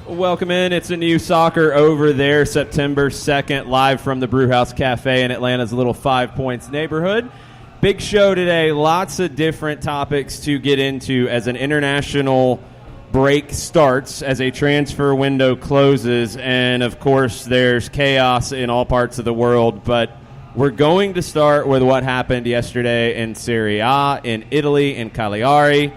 Welcome in. It's a new soccer over there, September 2nd, live from the Brewhouse Cafe in Atlanta's little 5 Points neighborhood. Big show today. Lots of different topics to get into as an international break starts, as a transfer window closes, and, of course, there's chaos in all parts of the world. But we're going to start with what happened yesterday in Serie A, in Italy, in Cagliari.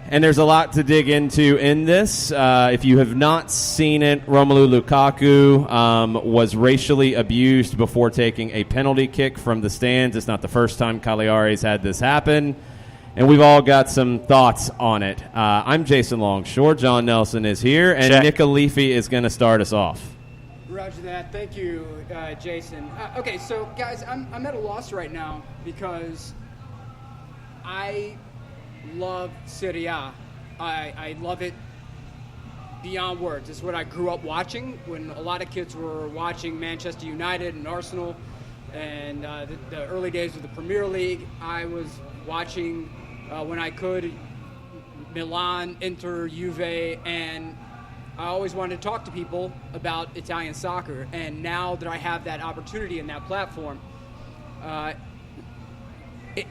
And there's a lot to dig into in this. If you have not seen it, Romelu Lukaku was racially abused before taking a penalty kick from the stands. It's not the first time Cagliari's had this happen. And we've all got some thoughts on it. I'm Jason Longshore. John Nelson is here. And Check. Nick Alifi is going to start us off. Roger that. Thank you, Jason. Okay, so, guys, I'm at a loss right now because I love Serie A. I love it beyond words. It's what I grew up watching when a lot of kids were watching Manchester United and Arsenal and the early days of the Premier League. I was watching, when I could, Milan, Inter, Juve, and I always wanted to talk to people about Italian soccer. And now that I have that opportunity and that platform,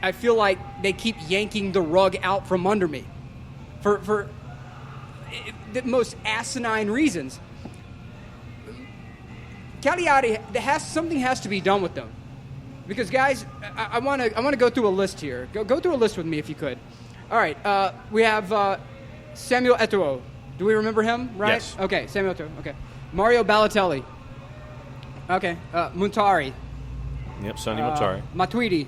I feel like they keep yanking the rug out from under me for the most asinine reasons. Cagliari, something has to be done with them. Because, guys, I want to go through a list here. Go through a list with me if you could. All right, we have Samuel Eto'o. Do we remember him, right? Yes. Okay, Samuel Eto'o. Okay. Mario Balotelli. Okay. Muntari. Yep, Sonny Motari. Matuidi.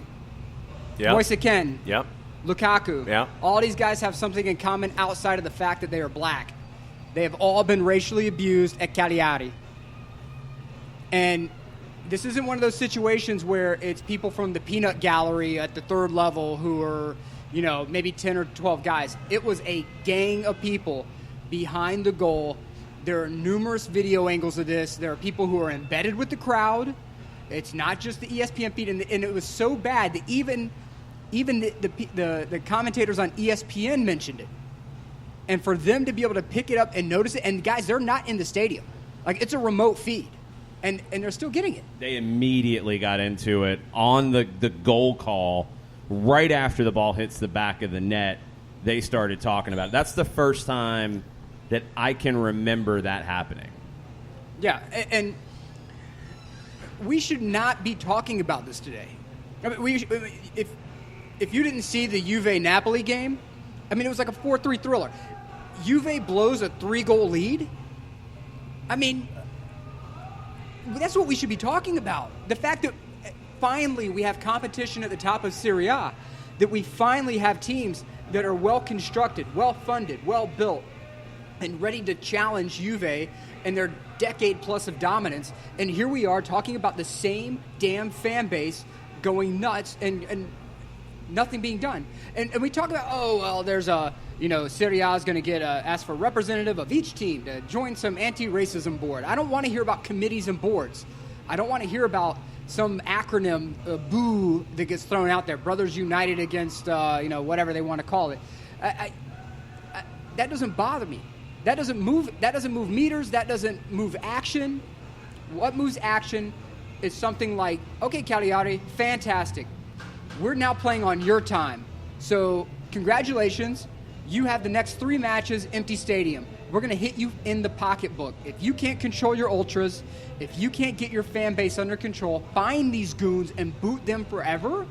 Yep. Moise Kean. Yep. Lukaku. Yep. All these guys have something in common outside of the fact that they are black. They have all been racially abused at Cagliari. And this isn't one of those situations where it's people from the peanut gallery at the third level who are, maybe 10 or 12 guys. It was a gang of people behind the goal. There are numerous video angles of this. There are people who are embedded with the crowd. It's not just the ESPN feed. And it was so bad that even the commentators on ESPN mentioned it. And for them to be able to pick it up and notice it, and guys, they're not in the stadium. Like, it's a remote feed. And they're still getting it. They immediately got into it on the goal call right after the ball hits the back of the net. They started talking about it. That's the first time that I can remember that happening. Yeah, and we should not be talking about this today. I mean, if you didn't see the Juve-Napoli game, I mean, it was like a 4-3 thriller. Juve blows a 3-goal lead. I mean, that's what we should be talking about. The fact that finally we have competition at the top of Serie A, that we finally have teams that are well-constructed, well-funded, well-built, and ready to challenge Juve and their decade-plus of dominance. And here we are talking about the same damn fan base going nuts and nothing being done. And we talk about, there's Serie A is going to get ask for a representative of each team to join some anti-racism board. I don't want to hear about committees and boards. I don't want to hear about some acronym, BOO, that gets thrown out there. Brothers United against, whatever they want to call it. That doesn't bother me. That doesn't move meters. That doesn't move action. What moves action is something like, okay, Cagliari, fantastic. We're now playing on your time. So congratulations. You have the next 3 matches, empty stadium. We're going to hit you in the pocketbook. If you can't control your ultras, if you can't get your fan base under control, find these goons and boot them forever,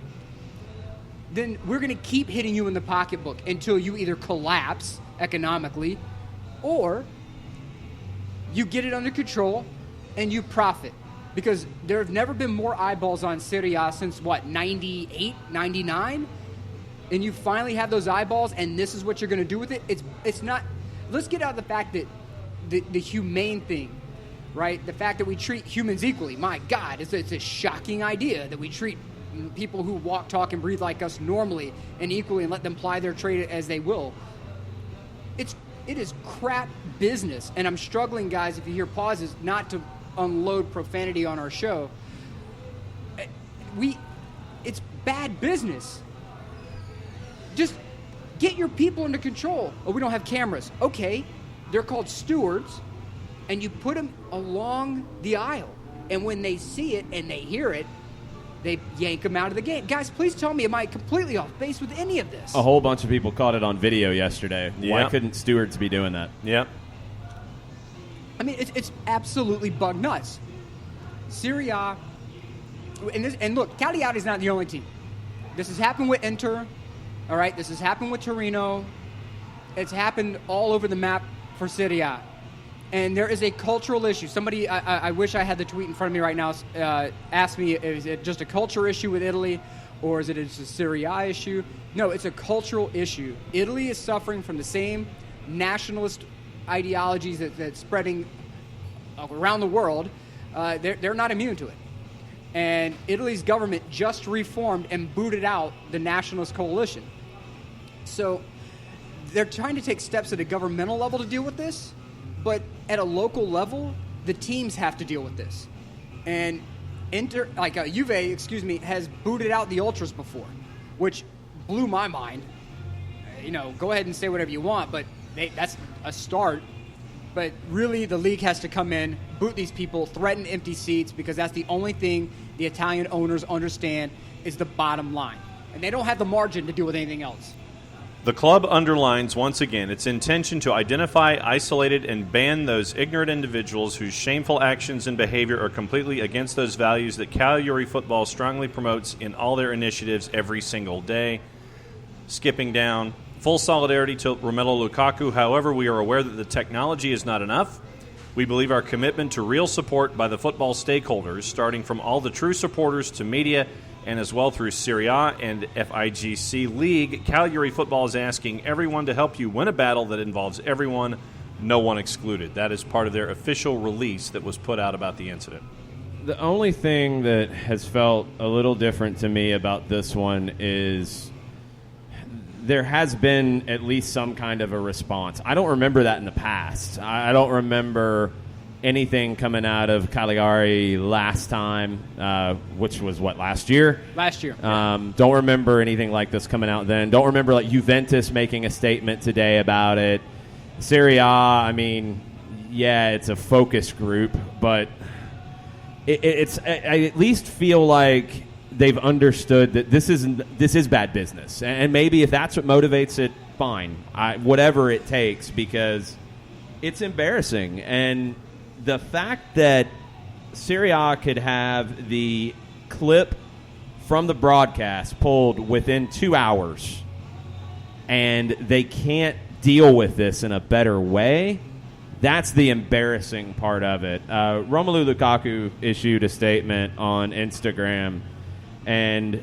then we're going to keep hitting you in the pocketbook until you either collapse economically or you get it under control and you profit. Because there have never been more eyeballs on Serie A since, 98, 99? And you finally have those eyeballs, and this is what you're going to do with it? It's not... Let's get out of the fact that the humane thing, right? The fact that we treat humans equally. My God, it's a shocking idea that we treat people who walk, talk, and breathe like us normally and equally and let them ply their trade as they will. It is crap business. And I'm struggling, guys, if you hear pauses, not to unload profanity on our show. It's bad business. Just get your people under control. Oh, we don't have cameras. Okay, They're called stewards, and you put them along the aisle. And when they see it and they hear it, they yank them out of the game. Guys, please tell me, am I completely off base with any of this? A whole bunch of people caught it on video yesterday. Yep. Why couldn't stewards be doing that? Yep. I mean, it's absolutely bug nuts. Serie A, and look, Cagliari is not the only team. This has happened with Inter, all right? This has happened with Torino. It's happened all over the map for Serie A. And there is a cultural issue. Somebody, I wish I had the tweet in front of me right now, asked me, is it just a culture issue with Italy, or is it just a Serie A issue? No, it's a cultural issue. Italy is suffering from the same nationalist ideologies that's spreading around the world. They're not immune to it. And Italy's government just reformed and booted out the nationalist coalition. So they're trying to take steps at a governmental level to deal with this, but at a local level, the teams have to deal with this. And Juve, has booted out the ultras before, which blew my mind. Go ahead and say whatever you want, but that's a start. But really, the league has to come in, boot these people, threaten empty seats, because that's the only thing the Italian owners understand is the bottom line. And they don't have the margin to deal with anything else. The club underlines once again its intention to identify, isolate, and ban those ignorant individuals whose shameful actions and behavior are completely against those values that Cagliari football strongly promotes in all their initiatives every single day. Skipping down, full solidarity to Romelu Lukaku. However, we are aware that the technology is not enough. We believe our commitment to real support by the football stakeholders, starting from all the true supporters to media, and as well through Serie A and FIGC League, Cagliari football is asking everyone to help you win a battle that involves everyone, no one excluded. That is part of their official release that was put out about the incident. The only thing that has felt a little different to me about this one is there has been at least some kind of a response. I don't remember that in the past. I don't remember anything coming out of Cagliari last time, which was, last year? Last year. Don't remember anything like this coming out then. Don't remember, Juventus making a statement today about it. Serie A, it's a focus group, but I at least feel like they've understood that this is bad business. And maybe if that's what motivates it, fine. Whatever it takes, because it's embarrassing. And the fact that Serie A could have the clip from the broadcast pulled within 2 hours and they can't deal with this in a better way, that's the embarrassing part of it. Romelu Lukaku issued a statement on Instagram, and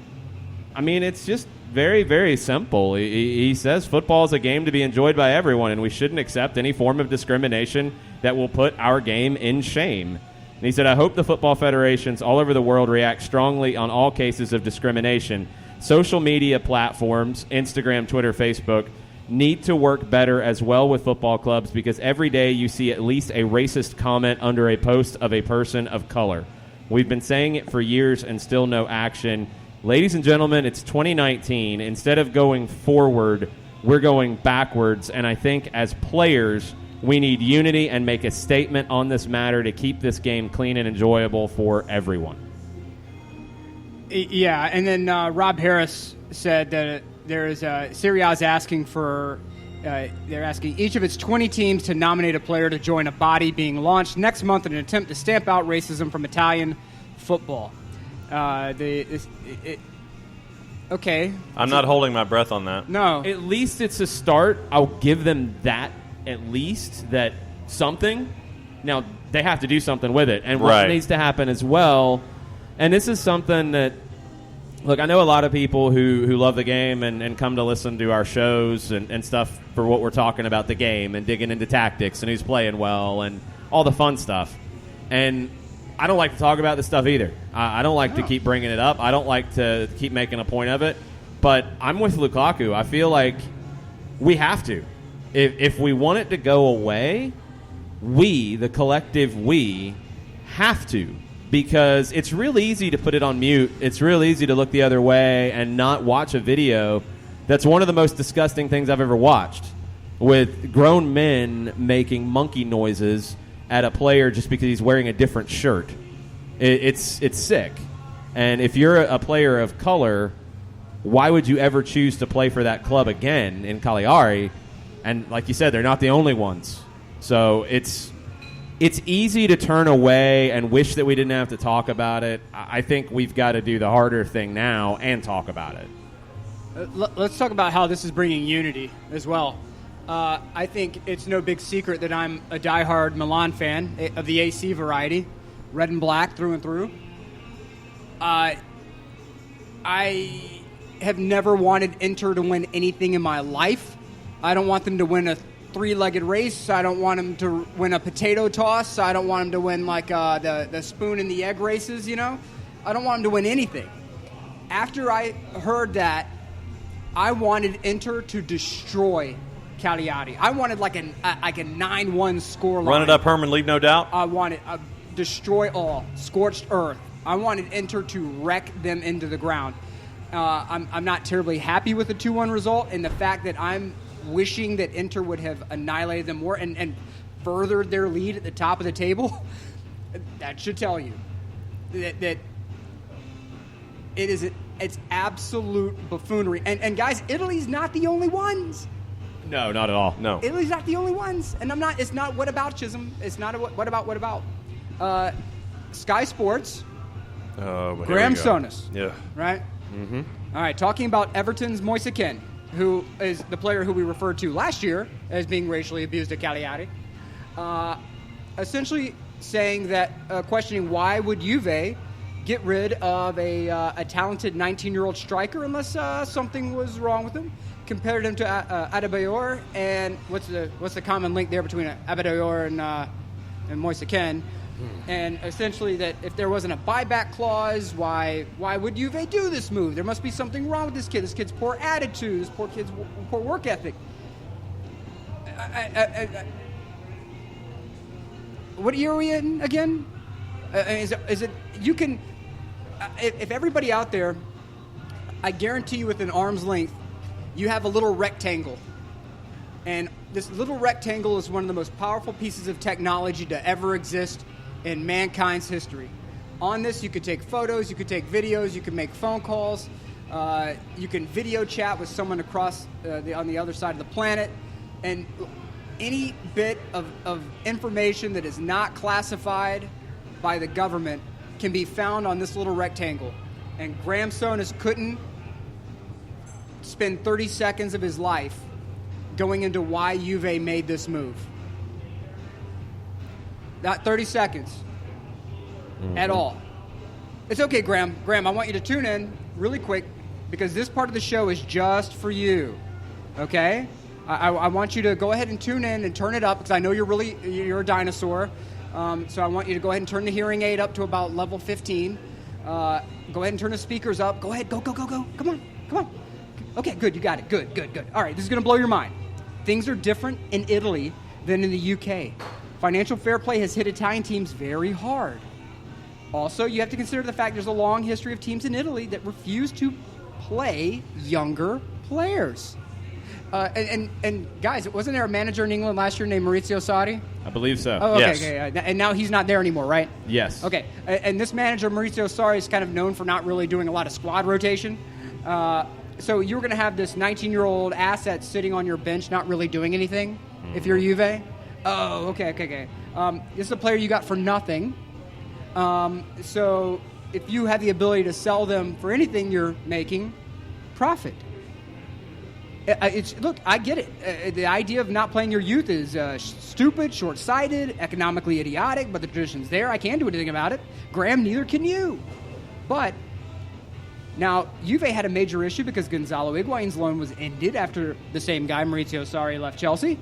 it's just very, very simple. He says football is a game to be enjoyed by everyone, and we shouldn't accept any form of discrimination that will put our game in shame. And he said, I hope the football federations all over the world react strongly on all cases of discrimination. Social media platforms, Instagram, Twitter, Facebook, need to work better as well with football clubs, because every day you see at least a racist comment under a post of a person of color. We've been saying it for years and still no action. Ladies and gentlemen, it's 2019. Instead of going forward, we're going backwards. And I think as players, we need unity and make a statement on this matter to keep this game clean and enjoyable for everyone. Yeah, and then Rob Harris said that there is Serie A is asking for they're asking each of its 20 teams to nominate a player to join a body being launched next month in an attempt to stamp out racism from Italian football. Okay. I'm not holding my breath on that. No. At least it's a start. I'll give them that, at least, that something. Now, they have to do something with it. And what needs to happen as well, and this is something that, look, I know a lot of people who love the game and come to listen to our shows and stuff for what we're talking about the game and digging into tactics and who's playing well and all the fun stuff. And I don't like to talk about this stuff either. I don't like to keep bringing it up. I don't like to keep making a point of it. But I'm with Lukaku. I feel like we have to. If we want it to go away, we, the collective we, have to. Because it's real easy to put it on mute. It's real easy to look the other way and not watch a video that's one of the most disgusting things I've ever watched. with grown men making monkey noises at a player just because he's wearing a different shirt. It's sick. And if you're a player of color, why would you ever choose to play for that club again in Cagliari? And like you said, they're not the only ones. So it's easy to turn away and wish that we didn't have to talk about it. I think we've got to do the harder thing now and talk about it. Let's talk about how this is bringing unity as well. I think it's no big secret that I'm a diehard Milan fan of the AC variety, red and black through and through. I have never wanted Inter to win anything in my life. I don't want them to win a three-legged race. I don't want them to win a potato toss. I don't want them to win like the spoon and the egg races, you know? I don't want them to win anything. After I heard that, I wanted Inter to destroy Cagliari. I wanted like a 9-1 scoreline. Run it up, Herman, leave no doubt. I wanted destroy all, scorched earth. I wanted Inter to wreck them into the ground. I'm not terribly happy with the 2-1 result, and the fact that I'm wishing that Inter would have annihilated them more and furthered their lead at the top of the table. That should tell you that it's absolute buffoonery. And guys, Italy's not the only ones. No, not at all. No. Italy's not the only ones. And it's not whataboutism. It's not a what about. Sky Sports, Graham Souness. Yeah. Right? Mm-hmm. All right, talking about Everton's Moise Kean, who is the player who we referred to last year as being racially abused at Cagliari, essentially saying that, questioning why would Juve get rid of a talented 19-year-old striker unless something was wrong with him. Compared him to Adebayor, and what's the common link there between Adebayor and Moise Kean? And essentially that if there wasn't a buyback clause, why would Juve do this move? There must be something wrong with this kid. This kid's poor attitude. This poor kid's poor work ethic. What year are we in again? Is it you can if everybody out there, I guarantee you within arm's length, you have a little rectangle. And this little rectangle is one of the most powerful pieces of technology to ever exist in mankind's history. On this, you could take photos, you could take videos, you could make phone calls, you can video chat with someone across on the other side of the planet, and any bit of information that is not classified by the government can be found on this little rectangle. And Graham Souness couldn't spend 30 seconds of his life going into why Juve made this move. Not 30 seconds at all. It's okay, Graham. Graham, I want you to tune in really quick because this part of the show is just for you, okay? I want you to go ahead and tune in and turn it up because I know you're a dinosaur. So I want you to go ahead and turn the hearing aid up to about level 15. Go ahead and turn the speakers up. Go ahead. Go. Come on. Okay, good. You got it. Good. All right, this is going to blow your mind. Things are different in Italy than in the UK. Financial fair play has hit Italian teams very hard. Also, you have to consider the fact there's a long history of teams in Italy that refuse to play younger players. And guys, wasn't there a manager in England last year named Maurizio Sarri? I believe so. Oh, okay, yes. okay. And now he's not there anymore, right? Yes. Okay. And this manager, Maurizio Sarri, is kind of known for not really doing a lot of squad rotation. So you're going to have this 19-year-old asset sitting on your bench not really doing anything if you're Juve? Oh, okay. This is a player you got for nothing. So if you have the ability to sell them for anything, you're making profit. Look, I get it. The idea of not playing your youth is stupid, short-sighted, economically idiotic, but the tradition's there. I can't do anything about it. Graham, neither can you. But now, Juve had a major issue because Gonzalo Higuain's loan was ended after the same guy, Maurizio Sarri, left Chelsea.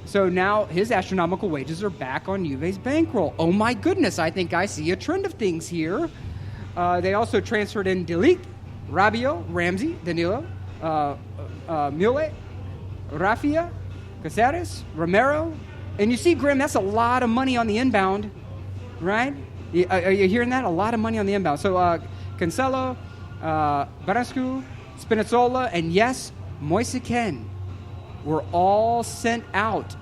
So now his astronomical wages are back on Juve's bankroll. Oh my goodness, I think I see a trend of things here. They also transferred in De Ligt, Rabiot, Ramsey, Danilo, Mule, Rafinha, Caceres, Romero. And you see, Graham, that's a lot of money on the inbound, right? Are you hearing that? A lot of money on the inbound. So Cancelo, Barascu, Spinazzola, and yes, Moise Kean. were all sent out.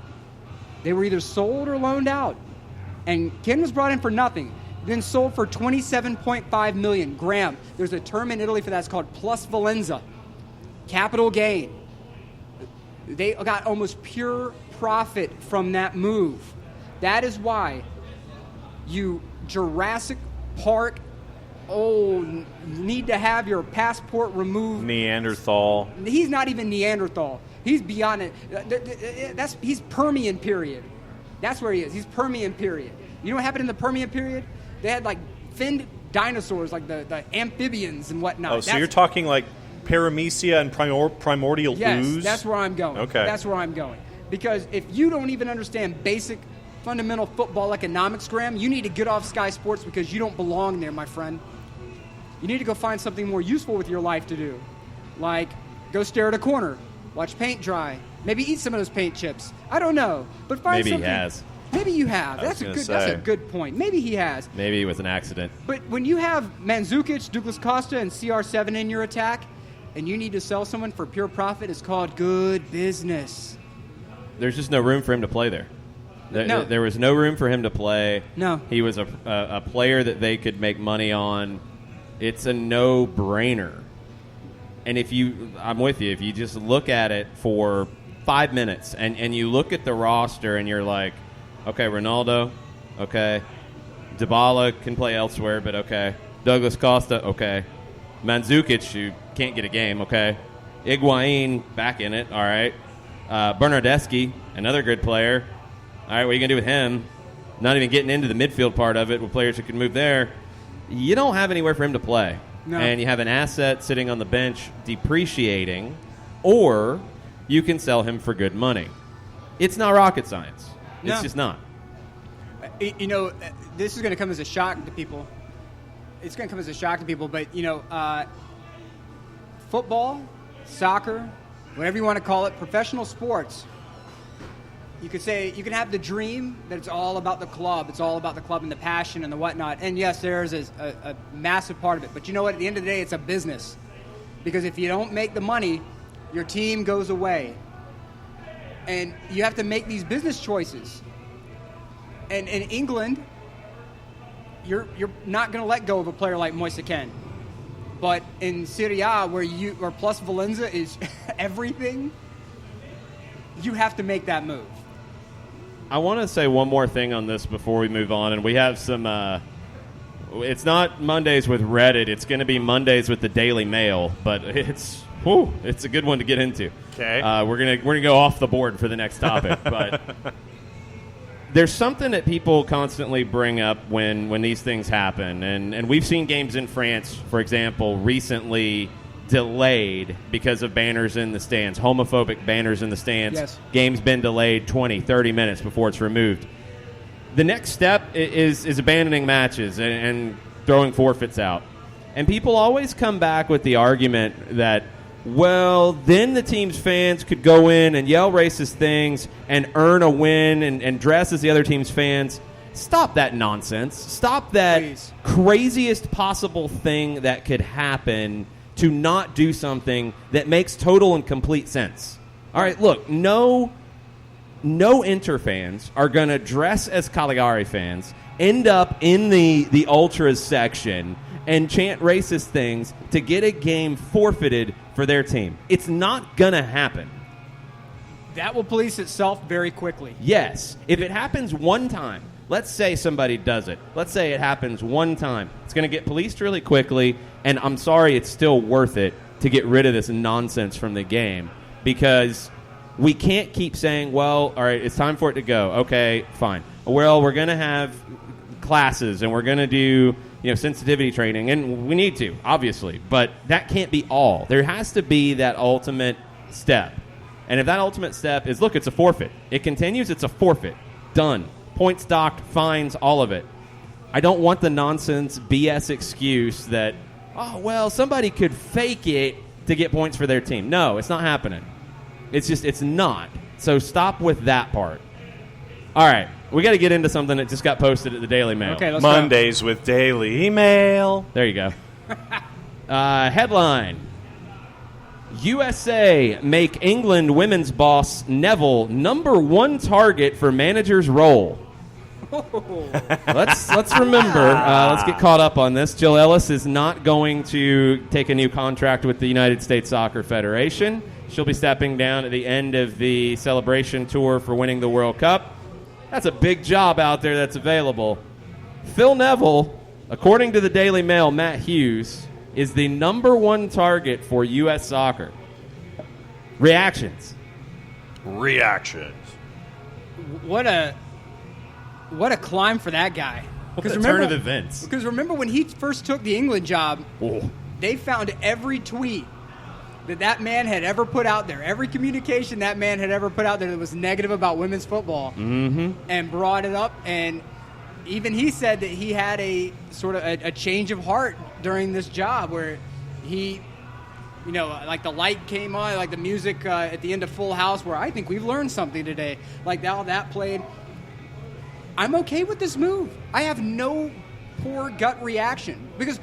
They were either sold or loaned out. And Ken was brought in for nothing, then sold for $27.5 million. Graham, there's a term in Italy for that. It's called plus valenza, capital gain. They got almost pure profit from that move. That is why you Jurassic Park need to have your passport removed. Neanderthal. He's not even Neanderthal. He's beyond it. He's Permian period. That's where he is. He's Permian period. You know what happened in the Permian period? They had like finned dinosaurs, like the amphibians and whatnot. Oh, so you're talking like Paramecia and primordial ooze? Yes, that's where I'm going. Okay. That's where I'm going. Because if you don't even understand basic fundamental football economics, Graham, you need to get off Sky Sports because you don't belong there, my friend. You need to go find something more useful with your life to do. Like go stare at a corner, watch paint dry, maybe eat some of those paint chips. I don't know. But find Maybe something. he has. Maybe you have. That's a good point. Maybe he has. Maybe it was an accident. But when you have Mandzukic, Douglas Costa, and CR7 in your attack, and you need to sell someone for pure profit, it's called good business. There's just no room for him to play there. No. There was no room for him to play. No. He was a player that they could make money on. It's a no-brainer. And I'm with you. If you just look at it for 5 minutes and you look at the roster and you're like, okay, Ronaldo, okay. Dybala can play elsewhere, but okay. Douglas Costa, okay. Mandzukic, who can't get a game, okay. Higuain, back in it, all right. Bernardeschi, another good player. All right, what are you going to do with him? Not even getting into the midfield part of it with players who can move there. You don't have anywhere for him to play. No. And you have an asset sitting on the bench depreciating, or you can sell him for good money. It's not rocket science. It's No. just not. You know, this is going to come as a shock to people. It's going to come as a shock to people, but, football, soccer, whatever you want to call it, professional sports, you can have the dream that it's all about the club. It's all about the club and the passion and the whatnot. And, yes, there's a massive part of it. But you know what? At the end of the day, it's a business. Because if you don't make the money, your team goes away. And you have to make these business choices. And in England, you're not going to let go of a player like Moise Kean. But in Serie A, where plus Valenza is everything, you have to make that move. I want to say one more thing on this before we move on, and we have some. It's not Mondays with Reddit; it's going to be Mondays with the Daily Mail. But it's a good one to get into. Okay, we're gonna go off the board for the next topic, but there's something that people constantly bring up when these things happen, and we've seen games in France, for example, recently delayed because of banners in the stands, homophobic banners in the stands. Yes. Game's been delayed 20, 30 minutes before it's removed. The next step is abandoning matches and throwing forfeits out. And people always come back with the argument that, well, then the team's fans could go in and yell racist things and earn a win and dress as the other team's fans. Stop that nonsense. Stop that Please. Craziest possible thing that could happen to not do something that makes total and complete sense. All right, look, no Inter fans are going to dress as Cagliari fans, end up in the Ultras section, and chant racist things to get a game forfeited for their team. It's not going to happen. That will police itself very quickly. Yes. If it happens one time, let's say somebody does it. Let's say it happens one time. It's going to get policed really quickly, and I'm sorry, it's still worth it to get rid of this nonsense from the game because we can't keep saying, well, all right, it's time for it to go. Okay, fine. Well, we're going to have classes, and we're going to do sensitivity training, and we need to, obviously, but that can't be all. There has to be that ultimate step. And if that ultimate step is, look, it's a forfeit. It continues, it's a forfeit. Done. Points docked, fines, all of it. I don't want the nonsense BS excuse that, oh, well, somebody could fake it to get points for their team. No, it's not happening. It's not. So stop with that part. All right, we got to get into something that just got posted at the Daily Mail. Okay, let's Mondays with Daily Mail. There you go. Headline. USA make England women's boss Neville #1 target for manager's role. Let's remember. Let's get caught up on this. Jill Ellis is not going to take a new contract with the United States Soccer Federation. She'll be stepping down at the end of the celebration tour for winning the World Cup. That's a big job out there that's available. Phil Neville, according to the Daily Mail, Matt Hughes, is the #1 target for U.S. soccer. Reactions. What a climb for that guy. What a turn of events. Because remember when he first took the England job, they found every tweet that man had ever put out there, every communication that man had ever put out there that was negative about women's football, and brought it up. And even he said that he had a sort of a change of heart during this job where he, like the light came on, like the music at the end of Full House, where I think we've learned something today. Like how that played. I'm okay with this move. I have no poor gut reaction. Because,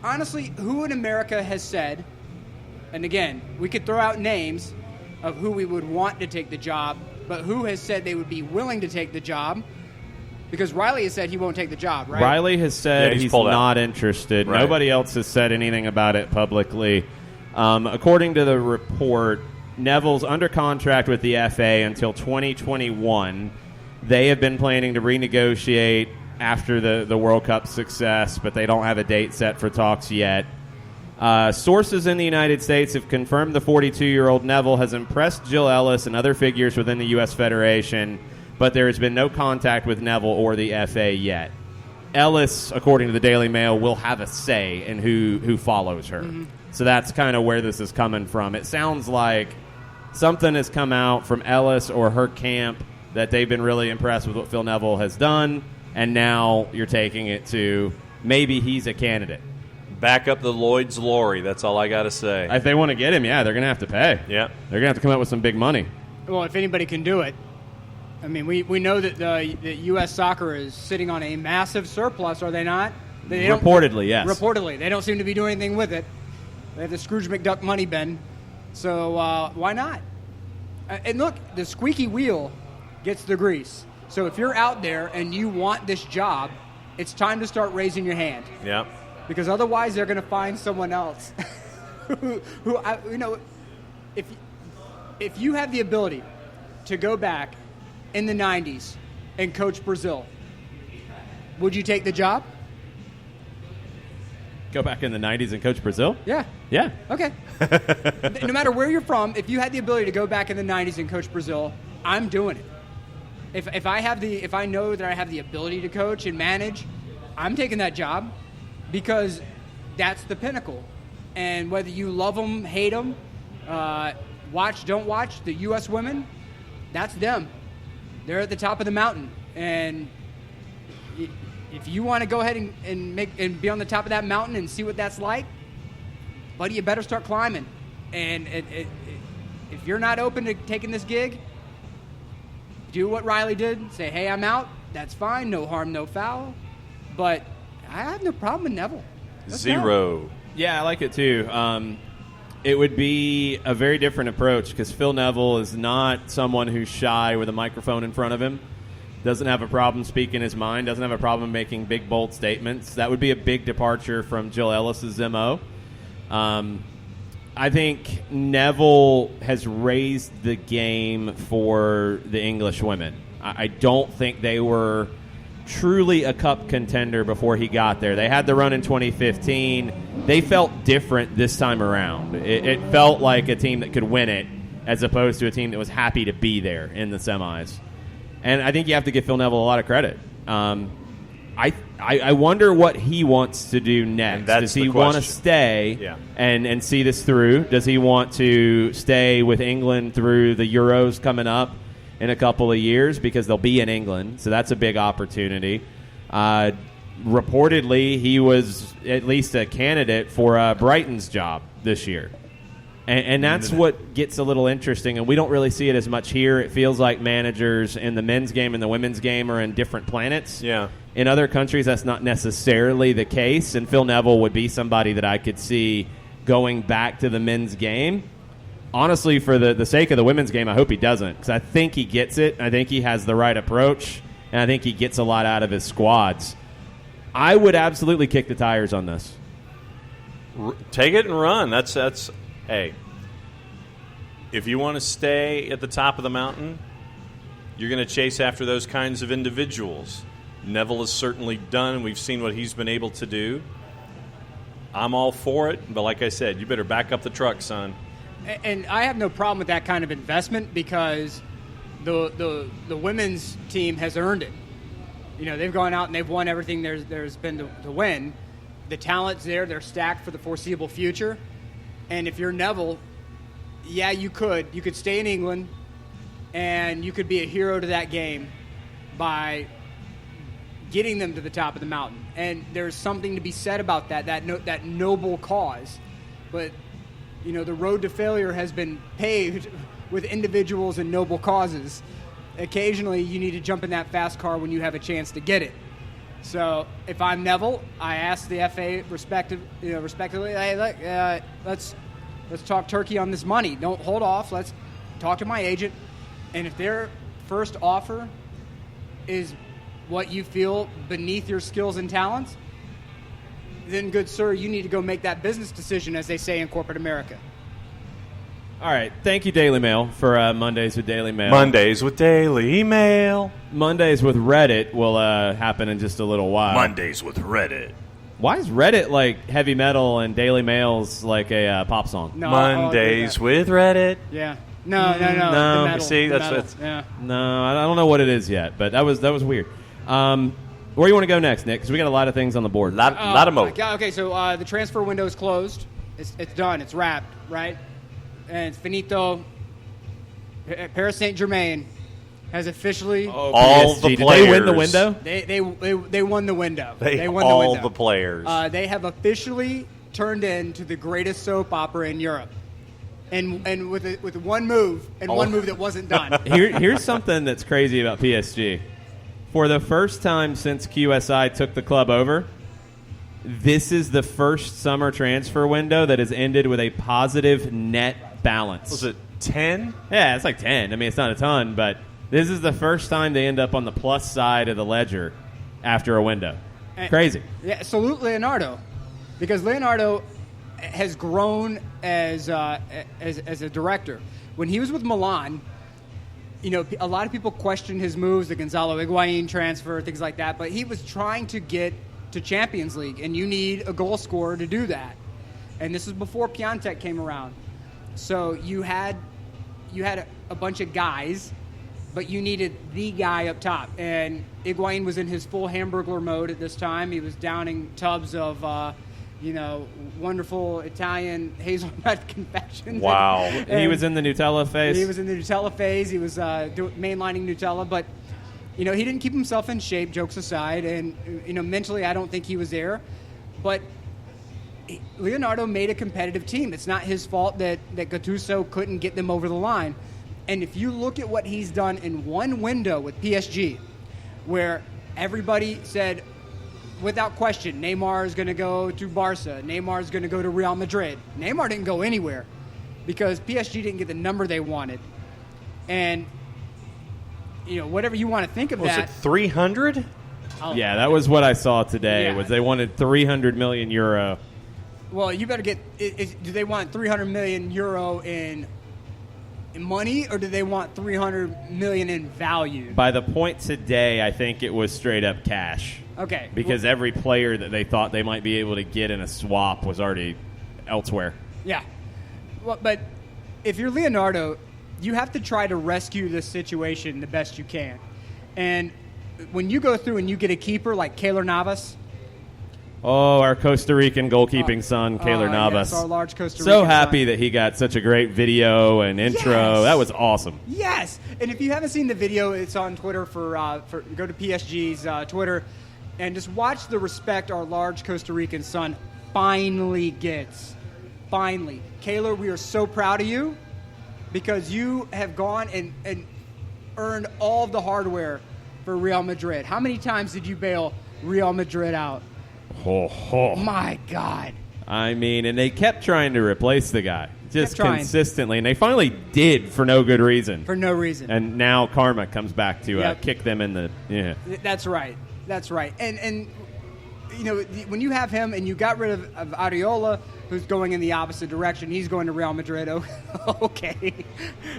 honestly, who in America has said, and again, we could throw out names of who we would want to take the job, but who has said they would be willing to take the job? Because Riley has said he won't take the job, right? Riley has said he's not interested. Right. Nobody else has said anything about it publicly. According to the report, Neville's under contract with the FA until 2021. They have been planning to renegotiate after the World Cup success, but they don't have a date set for talks yet. Sources in the United States have confirmed the 42-year-old Neville has impressed Jill Ellis and other figures within the U.S. Federation, but there has been no contact with Neville or the FA yet. Ellis, according to the Daily Mail, will have a say in who follows her. So that's kind of where this is coming from. It sounds like something has come out from Ellis or her camp that they've been really impressed with what Phil Neville has done, and now you're taking it to maybe he's a candidate. Back up the Lloyd's lorry. That's all I got to say. If they want to get him, they're going to have to pay. Yeah. They're going to have to come up with some big money. Well, if anybody can do it. I mean, we know that that U.S. soccer is sitting on a massive surplus, are they not? Reportedly, yes. Reportedly. They don't seem to be doing anything with it. They have the Scrooge McDuck money bin. So why not? And look, the squeaky wheel gets the grease. So if you're out there and you want this job, it's time to start raising your hand. Yeah. Because otherwise they're going to find someone else. If you have the ability to go back in the 90s and coach Brazil, would you take the job? Go back in the 90s and coach Brazil? Yeah. Yeah. Okay. No matter where you're from, if you had the ability to go back in the 90s and coach Brazil, I'm doing it. If I know that I have the ability to coach and manage, I'm taking that job because that's the pinnacle. And whether you love them, hate them, watch, don't watch, the U.S. women, that's them. They're at the top of the mountain. And if you want to go ahead and be on the top of that mountain and see what that's like, buddy, you better start climbing. And if you're not open to taking this gig, do what Riley did. Say, hey, I'm out. That's fine. No harm, no foul. But I have no problem with Neville. Let's Zero. go. Yeah, I like it too. It would be a very different approach because Phil Neville is not someone who's shy with a microphone in front of him. Doesn't have a problem speaking his mind. Doesn't have a problem making big, bold statements. That would be a big departure from Jill Ellis's MO. I think Neville has raised the game for the English women. I don't think they were truly a cup contender before he got there. They had the run in 2015. They felt different this time around. It felt like a team that could win it as opposed to a team that was happy to be there in the semis. And I think you have to give Phil Neville a lot of credit. I wonder what he wants to do next. Does he want to stay and see this through? Does he want to stay with England through the Euros coming up in a couple of years? Because they'll be in England, so that's a big opportunity. Reportedly, he was at least a candidate for Brighton's job this year. And that's what gets a little interesting, and we don't really see it as much here. It feels like managers in the men's game and the women's game are in different planets. Yeah. In other countries, that's not necessarily the case, and Phil Neville would be somebody that I could see going back to the men's game. honestly, for the sake of the women's game, I hope he doesn't, because I think he gets it. I think he has the right approach, and I think he gets a lot out of his squads. I would absolutely kick the tires on this. Take it and run. That's hey. If you want to stay at the top of the mountain, you're going to chase after those kinds of individuals. Neville is certainly done. We've seen what he's been able to do. I'm all for it, but like I said, you better back up the truck, son. And I have no problem with that kind of investment because the women's team has earned it. You know, they've gone out and they've won everything there's been to win. The talent's there. They're stacked for the foreseeable future. And if you're Neville, yeah, you could stay in England and you could be a hero to that game by getting them to the top of the mountain. And there's something to be said about that noble cause. But, you know, the road to failure has been paved with individuals and noble causes. Occasionally, you need to jump in that fast car when you have a chance to get it. So, if I'm Neville, I ask the FA respectively, hey, look, let's talk turkey on this money. Don't hold off. Let's talk to my agent. And if their first offer is what you feel beneath your skills and talents, then, good sir, you need to go make that business decision, as they say in corporate America. All right. Thank you, Daily Mail, for Mondays with Daily Mail. Mondays with Daily Mail. Mondays with Reddit will happen in just a little while. Mondays with Reddit. Why is Reddit like heavy metal and Daily Mail's like a pop song? No, Mondays with Reddit. Yeah. No. No. The metal, See, the that's metal. Yeah. No, I don't know what it is yet, but that was weird. Where do you want to go next, Nick? Because we got a lot of things on the board. Lot of mo. Okay, so the transfer window is closed. It's done. It's wrapped, right? And it's finito. Paris Saint-Germain has officially all the Did players. they win the window? they won the window. They won all the window. the players. They have officially turned into the greatest soap opera in Europe, and with one move one move that wasn't done. Here's something that's crazy about PSG. For the first time since QSI took the club over, this is the first summer transfer window that has ended with a positive net balance. Was it 10? Yeah, it's like 10. I mean, it's not a ton, but this is the first time they end up on the plus side of the ledger after a window. Crazy. Yeah, salute Leonardo, because Leonardo has grown as a director. When he was with Milan, you know, a lot of people questioned his moves, the Gonzalo Higuain transfer, things like that, but he was trying to get to Champions League, and you need a goal scorer to do that. And this is before Piontek came around. So you had a bunch of guys, but you needed the guy up top. And Higuain was in his full Hamburglar mode at this time. He was downing tubs of, wonderful Italian hazelnut confections. Wow. And he was in the Nutella phase. He was in the Nutella phase. He was mainlining Nutella, but you know, he didn't keep himself in shape, jokes aside, and you know, mentally I don't think he was there. But Leonardo made a competitive team. It's not his fault that Gattuso couldn't get them over the line. And if you look at what he's done in one window with PSG, where everybody said, without question, Neymar is going to go to Barca. Neymar is going to go to Real Madrid. Neymar didn't go anywhere because PSG didn't get the number they wanted. And, you know, whatever you want to think of Was that. it 300? Yeah, that was what I saw today. Yeah. Was they wanted 300 million euro. Well, you better get. Do they want 300 million euro in money, or do they want 300 million in value? By the point today, I think it was straight up cash. Okay. Because every player that they thought they might be able to get in a swap was already elsewhere. Yeah. Well, but if you're Leonardo, you have to try to rescue this situation the best you can. And when you go through and you get a keeper like Keylor Navas. Oh, our Costa Rican goalkeeping son, Keylor Navas. Yes, our large Costa Rican So happy son. that he got such a great video and intro. Yes. That was awesome. Yes. And if you haven't seen the video, it's on Twitter for go to PSG's Twitter and just watch the respect our large Costa Rican son finally gets. Finally. Keylor, we are so proud of you because you have gone and earned all of the hardware for Real Madrid. How many times did you bail Real Madrid out? Oh. My God. I mean, and they kept trying to replace the guy. just trying. consistently, and they finally did for no good reason. For no reason. And now karma comes back to Yep. kick them in the That's right. That's right. And you know, when you have him and you got rid of Areola, who's going in the opposite direction, he's going to Real Madrid. Okay.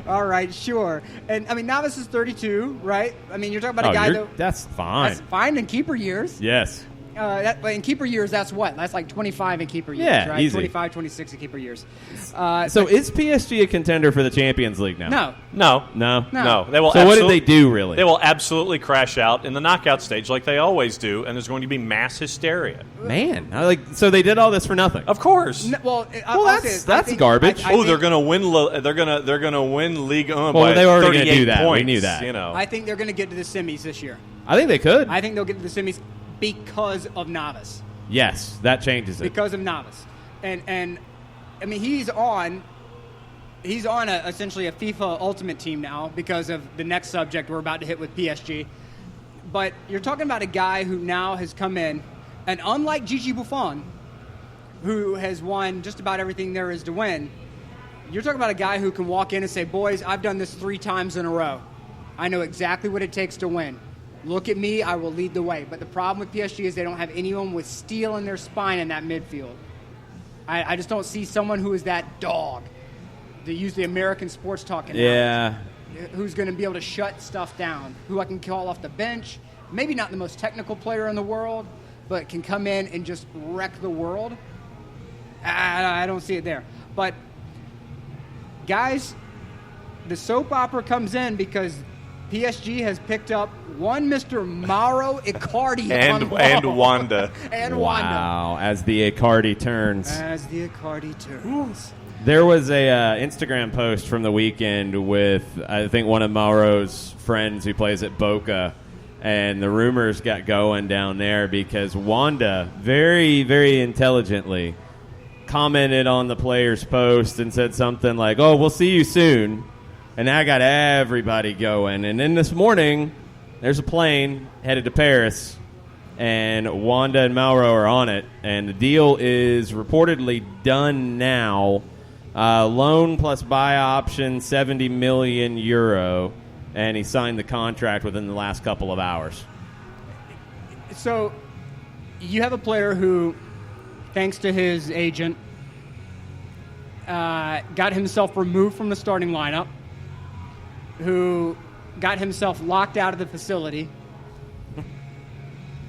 All right, sure. And, I mean, Navas is 32, right? I mean, you're talking about a guy that's fine. That's fine in keeper years. Yes. In keeper years, that's what? That's like 25 in keeper years, Yeah, right? easy. 25, 26 in keeper years. So is PSG a contender for the Champions League now? No. No. They will. So what did they do, really? They will absolutely crash out in the knockout stage like they always do, and there's going to be mass hysteria. Man, so they did all this for nothing. Of course. That's garbage. They're going to win. They're going to win Ligue 1 by they were 38 going to do that. points. We knew that. You know. I think they're going to get to the semis this year. I think they could. I think they'll get to the semis because of Navas. Yes, that changes it. Because of Navas. And I mean, he's on essentially a FIFA Ultimate Team now because of the next subject we're about to hit with PSG. But you're talking about a guy who now has come in, and unlike Gigi Buffon, who has won just about everything there is to win, you're talking about a guy who can walk in and say, boys, I've done this 3 times in a row. I know exactly what it takes to win. Look at me, I will lead the way. But the problem with PSG is they don't have anyone with steel in their spine in that midfield. I just don't see someone who is that dog, to use the American sports talk analogy, who's going to be able to shut stuff down, who I can call off the bench. Maybe not the most technical player in the world, but can come in and just wreck the world. I don't see it there. But, guys, the soap opera comes in because PSG has picked up one Mr. Mauro Icardi and Wanda. And wow, as the Icardi turns. There was a Instagram post from the weekend with, I think, one of Mauro's friends who plays at Boca, and the rumors got going down there because Wanda very, very intelligently commented on the player's post and said something like, "Oh, we'll see you soon." And that got everybody going. And then this morning, there's a plane headed to Paris, and Wanda and Mauro are on it. And the deal is reportedly done now. Loan plus buy option, €70 million. And he signed the contract within the last couple of hours. So you have a player who, thanks to his agent, got himself removed from the starting lineup, who got himself locked out of the facility,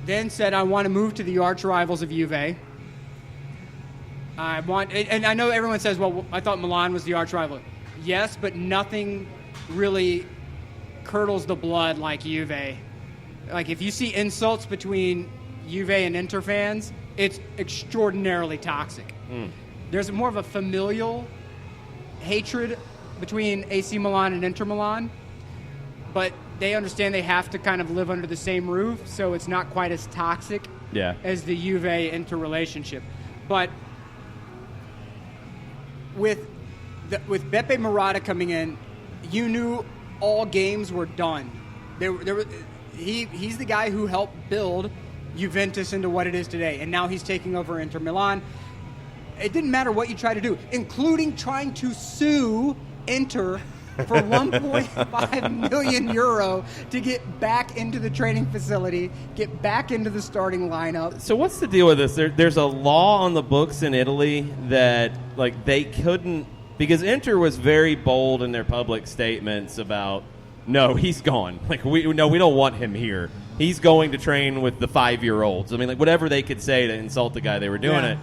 then said, I want to move to the arch rivals of Juve. And I know everyone says, well, I thought Milan was the arch rival. Yes, but nothing really curdles the blood like Juve. Like, if you see insults between Juve and Inter fans, it's extraordinarily toxic. There's more of a familial hatred between AC Milan and Inter Milan, but they understand they have to kind of live under the same roof, so it's not quite as toxic as the Juve-Inter relationship. But with Beppe Marotta coming in, you knew all games were done. He's the guy who helped build Juventus into what it is today, and now he's taking over Inter Milan. It didn't matter what you try to do, including trying to sue Inter for €1.5 million to get back into the training facility, get back into the starting lineup. So what's the deal with this? There's a law on the books in Italy that they couldn't, because Inter was very bold in their public statements about, no, he's gone. We don't want him here. He's going to train with the 5-year-olds. I mean, whatever they could say to insult the guy, they were doing it.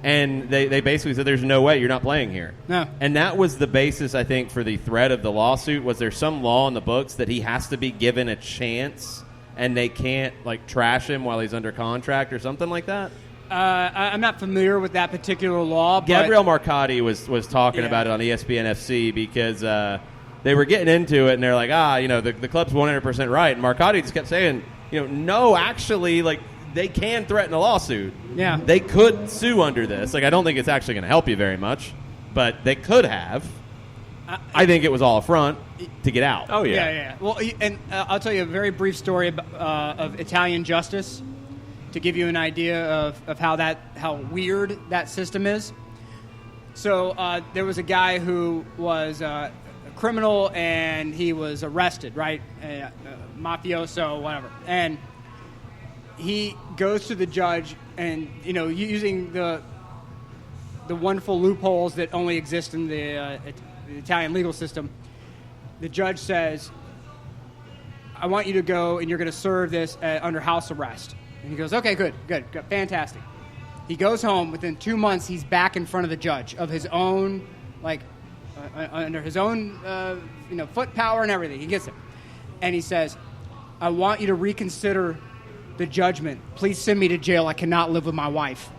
And they basically said, there's no way, you're not playing here. No. And that was the basis, I think, for the threat of the lawsuit. Was there some law in the books that he has to be given a chance and they can't, trash him while he's under contract or something like that? I'm not familiar with that particular law. But Gabriel Marcotti was talking about it on ESPN FC because they were getting into it, and they're like, the club's 100% right. And Marcotti just kept saying, no, actually, they can threaten a lawsuit. Yeah. They could sue under this. I don't think it's actually going to help you very much, but they could have. I think it was all a front to get out. Oh, yeah. Yeah. Well, and I'll tell you a very brief story of Italian justice to give you an idea of how weird that system is. So there was a guy who was a criminal, and he was arrested, right? Mafioso, whatever. And he goes to the judge, and using the wonderful loopholes that only exist in the Italian legal system, the judge says, I want you to go, and you're going to serve this under house arrest. And he goes, okay, good, fantastic. He goes home. Within 2 months, he's back in front of the judge of his own, under his own, foot power and everything. He gets it. And he says, I want you to reconsider the judgment. Please send me to jail. I cannot live with my wife.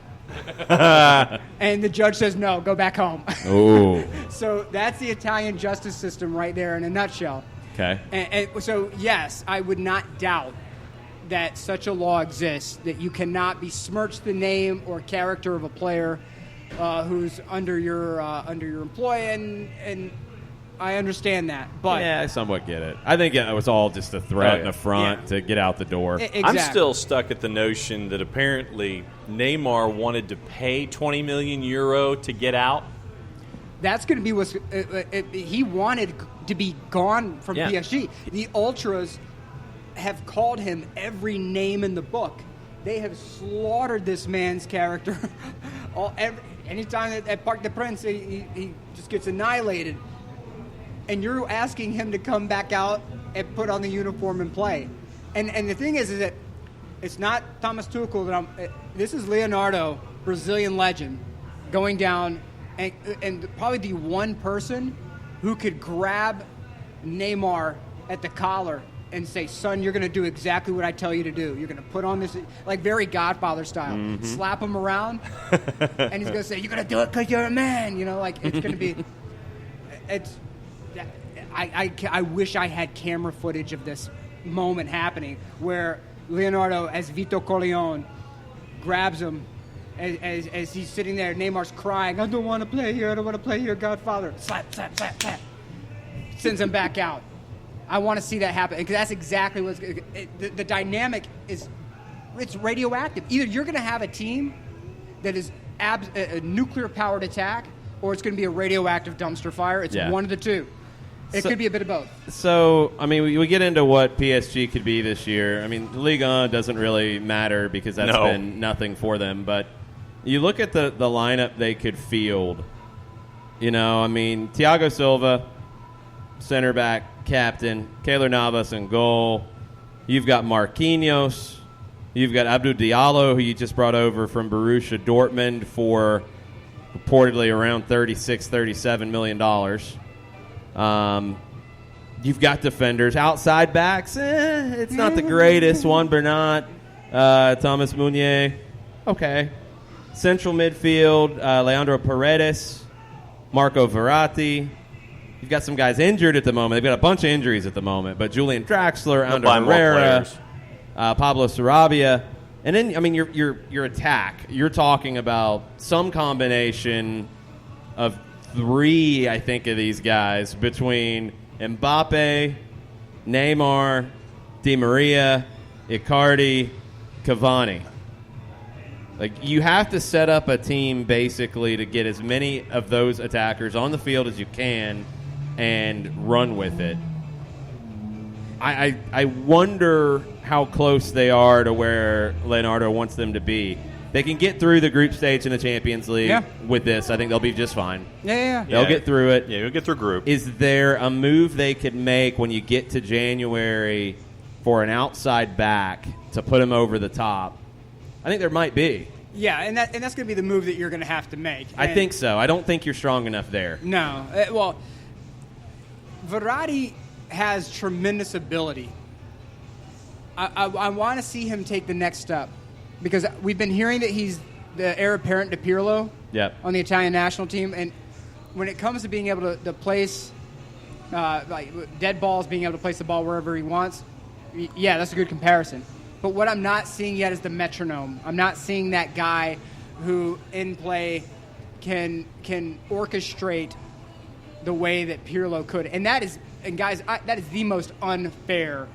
And the judge says, no, go back home. Ooh. So that's the Italian justice system right there in a nutshell. Okay. And so, yes, I would not doubt that such a law exists, that you cannot besmirch the name or character of a player who's under your employ, and I understand that. But yeah, I somewhat get it. I think it was all just a threat and a front to get out the door. Exactly. I'm still stuck at the notion that apparently Neymar wanted to pay €20 million to get out. That's going to be what he wanted to be gone from PSG. The Ultras have called him every name in the book. They have slaughtered this man's character. Anytime at Parc des Princes, he just gets annihilated. And you're asking him to come back out and put on the uniform and play. And the thing is that it's not Thomas Tuchel. This is Leonardo, Brazilian legend, going down, and probably the one person who could grab Neymar at the collar and say, son, you're going to do exactly what I tell you to do. You're going to put on this, like very Godfather style, slap him around, and he's going to say, you're going to do it because you're a man. It's going to be, I wish I had camera footage of this moment happening where Leonardo, as Vito Corleone, grabs him as he's sitting there. Neymar's crying, I don't want to play here, Godfather. Slap, slap, slap, slap. Sends him back out. I want to see that happen, because that's exactly what's the dynamic is. It's radioactive. Either you're going to have a team that is a nuclear-powered attack, or it's going to be a radioactive dumpster fire. It's one of the two. It could be a bit of both. So, we get into what PSG could be this year. Ligue 1 doesn't really matter because that's been nothing for them. But you look at the lineup they could field. Thiago Silva, center back, captain, Keylor Navas in goal. You've got Marquinhos. You've got Abdou Diallo, who you just brought over from Borussia Dortmund for reportedly around $36, $37 million. You've got defenders. Outside backs, it's not the greatest. Juan Bernat, Thomas Meunier, okay. Central midfield, Leandro Paredes, Marco Verratti. You've got some guys injured at the moment. They've got a bunch of injuries at the moment. But Julian Draxler, Ander Herrera, Pablo Sarabia. And then, your attack. You're talking about some combination of three, I think, of these guys between Mbappe, Neymar, Di Maria, Icardi, Cavani. You have to set up a team basically to get as many of those attackers on the field as you can and run with it. I wonder how close they are to where Leonardo wants them to be. They can get through the group stage in the Champions League with this. I think they'll be just fine. They'll get through it. Yeah, you'll get through group. Is there a move they could make when you get to January for an outside back to put him over the top? I think there might be. Yeah, and that's going to be the move that you're going to have to make. I think so. I don't think you're strong enough there. No. Verratti has tremendous ability. I want to see him take the next step, because we've been hearing that he's the heir apparent to Pirlo on the Italian national team. And when it comes to being able to place dead balls, being able to place the ball wherever he wants, that's a good comparison. But what I'm not seeing yet is the metronome. I'm not seeing that guy who, in play, can orchestrate the way that Pirlo could. And that is the most unfair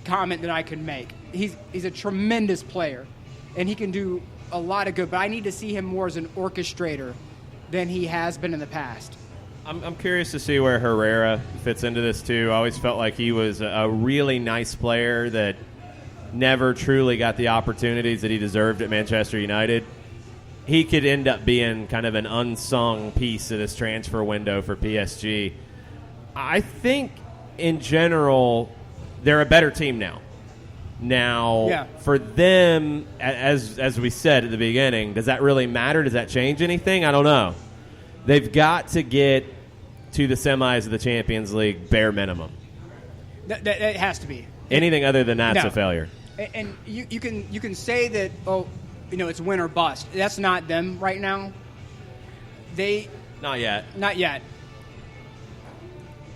comment that I could make. He's a tremendous player, and he can do a lot of good, but I need to see him more as an orchestrator than he has been in the past. I'm curious to see where Herrera fits into this, too. I always felt like he was a really nice player that never truly got the opportunities that he deserved at Manchester United. He could end up being kind of an unsung piece of this transfer window for PSG. I think, in general, they're a better team now. Now, for them, as we said at the beginning, does that really matter? Does that change anything? I don't know. They've got to get to the semis of the Champions League bare minimum. That has to be. Anything other than that's No. a failure. And you can say that, it's win or bust. That's not them right now. Not yet. Not yet.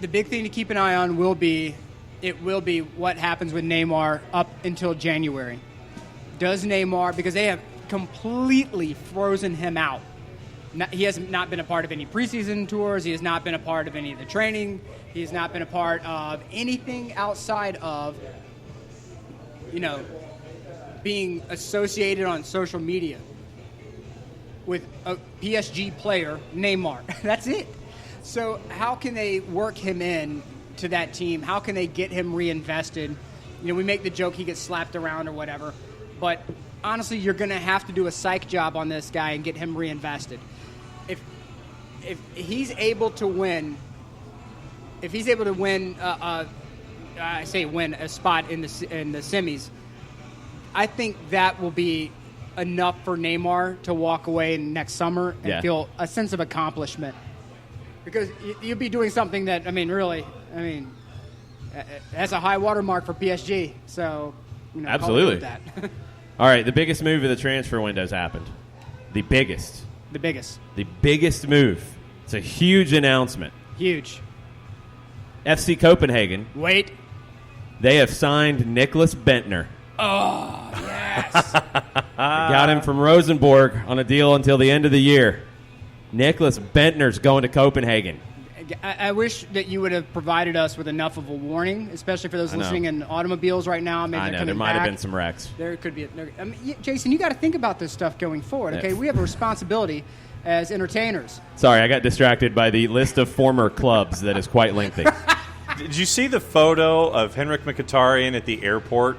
The big thing to keep an eye on will be what happens with Neymar up until January. Does Neymar, because they have completely frozen him out. He has not been a part of any preseason tours. He has not been a part of any of the training. He has not been a part of anything outside of, being associated on social media with a PSG player, Neymar. That's it. So how can they work him in to that team? How can they get him reinvested? We make the joke he gets slapped around or whatever. But honestly, you're going to have to do a psych job on this guy and get him reinvested. If he's able to win, I say win a spot in the semis, I think that will be enough for Neymar to walk away next summer and feel a sense of accomplishment. Because you'll be doing something that, that's a high watermark for PSG. So, absolutely. That. All right, the biggest move of the transfer window's happened. The biggest move. It's a huge announcement. Huge. FC Copenhagen. Wait. They have signed Nicholas Bentner. Oh, yes. Got him from Rosenborg on a deal until the end of the year. Nicholas Bentner's going to Copenhagen. I wish that you would have provided us with enough of a warning, especially for those listening in automobiles right now. Maybe I know, there might have been some wrecks. There could be. Jason, you got to think about this stuff going forward, okay? We have a responsibility as entertainers. Sorry, I got distracted by the list of former clubs that is quite lengthy. Did you see the photo of Henrik Mkhitaryan at the airport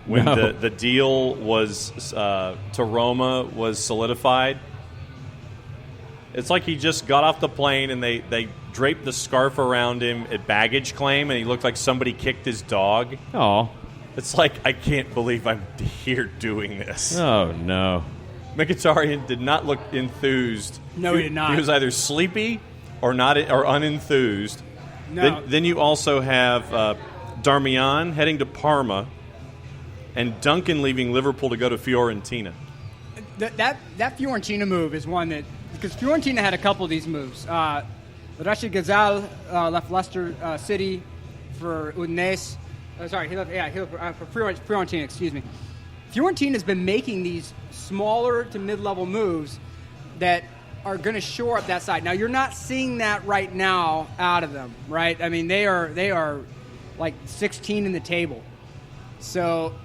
when the deal was to Roma was solidified? It's like he just got off the plane and they draped the scarf around him at baggage claim, and he looked like somebody kicked his dog. Oh. It's like, I can't believe I'm here doing this. Oh, no. Mkhitaryan did not look enthused. No, he did not. He was either sleepy or unenthused. No. Then you also have Darmian heading to Parma and Duncan leaving Liverpool to go to Fiorentina. That Fiorentina move is one that, because Fiorentina had a couple of these moves. Rashid Ghazal left Leicester City for Udinese. He left for Fiorentina, excuse me. Fiorentina has been making these smaller to mid-level moves that are going to shore up that side. Now, you're not seeing that right now out of them, right? They are like 16 in the table. So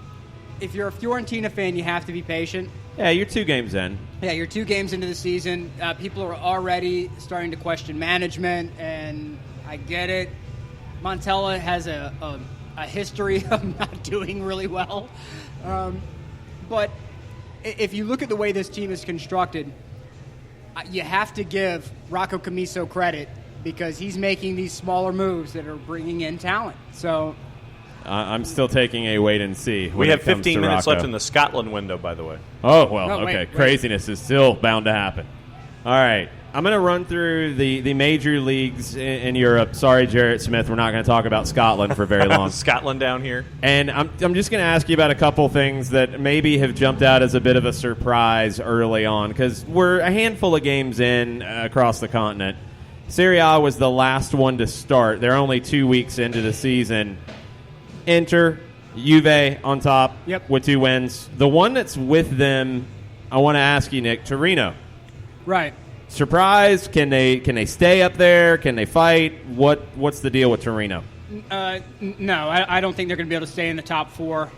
if you're a Fiorentina fan, you have to be patient. Yeah, you're 2 games in. Yeah, you're 2 games into the season. People are already starting to question management, and I get it. Montella has a history of not doing really well. But if you look at the way this team is constructed, you have to give Rocco Camiso credit because he's making these smaller moves that are bringing in talent. So I'm still taking a wait and see. We have 15 minutes left in the Scotland window, by the way. Oh, well, okay. Wait. Craziness is still bound to happen. All right. I'm going to run through the major leagues in Europe. Sorry, Jarrett Smith, we're not going to talk about Scotland for very long. Scotland down here. And I'm just going to ask you about a couple things that maybe have jumped out as a bit of a surprise early on, because we're a handful of games in across the continent. Serie A was the last one to start. They're only 2 weeks into the season. Inter, Juve on top with 2 wins. The one that's with them, I want to ask you, Nick, Torino. right. Surprise? Can they stay up there? Can they fight? What's the deal with Torino? No, I don't think they're going to be able to stay in the top 4.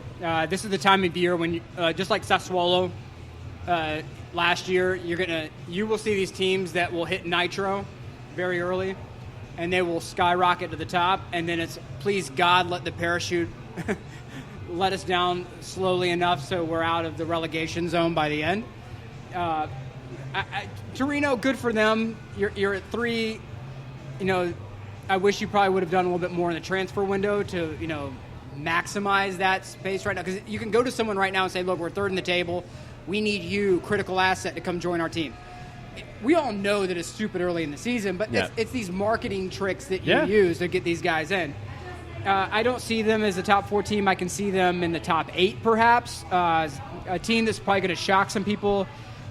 This is the time of year when, just like Sassuolo, last year, you will see these teams that will hit nitro very early, and they will skyrocket to the top, and then it's, please God, let the parachute let us down slowly enough so we're out of the relegation zone by the end. Torino, good for them. You're at 3. I wish you probably would have done a little bit more in the transfer window to, maximize that space right now. Because you can go to someone right now and say, look, we're 3rd in the table. We need you, critical asset, to come join our team. We all know that it's stupid early in the season, but it's these marketing tricks that you use to get these guys in. I don't see them as a top 4 team. I can see them in the top 8, perhaps. A team that's probably going to shock some people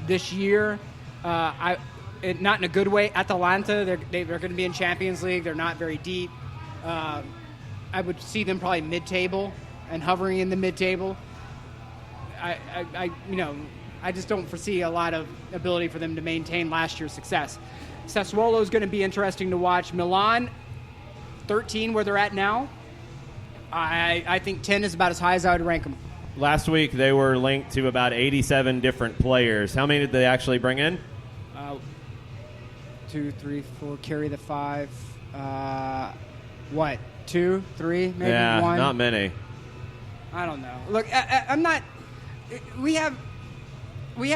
this year. Not in a good way. Atalanta, they're going to be in Champions League. They're not very deep. I would see them probably mid-table and hovering in the mid-table. I just don't foresee a lot of ability for them to maintain last year's success. Sassuolo is going to be interesting to watch. Milan, 13 where they're at now. I think 10 is about as high as I would rank them. Last week they were linked to about 87 different players. How many did they actually bring in? 2, 3, 4, carry the 5. 2, 3, maybe 1? Yeah, not many. I don't know. Look, I'm not. We have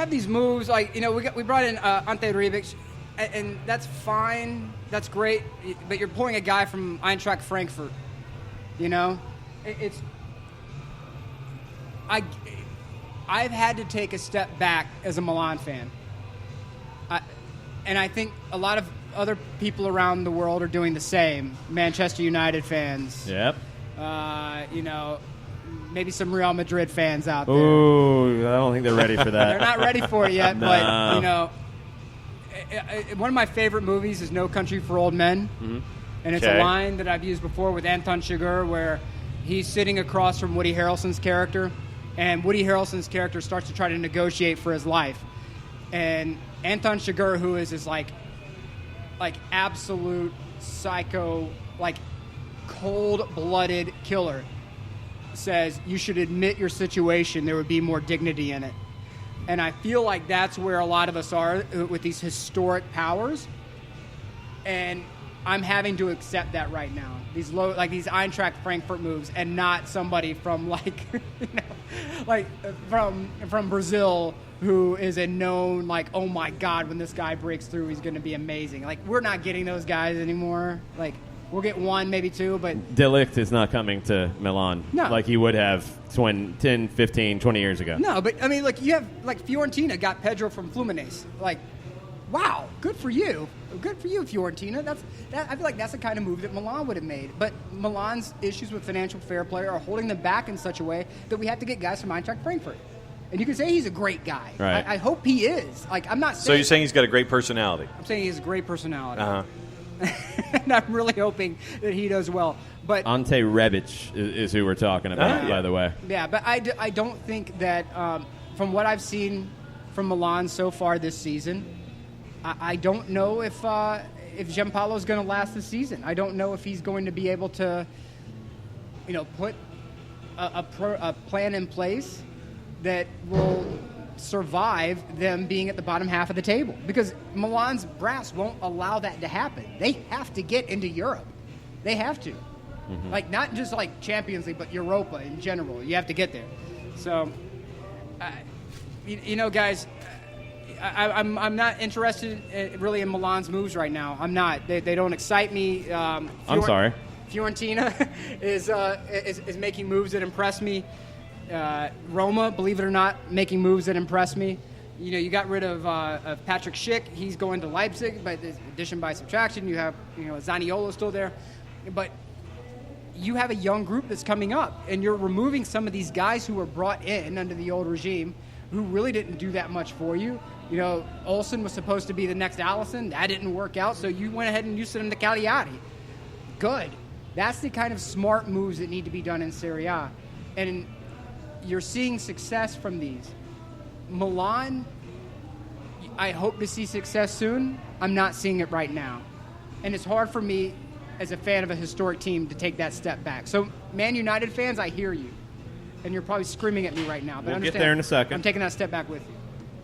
these moves like we brought in Ante Rebic, and that's fine. That's great, but you're pulling a guy from Eintracht Frankfurt. I've had to take a step back as a Milan fan, and I think a lot of other people around the world are doing the same. Manchester United fans. Yep. Maybe some Real Madrid fans out there. Ooh, I don't think they're ready for that. They're not ready for it yet, No. but one of my favorite movies is No Country for Old Men, and it's a line that I've used before with Anton Chigurh, where he's sitting across from Woody Harrelson's character, and Woody Harrelson's character starts to try to negotiate for his life, and Anton Chigurh, who is his like absolute psycho, like cold-blooded killer, says you should admit your situation. There would be more dignity in it. And I feel like that's where a lot of us are with these historic powers. And I'm having to accept that right now. These these Eintracht Frankfurt moves, and not somebody from from Brazil who is a known oh my God, when this guy breaks through, he's going to be amazing. We're not getting those guys anymore. We'll get 1, maybe 2, but De Ligt is not coming to Milan like he would have 10, 15, 20 years ago. No, but I mean, you have Fiorentina got Pedro from Fluminense. Wow, good for you. Good for you, Fiorentina. I feel like that's the kind of move that Milan would have made. But Milan's issues with financial fair play are holding them back in such a way that we have to get guys from Eintracht Frankfurt. And you can say he's a great guy. Right. I hope he is. I'm not saying. So you're saying he's got a great personality? I'm saying he has a great personality. Uh-huh. And I'm really hoping that he does well. But Ante Rebic is who we're talking about, by the way. Yeah, but I don't think that from what I've seen from Milan so far this season, I don't know if Giampaolo is going to last the season. I don't know if he's going to be able to, put a plan in place that will survive them being at the bottom half of the table, because Milan's brass won't allow that to happen. They have to get into Europe. They have to. Not just Champions League, but Europa in general. You have to get there. So, guys, I'm not interested really in Milan's moves right now. I'm not. They don't excite me. I'm sorry. Fiorentina is making moves that impress me. Roma, believe it or not, making moves that impress me. You got rid of Patrick Schick. He's going to Leipzig, but addition by subtraction. You have Zaniolo still there, but you have a young group that's coming up, and you're removing some of these guys who were brought in under the old regime, who really didn't do that much for you. Olsen was supposed to be the next Allison. That didn't work out, so you went ahead and you sent him to Cagliari. Good. That's the kind of smart moves that need to be done in Serie A, and you're seeing success from these. Milan, I hope to see success soon. I'm not seeing it right now. And it's hard for me as a fan of a historic team to take that step back. So, Man United fans, I hear you. And you're probably screaming at me right now. But We'll understand, get there in a second. I'm taking that step back with you.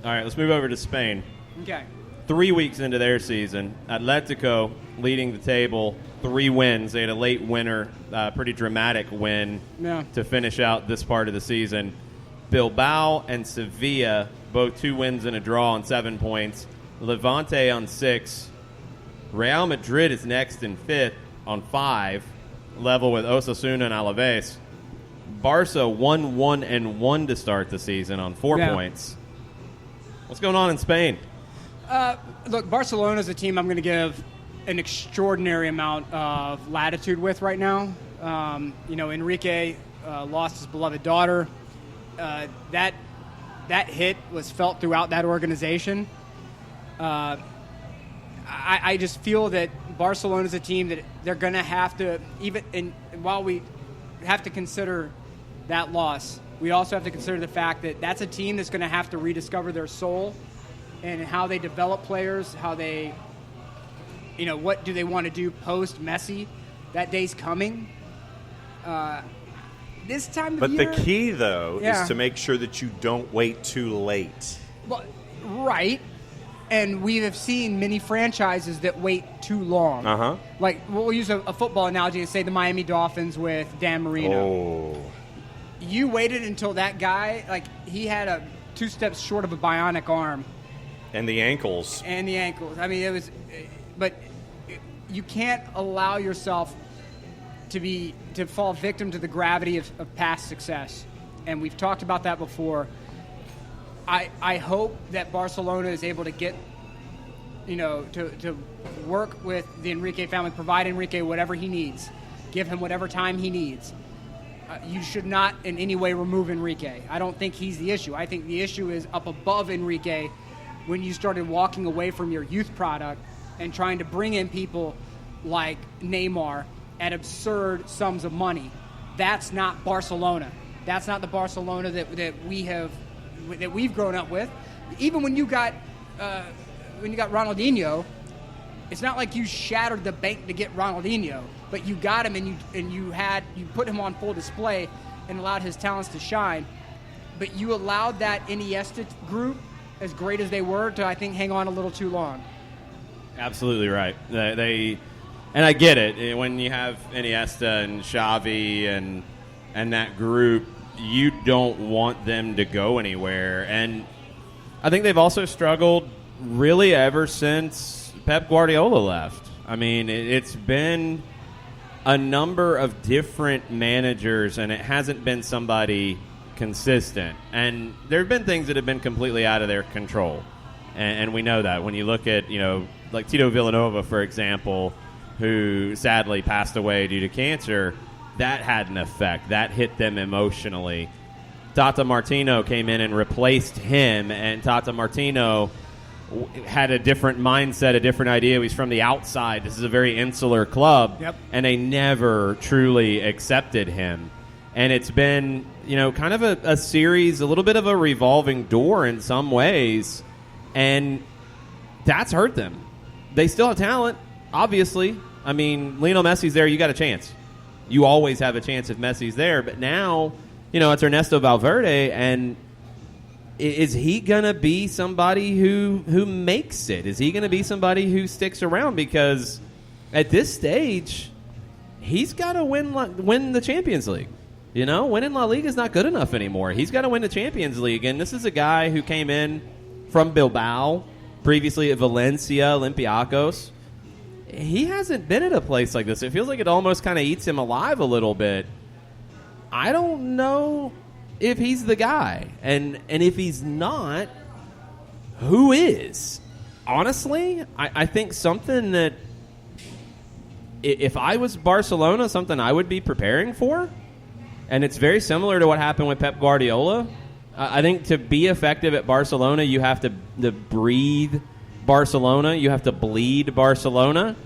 All right, let's move over to Spain. Okay. 3 weeks into their season, Atletico leading the table, 3 wins. They had a late winner, pretty dramatic win to finish out this part of the season. Bilbao and Sevilla, both 2 wins and a draw on 7 points. Levante on 6. Real Madrid is next in 5th on 5, level with Osasuna and Alaves. Barca 1-1-1 to start the season on 4 points. What's going on in Spain? Look, Barcelona is a team I'm going to give an extraordinary amount of latitude with right now. Enrique lost his beloved daughter. That hit was felt throughout that organization. I just feel that Barcelona is a team that they're going to have to, while we have to consider that loss, we also have to consider the fact that that's a team that's going to have to rediscover their soul and how they develop players, how they, what do they want to do post-Messi. That day's coming. This time of year... But the key, though, is to make sure that you don't wait too late. Well, right. And we have seen many franchises that wait too long. Uh-huh. Like, we'll use a football analogy and say the Miami Dolphins with Dan Marino. Oh. You waited until that guy, he had 2 steps short of a bionic arm. And the ankles. I mean, it was... But you can't allow yourself to fall victim to the gravity of past success. And we've talked about that before. I hope that Barcelona is able to get, to work with the Enrique family, provide Enrique whatever he needs, give him whatever time he needs. You should not in any way remove Enrique. I don't think he's the issue. I think the issue is up above Enrique when you started walking away from your youth product and trying to bring in people like Neymar at absurd sums of money. That's not Barcelona. That's not the Barcelona that we've grown up with. Even when you got Ronaldinho, it's not like you shattered the bank to get Ronaldinho, but you got him and you put him on full display and allowed his talents to shine. But you allowed that Iniesta group, as great as they were, to I think hang on a little too long. Absolutely right. And I get it. When you have Iniesta and Xavi and that group, you don't want them to go anywhere. And I think they've also struggled really ever since Pep Guardiola left. I mean, it's been a number of different managers, and it hasn't been somebody consistent. And there have been things that have been completely out of their control. And we know that. When you look at, like Tito Villanova, for example, who sadly passed away due to cancer, that had an effect. That hit them emotionally. Tata Martino came in and replaced him, and Tata Martino had a different mindset, a different idea. He's from the outside. This is a very insular club, and they never truly accepted him. And it's been, kind of a series, a little bit of a revolving door in some ways, and that's hurt them. They still have talent, obviously. I mean, Lionel Messi's there, you got a chance. You always have a chance if Messi's there, but now, it's Ernesto Valverde, and is he going to be somebody who makes it? Is he going to be somebody who sticks around? Because at this stage, he's got to win the Champions League. Winning La Liga is not good enough anymore. He's got to win the Champions League, and this is a guy who came in from Bilbao, previously at Valencia, Olympiacos. He hasn't been at a place like this. It feels like it almost kind of eats him alive a little bit. I don't know if he's the guy. And if he's not, who is? Honestly, I think something that if I was Barcelona, something I would be preparing for, and it's very similar to what happened with Pep Guardiola. I think to be effective at Barcelona, you have to breathe Barcelona. You have to bleed Barcelona.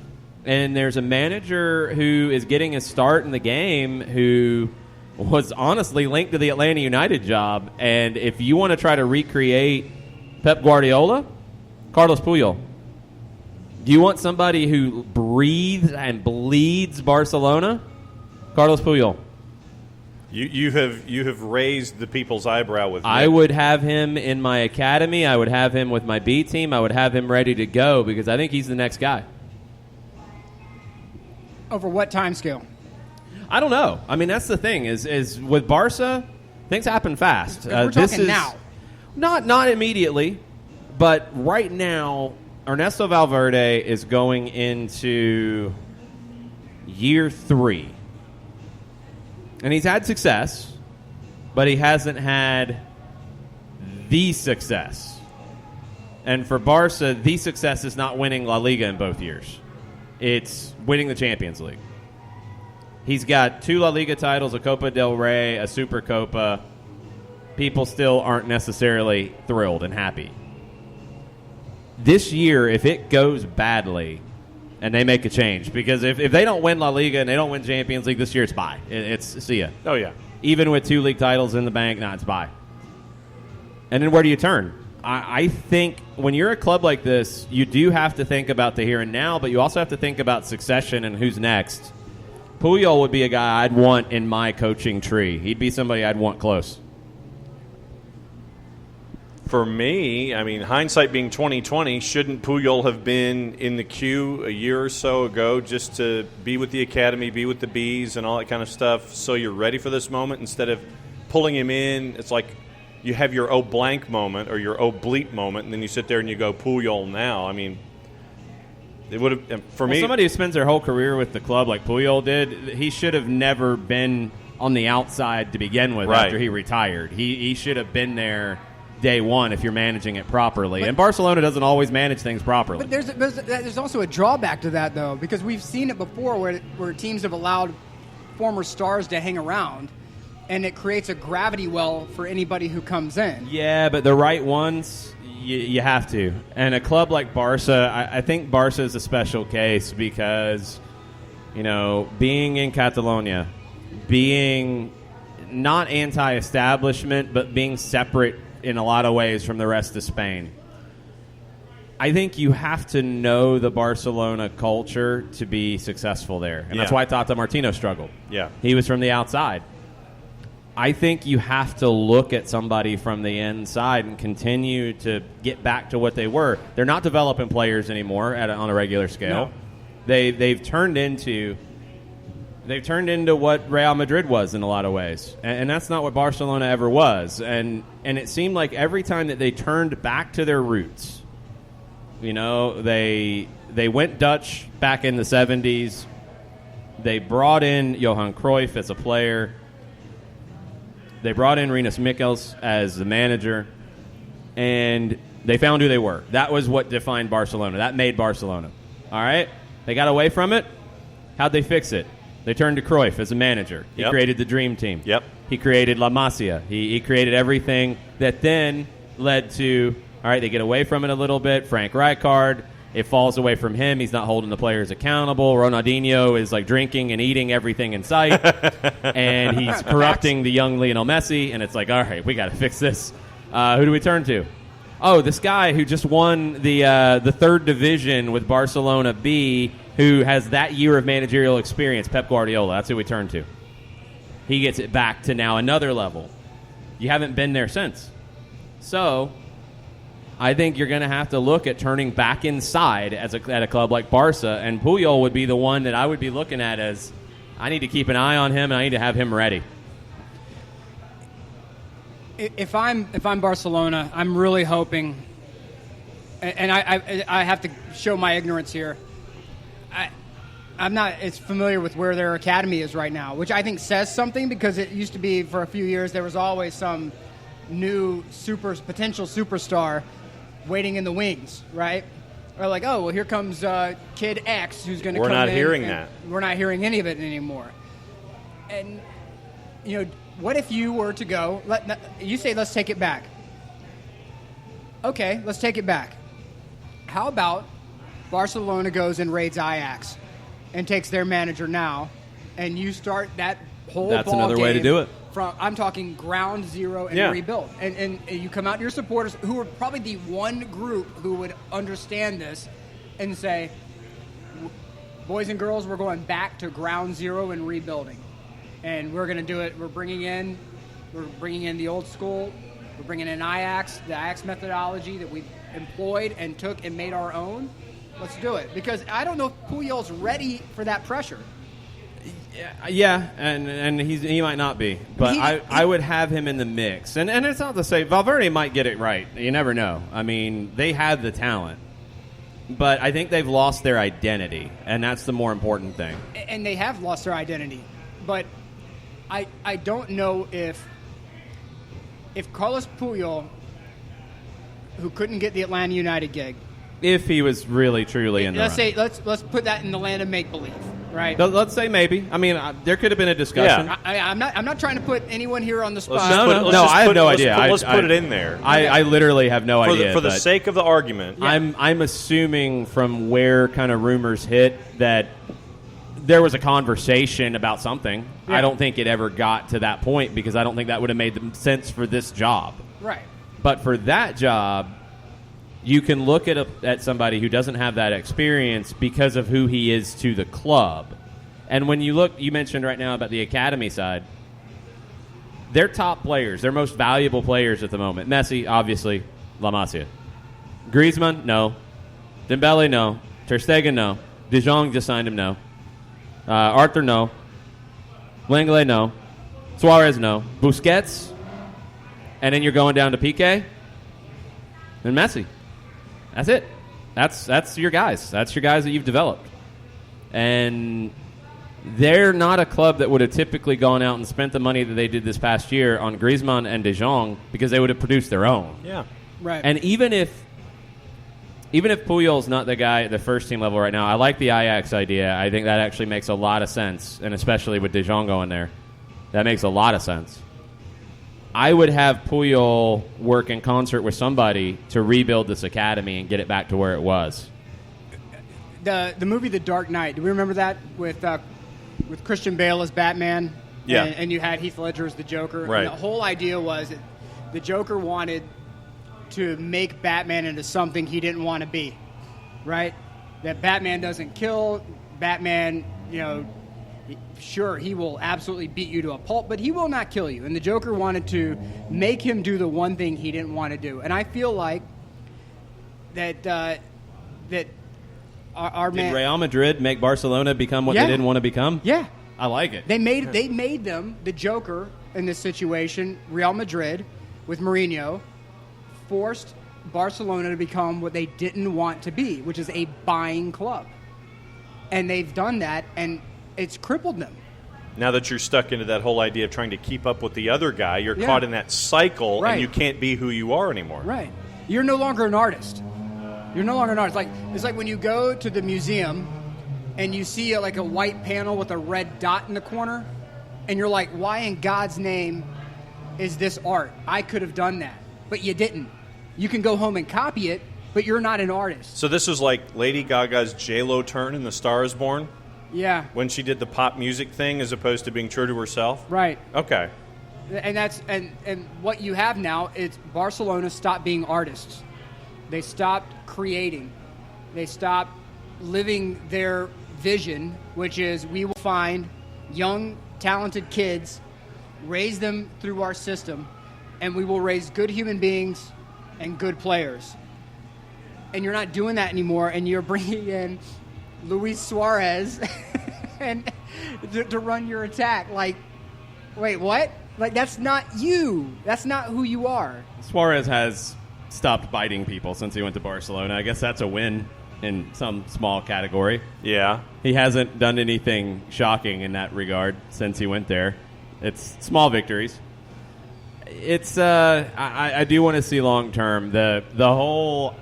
And there's a manager who is getting a start in the game who was honestly linked to the Atlanta United job. And if you want to try to recreate Pep Guardiola, Carlos Puyol. Do you want somebody who breathes and bleeds Barcelona? Carlos Puyol. You have raised the people's eyebrow with. I would have him in my academy. I would have him with my B team. I would have him ready to go because I think he's the next guy. Over what time scale? I don't know. I mean, that's the thing is with Barca, things happen fast. We're talking now. Not immediately, but right now, Ernesto Valverde is going into year 3. And he's had success, but he hasn't had the success. And for Barca, the success is not winning La Liga in both years. It's winning the Champions League. He's got 2 La Liga titles, a Copa del Rey, a Supercopa. People still aren't necessarily thrilled and happy. This year, if it goes badly and they make a change, because if they don't win La Liga and they don't win Champions League this year, it's bye. It's see ya. Oh, yeah. Even with 2 league titles in the bank, it's bye. And then where do you turn? I think when you're a club like this, you do have to think about the here and now, but you also have to think about succession and who's next. Puyol would be a guy I'd want in my coaching tree. He'd be somebody I'd want close. For me, I mean, hindsight being 2020, shouldn't Puyol have been in the queue a year or so ago just to be with the academy, be with the Bees and all that kind of stuff so you're ready for this moment instead of pulling him in? It's like you have your oh blank moment or your oh bleep moment, and then you sit there and you go Puyol now. I mean, it would have, for me. Somebody who spends their whole career with the club like Puyol did, he should have never been on the outside to begin with after he retired. He should have been there day one if you're managing it properly. And Barcelona doesn't always manage things properly. But there's also a drawback to that, though, because we've seen it before where teams have allowed former stars to hang around, and it creates a gravity well for anybody who comes in. Yeah, but the right ones, you have to. And a club like Barca, I think Barca is a special case because, being in Catalonia, being not anti-establishment, but being separate in a lot of ways from the rest of Spain. I think you have to know the Barcelona culture to be successful there. And that's why Tata Martino struggled. Yeah. He was from the outside. I think you have to look at somebody from the inside and continue to get back to what they were. They're not developing players anymore on a regular scale. No. They've turned into what Real Madrid was in a lot of ways. And that's not what Barcelona ever was. And it seemed like every time that they turned back to their roots, they went Dutch back in the 70s. They brought in Johan Cruyff as a player. They brought in Rinus Michels as the manager. And they found who they were. That was what defined Barcelona. That made Barcelona. All right? They got away from it. How'd they fix it? They turned to Cruyff as a manager. He created the Dream Team. Yep. He created La Masia. He created everything that then led to, all right, they get away from it a little bit. Frank Rijkaard, it falls away from him. He's not holding the players accountable. Ronaldinho is like drinking and eating everything in sight. And he's corrupting the young Lionel Messi. And it's like, all right, we got to fix this. Who do we turn to? Oh, this guy who just won the third division with Barcelona B, who has that year of managerial experience, Pep Guardiola. That's who we turn to. He gets it back to now another level. You haven't been there since. So I think you're going to have to look at turning back inside at a club like Barca, and Puyol would be the one that I would be looking at as I need to keep an eye on him, and I need to have him ready. If I'm Barcelona, I'm really hoping, and I have to show my ignorance here. I'm not as familiar with where their academy is right now, which I think says something because it used to be for a few years there was always some new potential superstar waiting in the wings, right? Or like, oh, well, here comes Kid X who's going to come in. We're not hearing that. We're not hearing any of it anymore. And, what if you were to go, you say, let's take it back. Okay, let's take it back. How about Barcelona goes and raids Ajax and takes their manager now, and you start that whole That's ball another game way to do it. I'm talking ground zero and rebuild. And you come out to your supporters, who are probably the one group who would understand this, and say, boys and girls, we're going back to ground zero and rebuilding. and we're going to do it. We're bringing in the old school. We're bringing in the Ajax methodology that we've employed and took and made our own. Let's do it, because I don't know if Puyol's ready for that pressure. Yeah, and he might not be, but I would have him in the mix. And it's not to say Valverde might get it right. You never know. I mean, they have the talent, but I think they've lost their identity, and that's the more important thing. And they have lost their identity, but I don't know if Carlos Puyol, who couldn't get the Atlanta United gig, if he was really truly in the running. Let's put that in the land of make believe. Right. Let's say maybe. I mean, there could have been a discussion. Yeah. I'm not trying to put anyone here on the spot. I have no idea. Let's put it in there. I literally have no idea. For the sake of the argument. Yeah. I'm assuming from where kind of rumors hit that there was a conversation about something. Yeah. I don't think it ever got to that point, because I don't think that would have made sense for this job. Right. But for that job, you can look at somebody who doesn't have that experience because of who he is to the club. And when you look, you mentioned right now about the academy side, their top players, their most valuable players at the moment. Messi, obviously, La Masia. Griezmann, no. Dembele, no. Ter Stegen, no. De Jong just signed him, no. Arthur, no. Lenglet, no. Suarez, no. Busquets, and then you're going down to Piqué and Messi. That's it. That's your guys. That's your guys that you've developed. And they're not a club that would have typically gone out and spent the money that they did this past year on Griezmann and De Jong, because they would have produced their own. Yeah. Right. And even if Puyol's not the guy at the first team level right now, I like the Ajax idea. I think that actually makes a lot of sense, and especially with De Jong going there. That makes a lot of sense. I would have Puyol work in concert with somebody to rebuild this academy and get it back to where it was. The movie The Dark Knight, do we remember that with Christian Bale as Batman? Yeah. And you had Heath Ledger as the Joker. Right. And the whole idea was that the Joker wanted to make Batman into something he didn't want to be, right? That Batman doesn't kill. Batman, sure, he will absolutely beat you to a pulp, but he will not kill you. And the Joker wanted to make him do the one thing he didn't want to do. And I feel like that our man... Did Real Madrid make Barcelona become what they didn't want to become? Yeah. I like it. They made them, the Joker in this situation, Real Madrid, with Mourinho, forced Barcelona to become what they didn't want to be, which is a buying club. And they've done that, and it's crippled them. Now that you're stuck into that whole idea of trying to keep up with the other guy, you're caught in that cycle, right. And you can't be who you are anymore. Right. You're no longer an artist. You're no longer an artist. It's like when you go to the museum and you see a white panel with a red dot in the corner, and you're like, why in God's name is this art? I could have done that, but you didn't. You can go home and copy it, but you're not an artist. So this was like Lady Gaga's J-Lo turn in The Star is Born? Yeah. When she did the pop music thing as opposed to being true to herself? Right. Okay. And that's and what you have now is Barcelona stopped being artists. They stopped creating. They stopped living their vision, which is we will find young, talented kids, raise them through our system, and we will raise good human beings and good players. And you're not doing that anymore, and you're bringing in Luis Suarez and to run your attack. Wait, what? That's not you. That's not who you are. Suarez has stopped biting people since he went to Barcelona. I guess that's a win in some small category. Yeah. He hasn't done anything shocking in that regard since he went there. It's small victories. It's I do want to see long term the whole.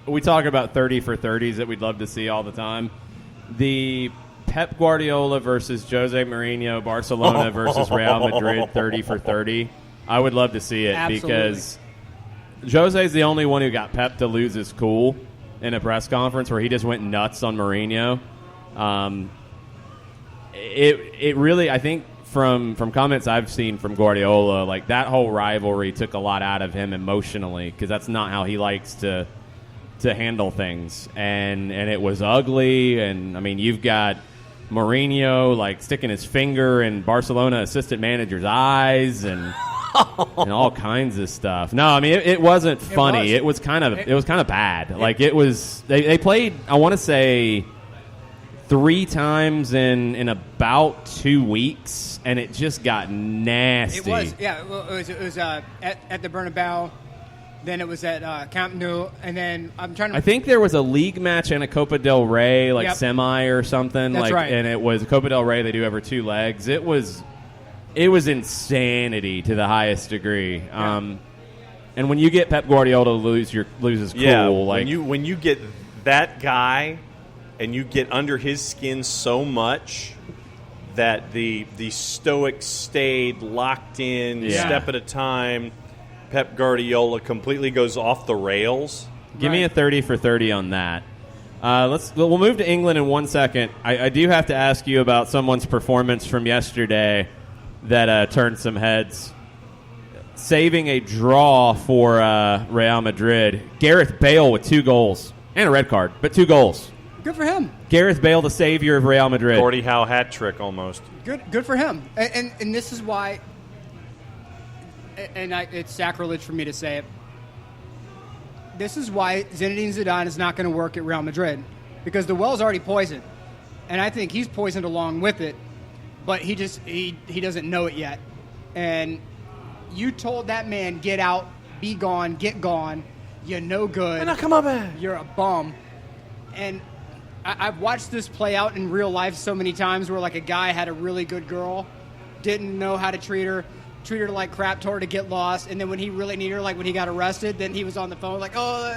We talk about 30 for 30s that we'd love to see all the time. The Pep Guardiola versus Jose Mourinho, Barcelona versus Real Madrid 30 for 30. I would love to see it. Absolutely. Because Jose's the only one who got Pep to lose his cool in a press conference where he just went nuts on Mourinho. It really, I think, from comments I've seen from Guardiola, that whole rivalry took a lot out of him emotionally, because that's not how he likes to handle things. And it was ugly. And I mean, you've got Mourinho like sticking his finger in Barcelona assistant manager's eyes and all kinds of stuff. No, I mean it wasn't funny. It was kind of bad. Like it was. They played. I want to say 3 times in about 2 weeks, and it just got nasty. It was. Yeah. It was at the Bernabeu. Then it was at Camp Nou, and then I'm trying to. I think there was a league match and a Copa del Rey, like Yep. semi or something. That's right. And it was Copa del Rey. They do every 2 legs. It was insanity to the highest degree. Yeah. And when you get Pep Guardiola to lose his cool, Yeah, like when you get that guy and you get under his skin so much that the stoic, staid, locked in, Yeah. step at a time. Pep Guardiola completely goes off the rails. Give me a 30 for 30 on that. We'll move to England in 1 second. I do have to ask you about someone's performance from yesterday that turned some heads. Saving a draw for Real Madrid. Gareth Bale with 2 goals and a red card, but 2 goals. Good for him. Gareth Bale, the savior of Real Madrid. Gordie Howe hat trick almost. Good for him. And this is why. And it's sacrilege for me to say it. This is why Zinedine Zidane is not going to work at Real Madrid, because the well's already poisoned, and I think he's poisoned along with it, but he doesn't know it yet. And you told that man, get out, be gone, get gone. You're no good. You're a bum. And I've watched this play out in real life so many times where like a guy had a really good girl, didn't know how to treat her like crap, told her to get lost, and then when he really needed her, like when he got arrested, then he was on the phone like, oh,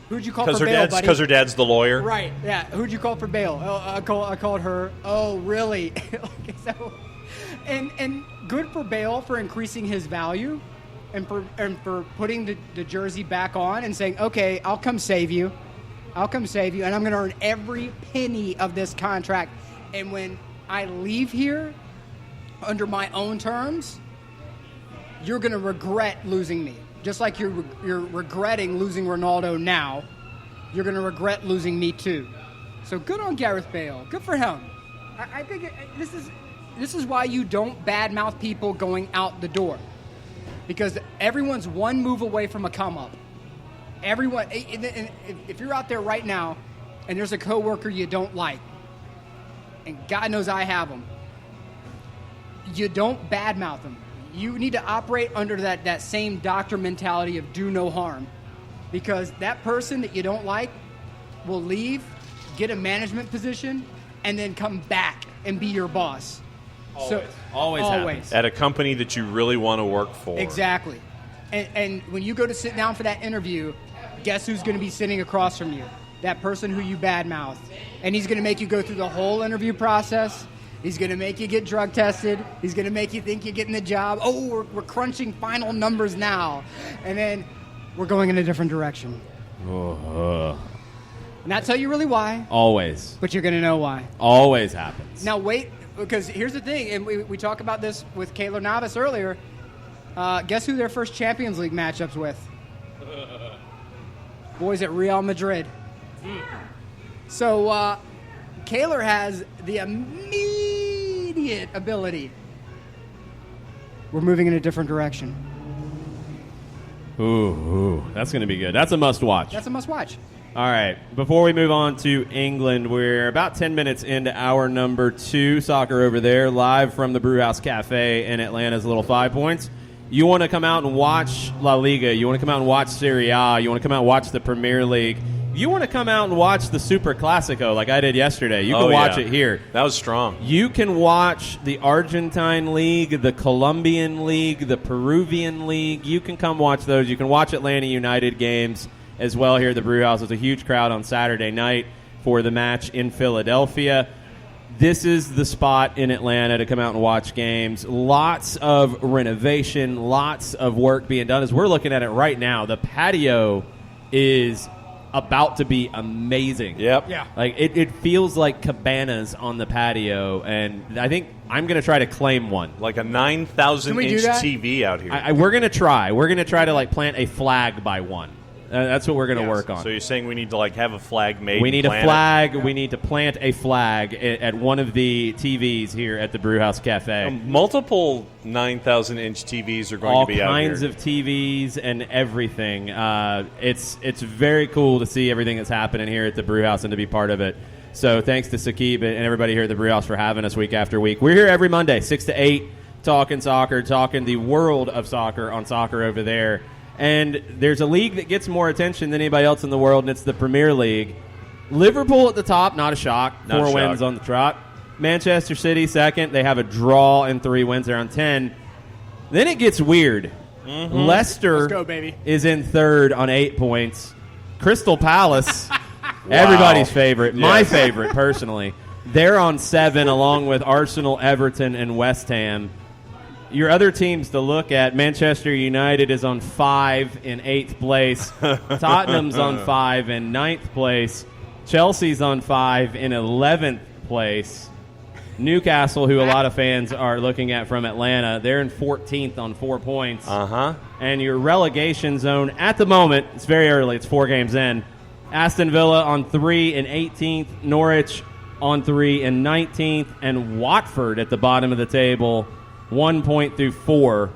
who'd you call for bail, buddy? Because her dad's the lawyer. Right, yeah. Who'd you call for bail? Oh, I called her. Oh, really? So, and good for Bale for increasing his value and for putting the jersey back on and saying, okay, I'll come save you, and I'm going to earn every penny of this contract. And when I leave here under my own terms, you're going to regret losing me. Just like you're regretting losing Ronaldo now, you're going to regret losing me too. So good on Gareth Bale. Good for him. I think this is why you don't badmouth people going out the door, because everyone's one move away from a come up. Everyone, if you're out there right now and there's a coworker you don't like, and God knows I have them, you don't badmouth them. You need to operate under that same doctor mentality of do no harm, because that person that you don't like will leave, get a management position, and then come back and be your boss. Always happens. At a company that you really want to work for. Exactly. And when you go to sit down for that interview, guess who's going to be sitting across from you? That person who you badmouth. And he's going to make you go through the whole interview process. He's going to make you get drug tested. He's going to make you think you're getting the job. Oh, we're crunching final numbers now. And then we're going in a different direction. Not tell you really why. Always. But you're going to know why. Always happens. Now, wait, because here's the thing, and we talked about this with Keylor Navas earlier. Guess who their first Champions League matchups with? Boys at Real Madrid. So, Keylor has the immediate ability. We're moving in a different direction. Ooh, that's going to be good. That's a must-watch. That's a must-watch. All right. Before we move on to England, we're about 10 minutes into hour number 2. Soccer over there, live from the Brewhouse Cafe in Atlanta's Little 5 Points. You want to come out and watch La Liga. You want to come out and watch Serie A. You want to come out and watch the Premier League. You want to come out and watch the Super Classico like I did yesterday. You can watch it here. That was strong. You can watch the Argentine League, the Colombian League, the Peruvian League. You can come watch those. You can watch Atlanta United games as well here at the Brewhouse. There's a huge crowd on Saturday night for the match in Philadelphia. This is the spot in Atlanta to come out and watch games. Lots of renovation, lots of work being done. As we're looking at it right now, the patio is about to be amazing. Yep. Yeah. Like it feels like cabanas on the patio, and I think I'm going to try to claim one. Like a Can we do 9,000-inch that? TV out here. We're going to try. We're going to try to like plant a flag by one. That's what we're going to Yes. work on. So you're saying we need to have a flag made? We need a and plant it? flag. We need to plant a flag at one of the TVs here at the Brewhouse Cafe. Multiple 9,000-inch TVs are going All to be out here. kinds of TVs and everything. It's very cool to see everything that's happening here at the Brewhouse and to be part of it. So thanks to Sakib and everybody here at the Brewhouse for having us week after week. We're here every Monday, 6 to 8, talking soccer, talking the world of soccer on Soccer Over There. And there's a league that gets more attention than anybody else in the world, and it's the Premier League. Liverpool at the top, not a shock. Not a 4 shock. wins on the trot. Manchester City second. They have a draw and 3 wins. They're on 10. Then it gets weird. Leicester Let's go, baby. is in third on 8 points. Crystal Palace, everybody's favorite, my Yes. favorite personally. They're on 7 along with Arsenal, Everton, and West Ham. Your other teams to look at, Manchester United is on 5 in 8th place. Tottenham's on 5 in 9th place. Chelsea's on 5 in 11th place. Newcastle, who a lot of fans are looking at from Atlanta, they're in 14th on 4 points. And your relegation zone, at the moment, it's very early, it's 4 games in. Aston Villa on 3 in 18th. Norwich on 3 in 19th. And Watford at the bottom of the table, 1 point through 4.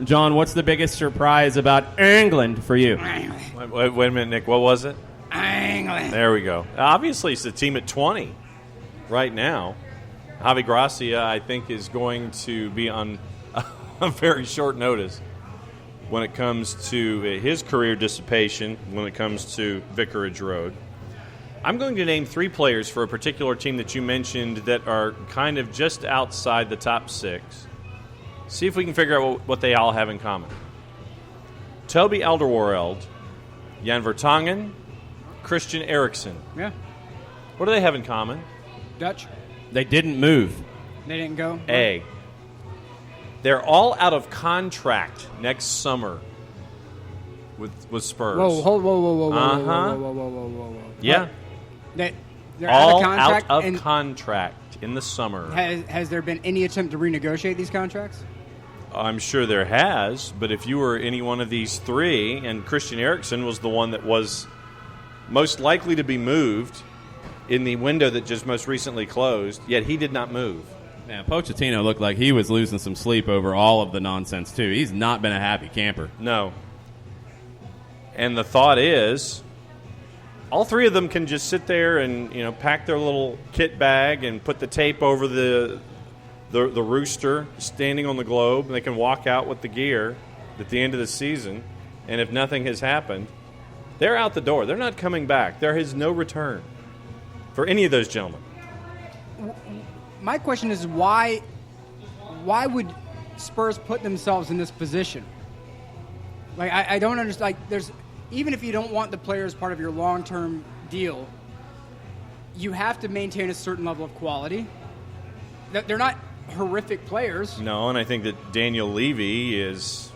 John, what's the biggest surprise about England for you? Wait a minute, Nick. What was it? England. There we go. Obviously, it's the team at 20 right now. Javi Gracia, I think, is going to be on a very short notice when it comes to his career dissipation, when it comes to Vicarage Road. I'm going to name 3 players for a particular team that you mentioned that are kind of just outside the top 6. See if we can figure out what they all have in common. Toby Alderweireld, Jan Vertonghen, Christian Eriksen. Yeah. What do they have in common? Dutch. They didn't move. They didn't go. A. They're all out of contract next summer with Spurs. Whoa, whoa, whoa, whoa, whoa, whoa, Uh-huh. whoa, whoa, whoa, whoa, whoa, whoa. Yeah. They're All out of contract. out of and contract in the summer. has there been any attempt to renegotiate these contracts? I'm sure there has, but if you were any one of these 3, and Christian Eriksen was the one that was most likely to be moved in the window that just most recently closed, yet he did not move. Man, Pochettino looked like he was losing some sleep over all of the nonsense, too. He's not been a happy camper. No. And the thought is, all 3 of them can just sit there and pack their little kit bag and put the tape over the rooster standing on the globe, and they can walk out with the gear at the end of the season. And if nothing has happened, they're out the door. They're not coming back. There is no return for any of those gentlemen. My question is why would Spurs put themselves in this position? Like I don't understand. Like there's even if you don't want the player as part of your long-term deal, you have to maintain a certain level of quality. They're not horrific players. No, and I think that Daniel Levy is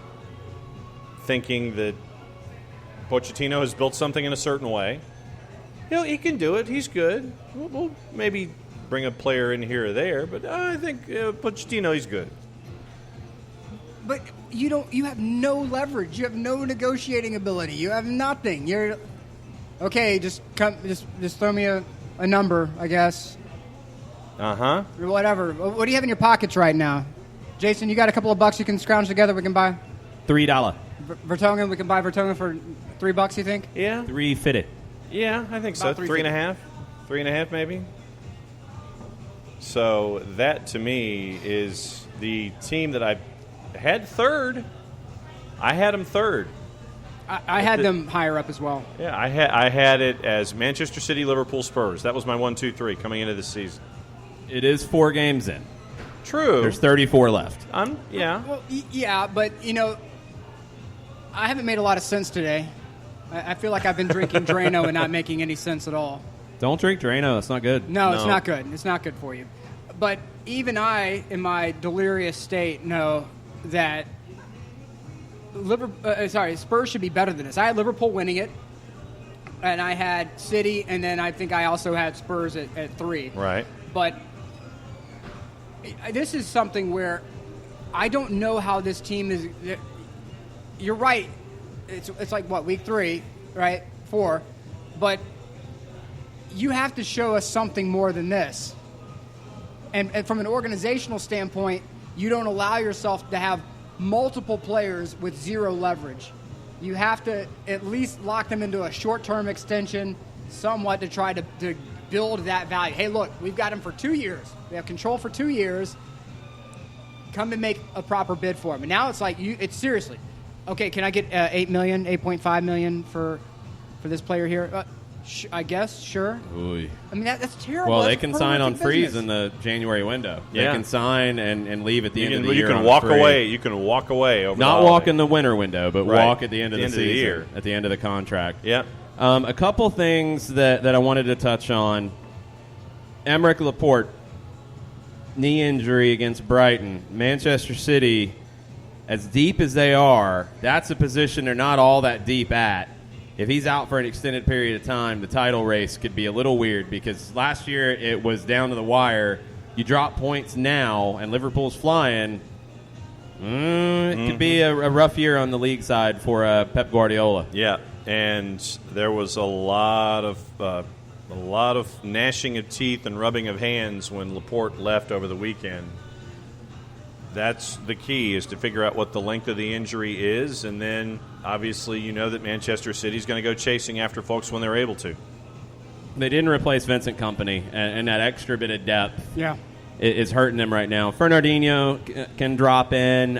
thinking that Pochettino has built something in a certain way. He can do it. He's good. We'll maybe bring a player in here or there, but I think Pochettino, he's good. But you have no leverage. You have no negotiating ability. You have nothing. You're okay. Just throw me a number, I guess. Uh-huh. Or whatever. What do you have in your pockets right now, Jason? You got a couple of bucks you can scrounge together. We can buy $3. Vertonghen. We can buy Vertonghen for $3. You think? Yeah. $3.50. Yeah, I think so. About 3.5. 3.5 maybe. So that to me is the team that I had third. I had them third. I had them higher up as well. Yeah, I had it as Manchester City, Liverpool, Spurs. That was my 1, 2, 3 coming into the season. It is 4 games in. True. There's 34 left. Yeah. Well, yeah, but I haven't made a lot of sense today. I feel like I've been drinking Drano and not making any sense at all. Don't drink Drano. It's not good. No, it's not good. It's not good for you. But even I, in my delirious state, know that Spurs should be better than this. I had Liverpool winning it, and I had City, and then I think I also had Spurs at 3. Right. But this is something where I don't know how this team is. You're right. It's like, what, week 3? right? 4. But you have to show us something more than this. And from an organizational standpoint, you don't allow yourself to have multiple players with zero leverage. You have to at least lock them into a short-term extension somewhat to try to build that value. Hey, look, we've got him for 2 years. We have control for 2 years. Come and make a proper bid for him. And now it's like, it's seriously, okay, can I get $8 million, $8.5 million for this player here? I guess, sure. Ooh. I mean, that's terrible. Well, That's they can sign on freeze business. in the January window. Yeah. They can sign and leave at the end of the year. You can on walk free. away. You can walk away over. Not the walk holiday. in the winter window, but Right. walk at the end of the season, year, at the end of the contract. Yeah. A couple things that I wanted to touch on. Emerick Laporte, knee injury against Brighton. Manchester City, as deep as they are, that's a position they're not all that deep at. If he's out for an extended period of time, the title race could be a little weird because last year it was down to the wire. You drop points now, and Liverpool's flying. It could be a rough year on the league side for Pep Guardiola. Yeah, and there was a lot of gnashing of teeth and rubbing of hands when Laporte left over the weekend. That's the key, is to figure out what the length of the injury is, and then obviously you know that Manchester City's going to go chasing after folks when they're able to. They didn't replace Vincent Kompany, and that extra bit of depth is hurting them right now. Fernandinho can drop in.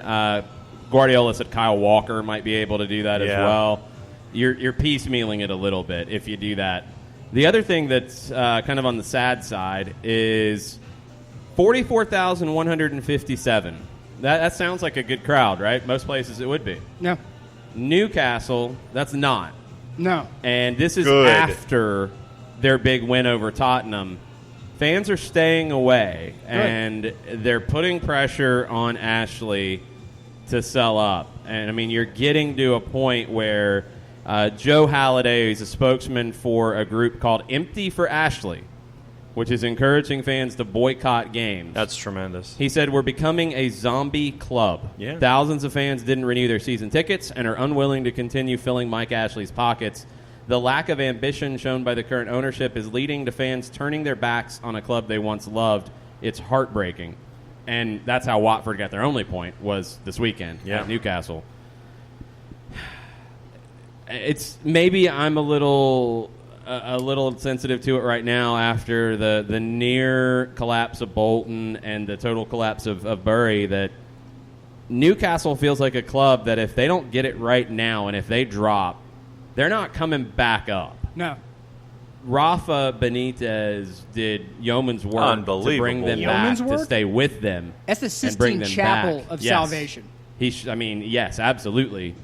Guardiola said Kyle Walker might be able to do that as well. You're piecemealing it a little bit if you do that. The other thing that's kind of on the sad side is 44,157. That sounds like a good crowd, right? Most places it would be. No. Newcastle, that's not. No. And this is Good. after their big win over Tottenham. Fans are staying away, and they're putting pressure on Ashley to sell up. And, I mean, you're getting to a point where Joe Halliday, who's a spokesman for a group called Empty for Ashley, which is encouraging fans to boycott games. That's tremendous. He said, we're becoming a zombie club. Yeah. Thousands of fans didn't renew their season tickets and are unwilling to continue filling Mike Ashley's pockets. The lack of ambition shown by the current ownership is leading to fans turning their backs on a club they once loved. It's heartbreaking. And that's how Watford got their only point, was this weekend at Newcastle. It's maybe I'm a little sensitive to it right now after the near collapse of Bolton and the total collapse of Bury, that Newcastle feels like a club that if they don't get it right now and if they drop, they're not coming back up. No. Rafa Benitez did yeoman's work to bring them Yeoman's back, work? to stay with them. That's the and bring Sistine them Chapel back. of Yes. salvation. Yes, absolutely.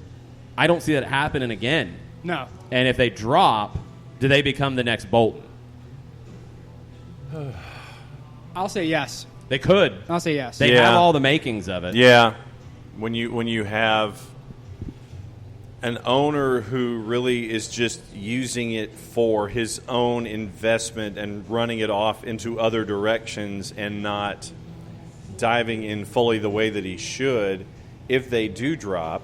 I don't see that happening again. No. And if they drop, do they become the next Bolton? I'll say yes. They could. I'll say yes. They have all the makings of it. Yeah. When you have an owner who really is just using it for his own investment and running it off into other directions and not diving in fully the way that he should, if they do drop,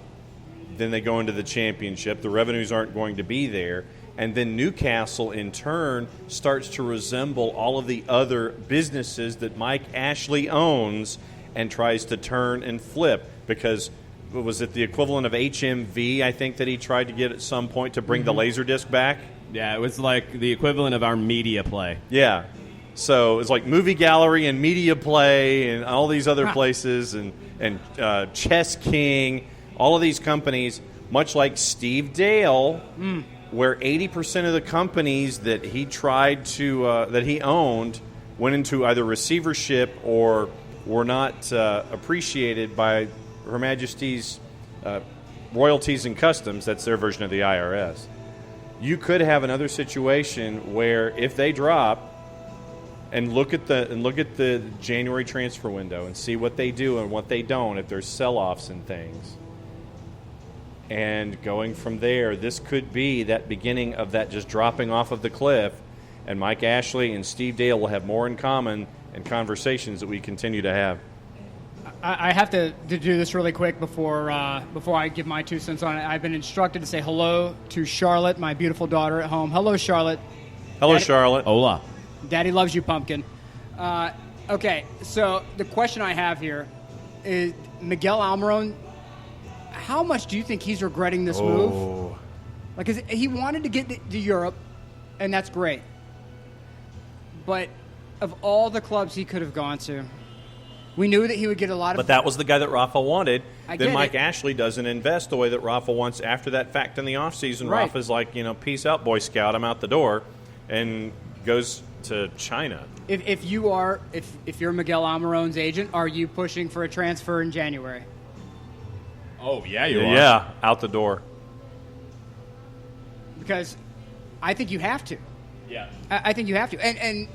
then they go into the championship. The revenues aren't going to be there. And then Newcastle, in turn, starts to resemble all of the other businesses that Mike Ashley owns and tries to turn and flip. Because, was it the equivalent of HMV, I think, that he tried to get at some point to bring the Laserdisc back? Yeah, it was like the equivalent of our media play. Yeah. So it's like Movie Gallery and Media Play and all these other places and Chess King, all of these companies, much like Steve Dale, where 80% of the companies that he tried to that he owned went into either receivership or were not appreciated by Her Majesty's Royalties and Customs. That's their version of the IRS. You could have another situation where if they drop, and look at the January transfer window and see what they do and what they don't, if there's sell-offs and things. And going from there, this could be that beginning of that just dropping off of the cliff, and Mike Ashley and Steve Dale will have more in common and conversations that we continue to have. I have to do this really quick before I give my 2 cents on it. I've been instructed to say hello to Charlotte, my beautiful daughter at home. Hello, Charlotte. Hello, Daddy, Charlotte. Hola. Daddy loves you, pumpkin. Okay, so the question I have here is Miguel Almiron. How much do you think he's regretting this move? Like, he wanted to get to Europe, and that's great. But of all the clubs he could have gone to, we knew that he would get a lot of... But that was the guy that Rafa wanted. I Then get Mike it. Ashley doesn't invest the way that Rafa wants after that fact in the offseason. Right. Rafa's like, peace out, Boy Scout. I'm out the door. And goes to China. If you're Miguel Almiron's agent, are you pushing for a transfer in January? Oh, yeah, you are. Yeah, out the door. Because I think you have to. Yeah. I think you have to. And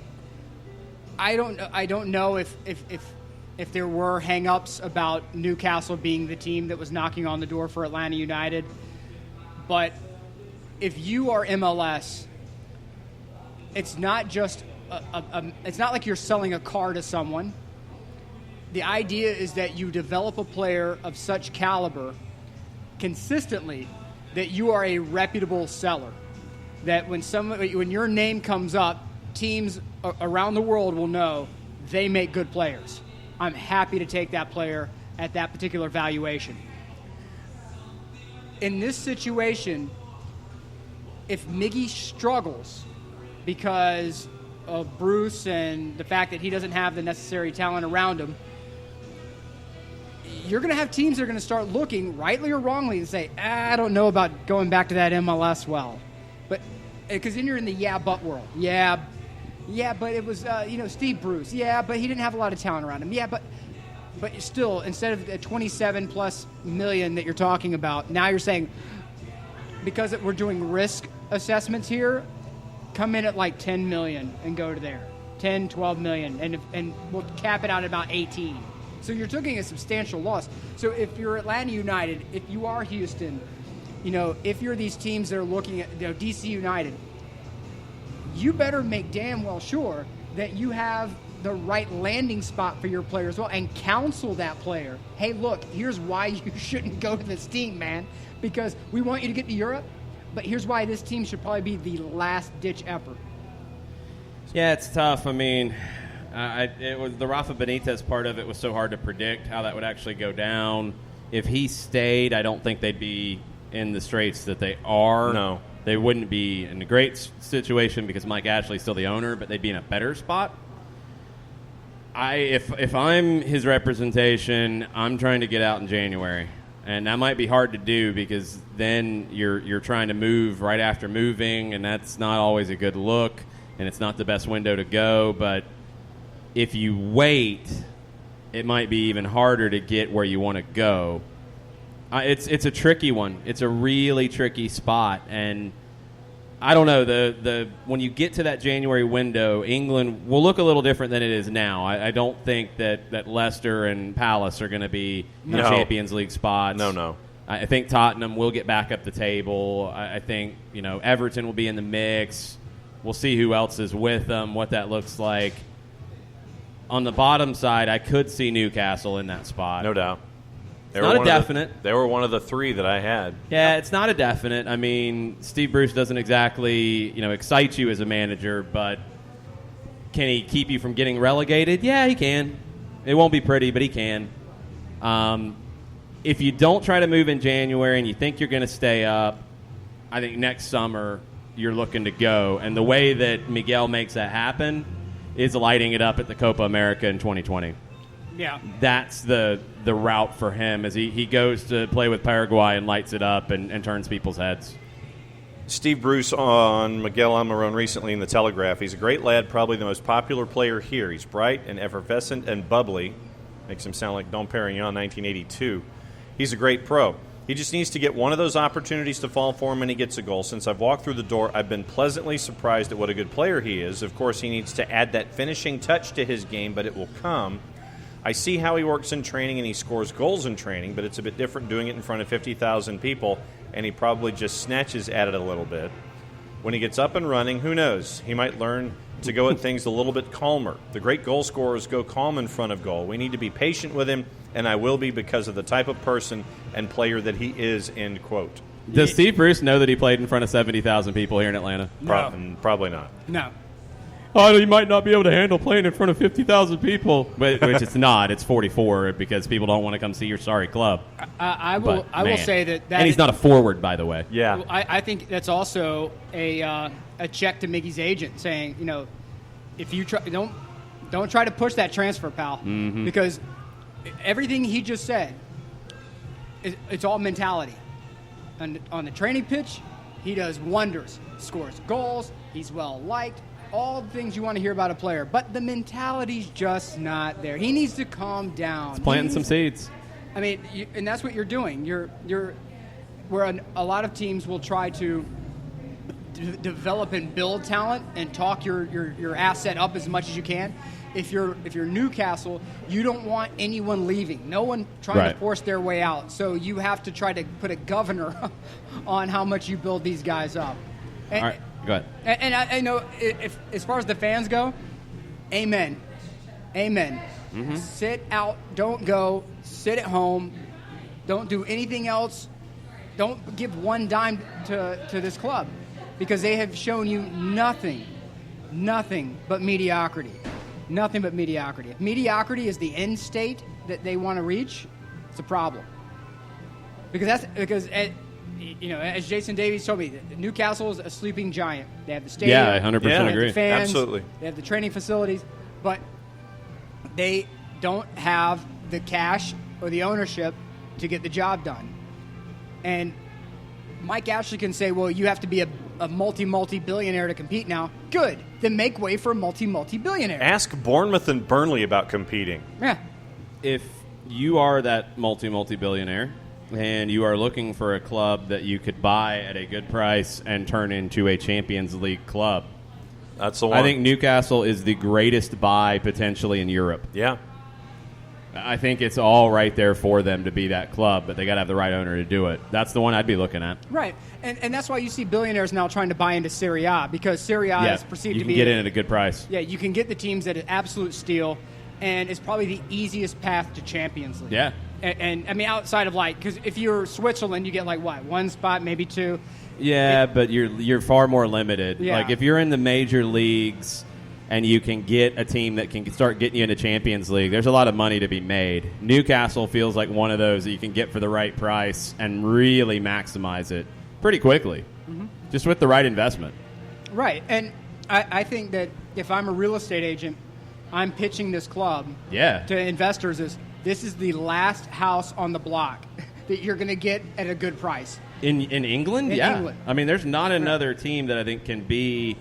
I don't know if there were hang-ups about Newcastle being the team that was knocking on the door for Atlanta United. But if you are MLS, it's not just it's not like you're selling a car to someone. The idea is that you develop a player of such caliber consistently that you are a reputable seller. That when your name comes up, teams around the world will know they make good players. I'm happy to take that player at that particular valuation. In this situation, if Miggy struggles because of Bruce and the fact that he doesn't have the necessary talent around him, you're going to have teams that are going to start looking, rightly or wrongly, and say, I don't know about going back to that MLS well. But because then you're in the but world. Yeah, but it was, Steve Bruce. Yeah, but he didn't have a lot of talent around him. Yeah, but still, instead of the 27+ million that you're talking about, now you're saying, because we're doing risk assessments here, come in at like 10 million and go to there. 10, 12 million, and we'll cap it out at about 18. So you're taking a substantial loss. So if you're Atlanta United, if you are Houston, if you're these teams that are looking at DC United, you better make damn well sure that you have the right landing spot for your player as well, and counsel that player. Hey, look, here's why you shouldn't go to this team, man, because we want you to get to Europe, but here's why this team should probably be the last-ditch effort. Yeah, it's tough. I mean, it was the Rafa Benitez part of it was so hard to predict how that would actually go down. If he stayed, I don't think they'd be in the straits that they are. No. They wouldn't be in a great situation because Mike Ashley's still the owner, but they'd be in a better spot. If I'm his representation, I'm trying to get out in January. And that might be hard to do because then you're trying to move right after moving, and that's not always a good look, and it's not the best window to go. But if you wait, it might be even harder to get where you want to go. It's a tricky one. It's a really tricky spot, and I don't know. The when you get to that January window, England will look a little different than it is now. I don't think that Leicester and Palace are going to be in the Champions League spots. No. I think Tottenham will get back up the table. I think Everton will be in the mix. We'll see who else is with them, what that looks like. On the bottom side, I could see Newcastle in that spot. No doubt. It's not a definite. They were one of the three that I had. Yeah, it's not a definite. I mean, Steve Bruce doesn't exactly, excite you as a manager, but can he keep you from getting relegated? Yeah, he can. It won't be pretty, but he can. If you don't try to move in January and you think you're going to stay up, I think next summer you're looking to go. And the way that Miguel makes that happen is lighting it up at the Copa America in 2020. Yeah. That's the route for him as he goes to play with Paraguay and lights it up and turns people's heads. Steve Bruce on Miguel Almiron recently in The Telegraph. He's a great lad, probably the most popular player here. He's bright and effervescent and bubbly. Makes him sound like Dom Perignon 1982. He's a great pro. He just needs to get one of those opportunities to fall for him and he gets a goal. Since I've walked through the door, I've been pleasantly surprised at what a good player he is. Of course, he needs to add that finishing touch to his game, but it will come. I see how he works in training and he scores goals in training, but it's a bit different doing it in front of 50,000 people, and he probably just snatches at it a little bit. When he gets up and running, who knows? He might learn to go at things a little bit calmer. The great goal scorers go calm in front of goal. We need to be patient with him and I will be because of the type of person and player that he is, end quote. Does Steve Bruce know that he played in front of 70,000 people here in Atlanta? No. Probably not. No. Oh, you might not be able to handle playing in front of 50,000 people. Which it's not. It's 44 because people don't want to come see your sorry club. I will say that and he's not a forward, by the way. Yeah. I think that's also a check to Mickey's agent saying, if you try, don't try to push that transfer, pal, because everything he just said, it's all mentality. And on the training pitch, he does wonders, scores goals, he's well liked. All the things you want to hear about a player, but the mentality's just not there. He needs to calm down. He's planting some seeds. I mean, and that's what you're doing. Where a lot of teams will try to develop and build talent and talk your asset up as much as you can. If you're Newcastle, you don't want anyone leaving. No one trying to force their way out. So you have to try to put a governor on how much you build these guys up. And, all right. Go ahead. And I know, if as far as the fans go, amen. Mm-hmm. Sit out. Don't go. Sit at home. Don't do anything else. Don't give one dime to this club because they have shown you nothing but mediocrity. Nothing but mediocrity. If mediocrity is the end state that they want to reach, it's a problem. Because as Jason Davies told me, Newcastle is a sleeping giant. They have the stadium. Yeah, I 100% they have agree. the fans, Absolutely. They have the training facilities, but they don't have the cash or the ownership to get the job done. And Mike Ashley can say, well, you have to be a multi-billionaire to compete now. Good. Then make way for a multi-billionaire. Ask Bournemouth and Burnley about competing. Yeah. If you are that multi-billionaire and you are looking for a club that you could buy at a good price and turn into a Champions League club, that's the one. I think Newcastle is the greatest buy potentially in Europe. Yeah. I think it's all right there for them to be that club, but they got to have the right owner to do it. That's the one I'd be looking at. Right. And that's why you see billionaires now trying to buy into Serie A because Serie A is perceived to be... You can get in at a good price. Yeah, you can get the teams at an absolute steal, and it's probably the easiest path to Champions League. Yeah. And I mean, outside of because if you're Switzerland, you get one spot, maybe two. Yeah, but you're far more limited. Yeah. Like if you're in the major leagues and you can get a team that can start getting you into Champions League, there's a lot of money to be made. Newcastle feels like one of those that you can get for the right price and really maximize it pretty quickly, just with the right investment. Right, and I think that if I'm a real estate agent, I'm pitching this club to investors as this is the last house on the block that you're going to get at a good price. In England? In England. I mean, there's not another team that I think can be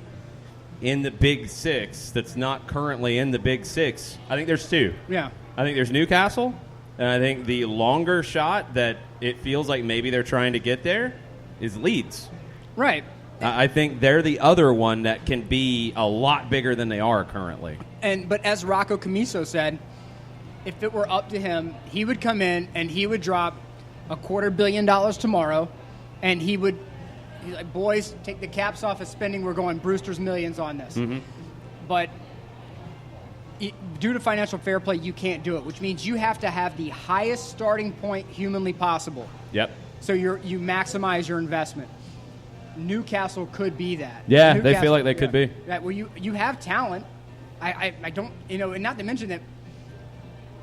in the Big Six that's not currently in the Big Six. I think there's two. Yeah. I think there's Newcastle, and I think the longer shot that it feels like maybe they're trying to get there is Leeds. Right. I think they're the other one that can be a lot bigger than they are currently. But as Rocco Camiso said, if it were up to him, he would come in and he would drop $250 million tomorrow, and he's like, boys, take the caps off of spending. We're going Brewster's Millions on this. Mm-hmm. But due to financial fair play, you can't do it, which means you have to have the highest starting point humanly possible. Yep. So you maximize your investment. Newcastle could be that. Yeah, Newcastle, they feel like they could be. That well, you have talent. I don't, and not to mention that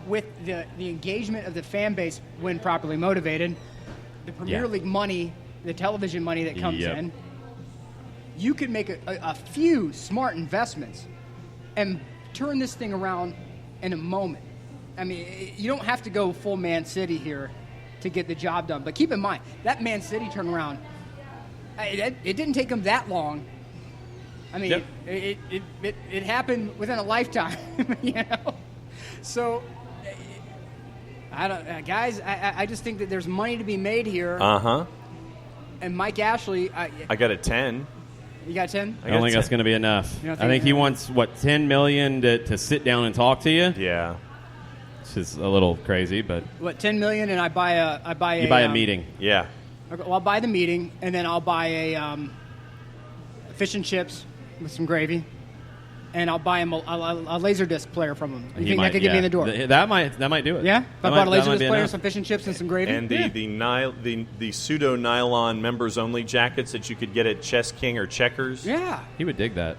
with the engagement of the fan base when properly motivated, the Premier League money, the television money that comes in, you can make a few smart investments and turn this thing around in a moment. I mean, you don't have to go full Man City here to get the job done. But keep in mind, that Man City turnaround, it didn't take them that long. I mean, it happened within a lifetime, So, guys, I just think that there's money to be made here. And Mike Ashley, I got a 10. You got 10? I don't think that's going to be enough. I think he wants $10 million to sit down and talk to you. Yeah, which is a little crazy, but $10 million, and I buy a meeting. Yeah. Okay, well, I'll buy the meeting, and then I'll buy a fish and chips with some gravy, and I'll buy him a Laserdisc player from him. You think might, that could get me in the door? That might do it. Yeah? If I bought a Laserdisc player, some fish and chips, and some gravy? And the pseudo-nylon members-only jackets that you could get at Chess King or Checkers. Yeah. He would dig that.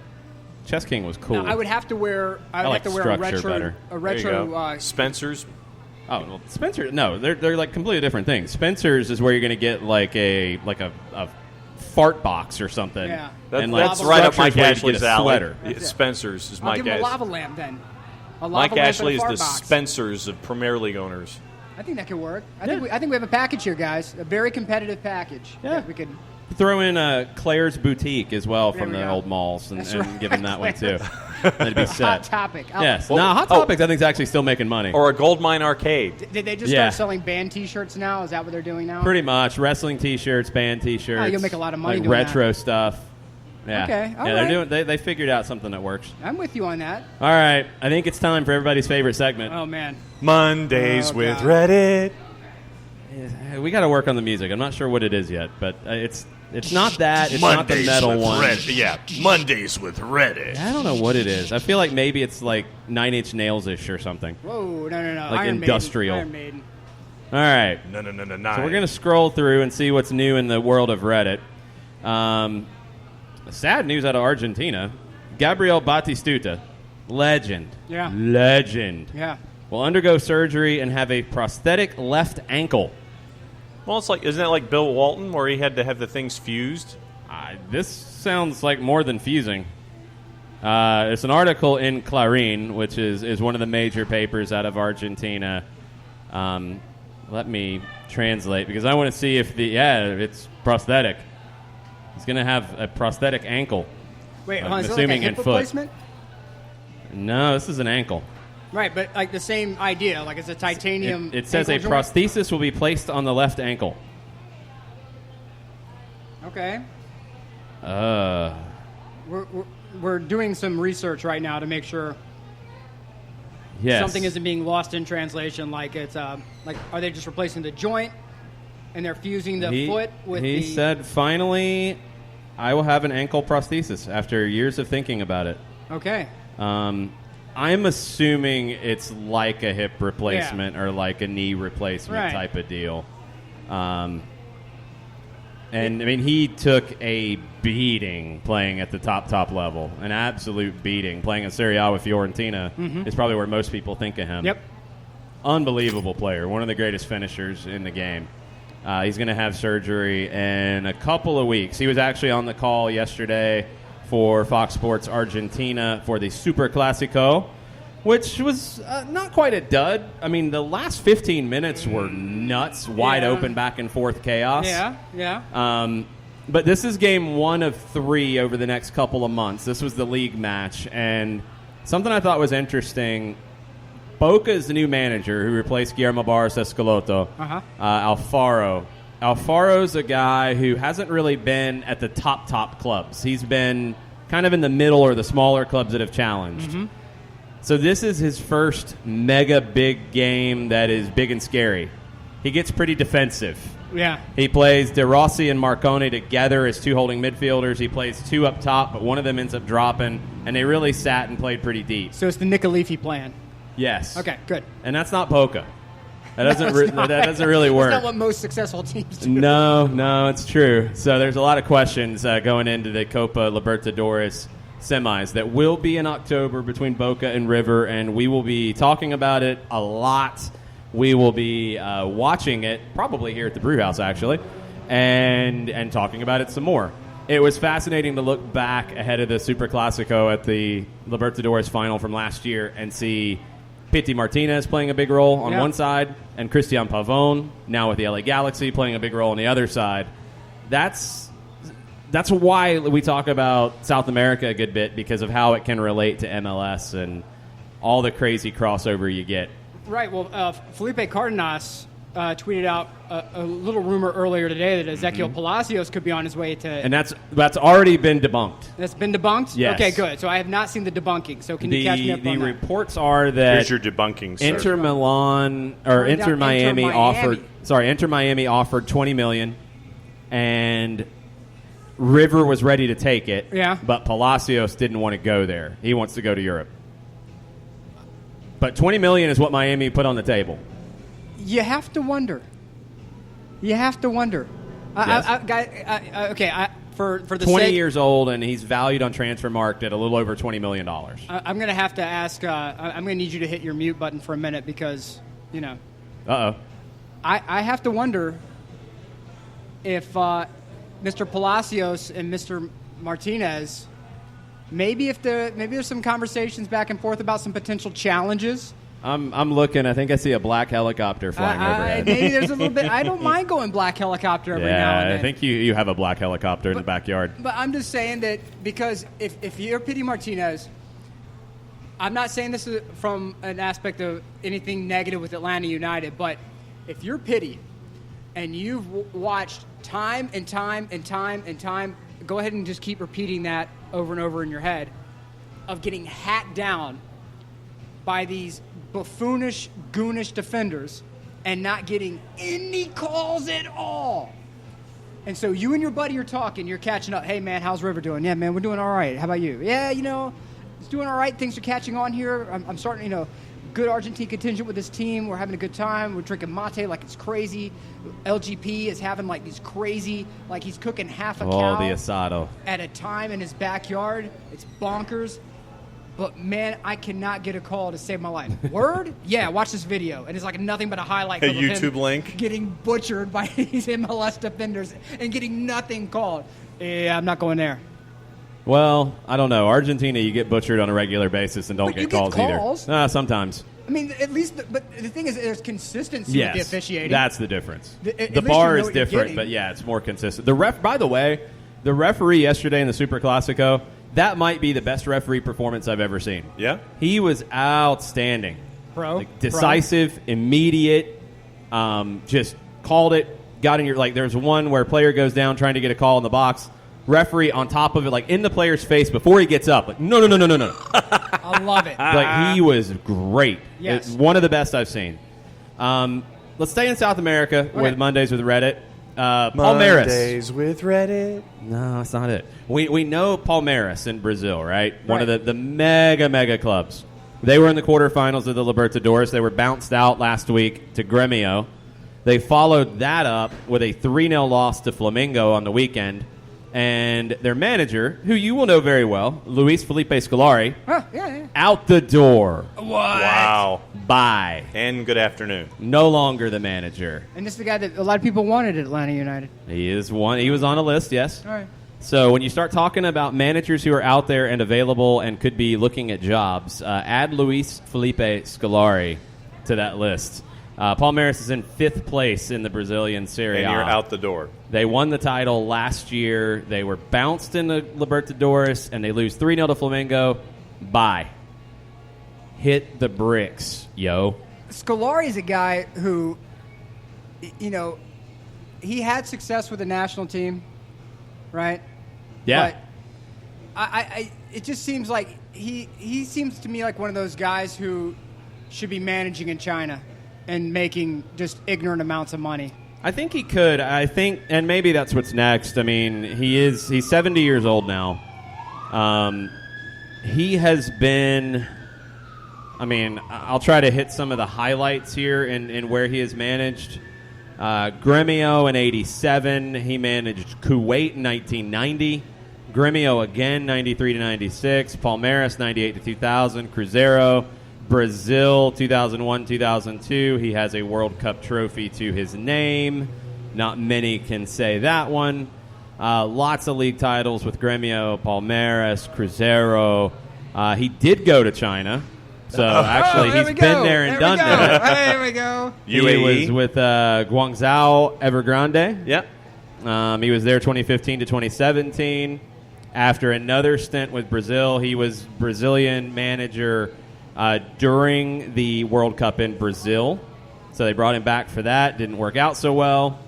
Chess King was cool. Now, I would have to wear. I like have to wear a Structure better. Spencer's. Oh, well, Spencer. No, they're like completely different things. Spencer's is where you're going to get like a fart box or something. Yeah, that's right up Mike Ashley's alley. That's Spencer's is I'll Mike give him Ashley. a lava lamp then. Mike Ashley is the Spencer's of Premier League owners. I think that could work. I think we have a package here, guys. A very competitive package. Yeah, we could throw in Claire's Boutique as well from the go. old malls and right. give him that one too. That'd be set. Hot Topic. Yes. Now, Hot Topics I think is actually still making money. Or a Goldmine Arcade. Did they just start selling band T-shirts now? Is that what they're doing now? Pretty much. Wrestling T-shirts, band T-shirts. Oh, you'll make a lot of money like doing retro that. stuff. Yeah. Okay. All they're right. doing. They figured out something that works. I'm with you on that. All right. I think it's time for everybody's favorite segment. Oh man. Mondays with Reddit. We got to work on the music. I'm not sure what it is yet, but it's not that. It's not the metal one. Yeah, Mondays with Reddit. I don't know what it is. I feel like maybe it's like 9 Inch Nails-ish or something. Whoa, no. Like Iron industrial. Iron Maiden. All right. No. So we're going to scroll through and see what's new in the world of Reddit. Sad news out of Argentina. Gabriel Batistuta, legend. Yeah. Legend. Yeah. Will undergo surgery and have a prosthetic left ankle. Well, isn't that like Bill Walton, where he had to have the things fused? This sounds like more than fusing. It's an article in Clarín, which is one of the major papers out of Argentina. Let me translate, because I want to see if it's prosthetic. He's going to have a prosthetic ankle. Wait, I'm is it assuming like a in hip foot. replacement? No, this is an ankle. Right, but like the same idea, like it's a titanium. It says a ankle joint? prosthesis will be placed on the left ankle. Okay. Uh, We're doing some research right now to make sure yes. something isn't being lost in translation. Like it's like, are they just replacing the joint and they're fusing the foot with He said, finally, I will have an ankle prosthesis after years of thinking about it. Okay. I'm assuming it's like a hip replacement or like a knee replacement type of deal. And, I mean, he took a beating playing at the top level. An absolute beating. Playing in Serie A with Fiorentina is probably where most people think of him. Yep. Unbelievable player. One of the greatest finishers in the game. He's going to have surgery in a couple of weeks. He was actually on the call yesterday for Fox Sports Argentina for the Super Clasico, which was not quite a dud. I mean, the last 15 minutes were nuts, wide open, back and forth chaos. Yeah. But this is game 1 of 3 over the next couple of months. This was the league match. And something I thought was interesting, Boca is the new manager who replaced Guillermo Barros Escaloto, Alfaro. Alfaro's a guy who hasn't really been at the top clubs. He's been kind of in the middle or the smaller clubs that have challenged. Mm-hmm. So this is his first mega big game that is big and scary. He gets pretty defensive. Yeah. He plays De Rossi and Marconi together as 2 holding midfielders. He plays 2 up top, but one of them ends up dropping, and they really sat and played pretty deep. So it's the Nicolifi plan. Yes. Okay, good. And that's not Boca. That doesn't really work. That's not what most successful teams do. No, it's true. So there's a lot of questions going into the Copa Libertadores semis that will be in October between Boca and River, and we will be talking about it a lot. We will be watching it, probably here at the Brewhouse, actually, and talking about it some more. It was fascinating to look back ahead of the Super Clasico at the Libertadores final from last year and see Pity Martinez playing a big role on one side, and Christian Pavón, now with the LA Galaxy, playing a big role on the other side. That's why we talk about South America a good bit, because of how it can relate to MLS and all the crazy crossover you get. Right. Well, Felipe Cardenas tweeted out a little rumor earlier today that Ezequiel Palacios could be on his way to... And that's already been debunked. That's been debunked? Yes. Okay, good. So I have not seen the debunking. So can you catch me up on that? The reports are that... Here's your debunking, sir. Inter Miami offered $20 million, and River was ready to take it. Yeah. But Palacios didn't want to go there. He wants to go to Europe. But $20 million is what Miami put on the table. You have to wonder. Yes. For the 20 sake, years old, and he's valued on Transfermarkt at a little over $20 million. I'm going to have to ask. I'm going to need you to hit your mute button for a minute because, Uh-oh. I have to wonder if Mr. Palacios and Mr. Martinez, maybe there's some conversations back and forth about some potential challenges. I'm looking. I think I see a black helicopter flying overhead. Maybe there's a little bit. I don't mind going black helicopter every now and then. I think you have a black helicopter in the backyard. But I'm just saying that because if you're Pity Martinez, I'm not saying this is from an aspect of anything negative with Atlanta United, but if you're Pity and you've watched time and time and time and time, go ahead and just keep repeating that over and over in your head, of getting hacked down by these buffoonish, goonish defenders and not getting any calls at all. And so you and your buddy are talking, you're catching up. Hey, man, how's River doing? Yeah, man, we're doing all right. How about you? Yeah, it's doing all right. Things are catching on here. I'm starting, good Argentine contingent with this team. We're having a good time. We're drinking mate like it's crazy. LGP is having like these crazy, like he's cooking half a cow the asado at a time in his backyard. It's bonkers. But, man, I cannot get a call to save my life. Word? Yeah, watch this video. And it's like nothing but a highlight A clip of YouTube him link? getting butchered by these MLS defenders and getting nothing called. Yeah, I'm not going there. Well, I don't know. Argentina, you get butchered on a regular basis and don't But you get calls get calls. either. Sometimes. I mean, at least, but the thing is, there's consistency with the officiating. That's the difference. At The least bar you know is what you're different, getting. but yeah, it's more consistent. By the way, the referee yesterday in the Super Classico, that might be the best referee performance I've ever seen. Yeah? He was outstanding. Pro. Decisive, immediate, just called it, got in your, there's one where a player goes down trying to get a call in the box. Referee on top of it, in the player's face before he gets up. No. I love it. He was great. Yes. One of the best I've seen. Let's stay in South America with Mondays with Reddit. Palmeiras. Mondays with Reddit. No, that's not it. We know Palmeiras in Brazil, right? One of the mega clubs. They were in the quarterfinals of the Libertadores. They were bounced out last week to Grêmio. They followed that up with a 3-0 loss to Flamengo on the weekend. And their manager, who you will know very well, Luis Felipe Scolari, out the door. What? Wow. Bye. And good afternoon. No longer the manager. And this is the guy that a lot of people wanted at Atlanta United. He is one. He was on a list, yes. All right. So when you start talking about managers who are out there and available and could be looking at jobs, add Luis Felipe Scolari to that list. Palmeiras is in 5th place in the Brazilian Serie A. And you're out the door. They won the title last year. They were bounced in the Libertadores, and they lose 3-0 to Flamengo. Bye. Hit the bricks, yo. Scolari is a guy who, he had success with the national team, right? Yeah. But it just seems like he seems to me like one of those guys who should be managing in China and making just ignorant amounts of money. I think he could. I think, and maybe that's what's next. I mean, he's 70 years old now. He has been, I'll try to hit some of the highlights here in where he has managed. Grêmio in 87. He managed Kuwait in 1990. Grêmio again, 93 to 96. Palmeiras, 98 to 2000. Cruzeiro. Brazil, 2001, 2002. He has a World Cup trophy to his name. Not many can say that one. Lots of league titles with Grêmio, Palmeiras, Cruzeiro. He did go to China. So, actually, he's been there and done that. There we go. UAE. He was with Guangzhou Evergrande. Yep. He was there 2015 to 2017. After another stint with Brazil, he was Brazilian manager during the World Cup in Brazil. So they brought him back for that. Didn't work out so well.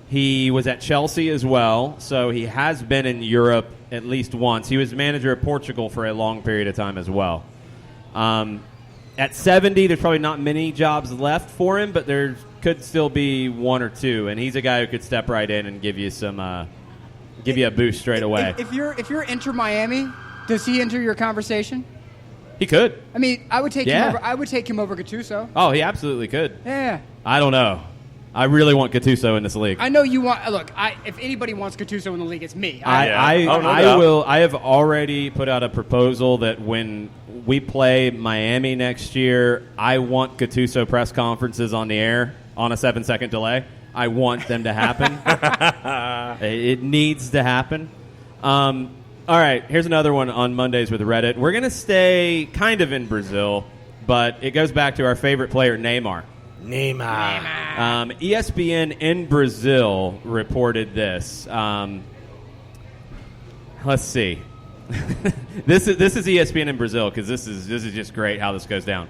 He was at Chelsea as well, so he has been in Europe at least once. He was manager of Portugal for a long period of time as well. At 70, there's probably not many jobs left for him, but there could still be one or two, and he's a guy who could step right in and give you some give you a boost straight away. If you're Inter Miami, does he enter your conversation? He could. I mean, I would take Yeah. him over. I would take him over Gattuso. Oh, he absolutely could. Yeah. I don't know. I really want Gattuso in this league. I know you want. Look, if anybody wants Gattuso in the league, it's me. Oh, no doubt. I will. I have already put out a proposal that when we play Miami next year, I want Gattuso press conferences on the air on a 7-second delay. I want them to happen. It needs to happen. All right, here's another one on Mondays with Reddit. We're going to stay kind of in Brazil, but it goes back to our favorite player, Neymar. ESPN in Brazil reported this. Let's see. This is ESPN in Brazil because this is just great how this goes down.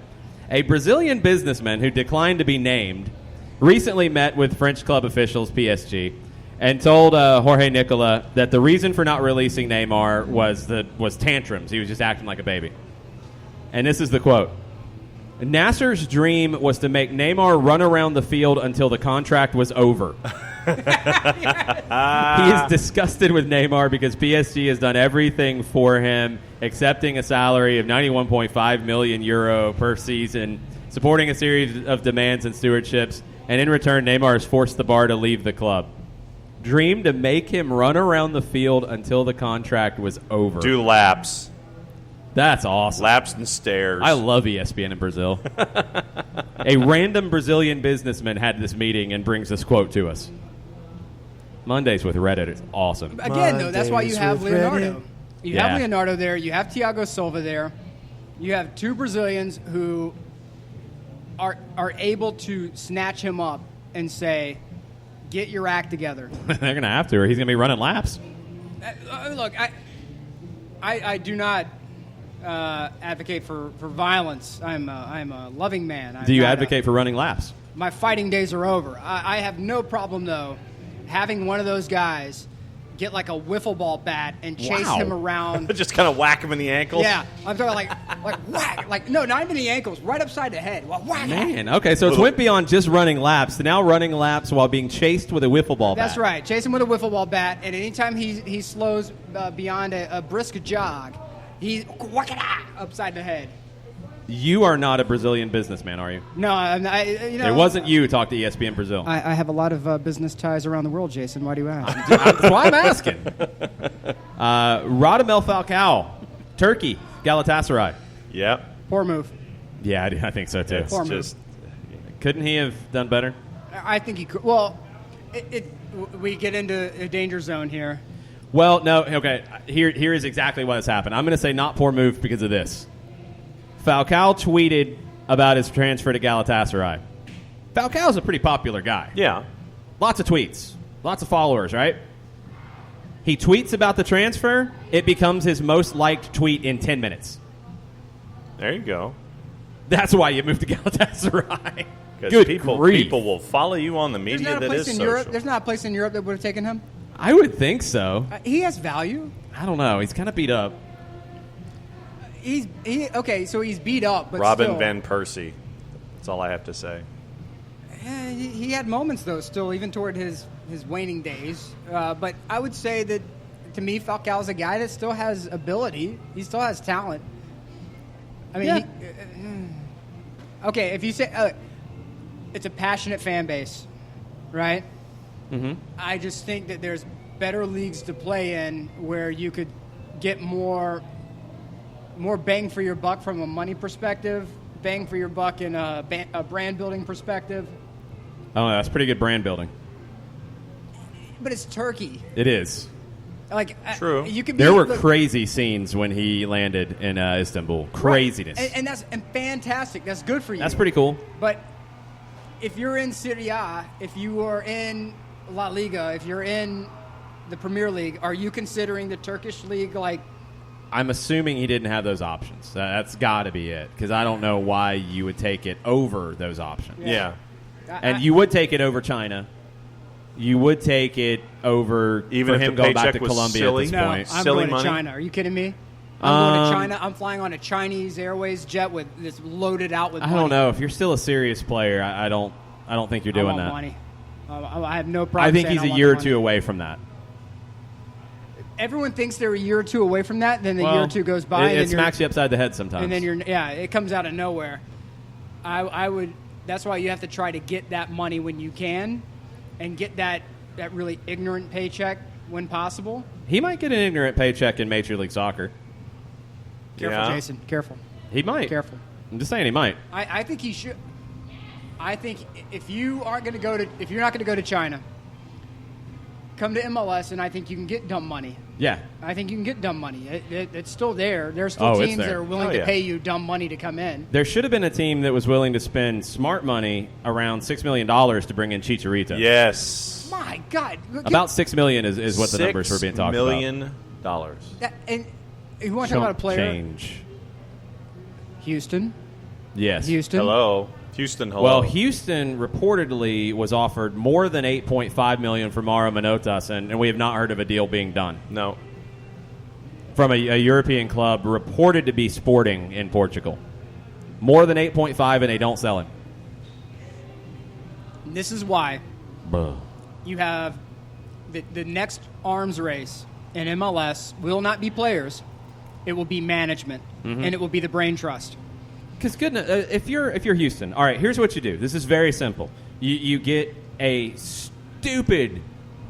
A Brazilian businessman who declined to be named recently met with French club officials, PSG, and told Jorge Nicola that the reason for not releasing Neymar was tantrums. He was just acting like a baby. And this is the quote. Nasser's dream was to make Neymar run around the field until the contract was over. He is disgusted with Neymar because PSG has done everything for him, accepting a salary of €91.5 million per season, supporting a series of demands and stewardships, and in return, Neymar has forced the bar to leave the club. Dream to make him run around the field until the contract was over. Do laps. That's awesome. Laps and stairs. I love ESPN in Brazil. A random Brazilian businessman had this meeting and brings this quote to us. Mondays with Reddit is awesome. Again, though, that's why you have Leonardo. You have Yeah. Leonardo there. You have Thiago Silva there. You have two Brazilians who are able to snatch him up and say, get your act together. They're going to have to, or he's going to be running laps. Look, I do not advocate for violence. I'm a loving man. Do you advocate for running laps? My fighting days are over. I have no problem, though, having one of those guys get like a wiffle ball bat and chase him around. Just kind of whack him in the ankles? Yeah. I'm talking like whack. Like, no, not even the ankles, right upside the head. Whack. Man, okay, so it's went beyond just running laps to now running laps while being chased with a wiffle ball bat. That's right. Chase him with a wiffle ball bat, and anytime he slows beyond a brisk jog, he's upside the head. You are not a Brazilian businessman, are you? No, I'm not, you know. It wasn't you who talked to ESPN Brazil. I have a lot of business ties around the world, Jason. Why do you ask? That's why I'm asking. Radamel Falcao, Turkey, Galatasaray. Yep. Poor move. Yeah, I think so, too. Poor move. Just Couldn't he have done better? I think he could. Well, we get into a danger zone here. Well, no, okay. Here is exactly what has happened. I'm going to say not poor move because of this. Falcao tweeted about his transfer to Galatasaray. Falcao's a pretty popular guy. Yeah. Lots of tweets. Lots of followers, right? He tweets about the transfer. It becomes his most liked tweet in 10 minutes. There you go. That's why you moved to Galatasaray. Because people will follow you on the media that is social. There's not a place in Europe that would have taken him. I would think so. He has value. I don't know. He's kind of beat up. Okay, so he's beat up, but Robin still. Van Persie. That's all I have to say. Yeah, he had moments, though, still, even toward his waning days. But I would say that, to me, Falcao's a guy that still has ability. He still has talent. I mean, okay, if you say it's a passionate fan base, right? Mm-hmm. I just think that there's better leagues to play in where you could get more bang for your buck from a money perspective, bang for your buck in a brand building perspective. Oh, that's pretty good brand building. But it's Turkey. It is. Like True. You could. There were crazy scenes when he landed in Istanbul. Craziness. Right. And that's fantastic. That's good for you. That's pretty cool. But if you're in Serie A, if you are in La Liga, if you're in the Premier League, are you considering the Turkish league like? I'm assuming he didn't have those options. That's got to be it, because I don't know why you would take it over those options. Yeah. And you would take it over China. You would take it over Even for if him the going back paycheck to was Colombia silly? at this No, point. I'm Silly going money? to China. Are you kidding me? I'm going to China. I'm flying on a Chinese Airways jet with this loaded out with I money. don't know. If you're still a serious player, I don't think you're doing I want that. money. I have no problem. I think saying he's a want year the or money. two away from that. everyone thinks they're a year or two away from that. Then the year or two goes by, It smacks you upside the head sometimes. and then it comes out of nowhere. I would. That's why you have to try to get that money when you can, and get that really ignorant paycheck when possible. He might get an ignorant paycheck in Major League Soccer. Careful, Jason. Careful. He might. Careful. I'm just saying he might. I think he should. I think if you're not going to go to China, come to MLS, and I think you can get dumb money. Yeah. I think you can get dumb money. It's still there. There's still teams that are willing to pay you dumb money to come in. There should have been a team that was willing to spend smart money around $6 million to bring in Chicharito. Yes. My God. About $6 million is what the numbers were being talked about. $6 million. And you want to talk about a player? Change. Houston. Yes. Houston. Hello. Houston, hello. Well, Houston reportedly was offered more than $8.5 million for Mauro Manotas, and we have not heard of a deal being done. No. From a European club reported to be Sporting in Portugal. More than 8.5, and they don't sell him. This is why you have the next arms race in MLS will not be players. It will be management, and it will be the brain trust. Because goodness, if you're Houston, all right, here's what you do. This is very simple. You get a stupid,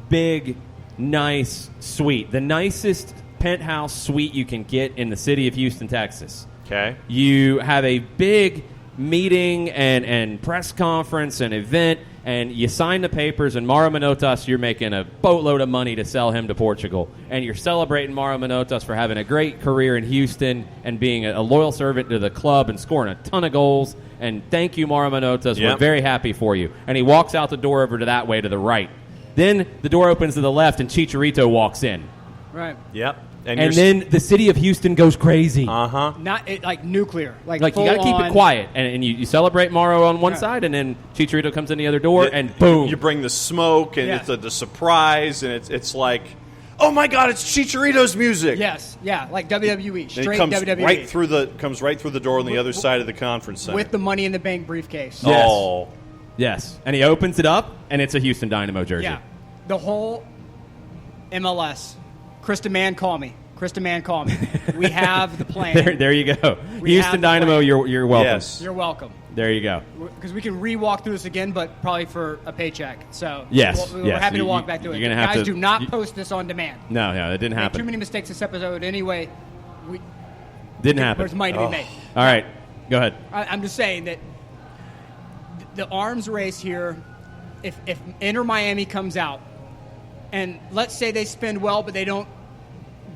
big, nice suite, the nicest penthouse suite you can get in the city of Houston, Texas. Okay. You have a big meeting and press conference and event, and you sign the papers, and Mauro Manotas, you're making a boatload of money to sell him to Portugal. And you're celebrating Mauro Manotas for having a great career in Houston and being a loyal servant to the club and scoring a ton of goals. And thank you, Mauro Manotas. Yep. We're very happy for you. And he walks out the door over to that way to the right. Then the door opens to the left, and Chicharito walks in. Right. Yep. And then the city of Houston goes crazy. Uh-huh. Not like nuclear. Like you got to keep it quiet, and you celebrate Mauro on one side, and then Chicharito comes in the other door, and boom! You bring the smoke, and it's the surprise, and it's like, oh my God, it's Chicharito's music. Yes, yeah, like WWE, straight and it comes WWE. Comes right through the door on the other side of the conference center with the Money in the Bank briefcase. Yes. Oh, yes, and he opens it up, and it's a Houston Dynamo jersey. Yeah, the whole MLS. Krista Mann, call me. Krista Mann, call me. We have the plan. There you go. Houston Dynamo, you're welcome. Yes. You're welcome. There you go. Because we can re-walk through this again, but probably for a paycheck. So yes, we're happy to walk back through it. You're gonna have Guys, do not post this on demand. No, it didn't happen. Too many mistakes this episode anyway. Didn't happen. There's money to be made. All right, go ahead. I'm just saying that the arms race here, if Inter Miami comes out, and let's say they spend well, but they don't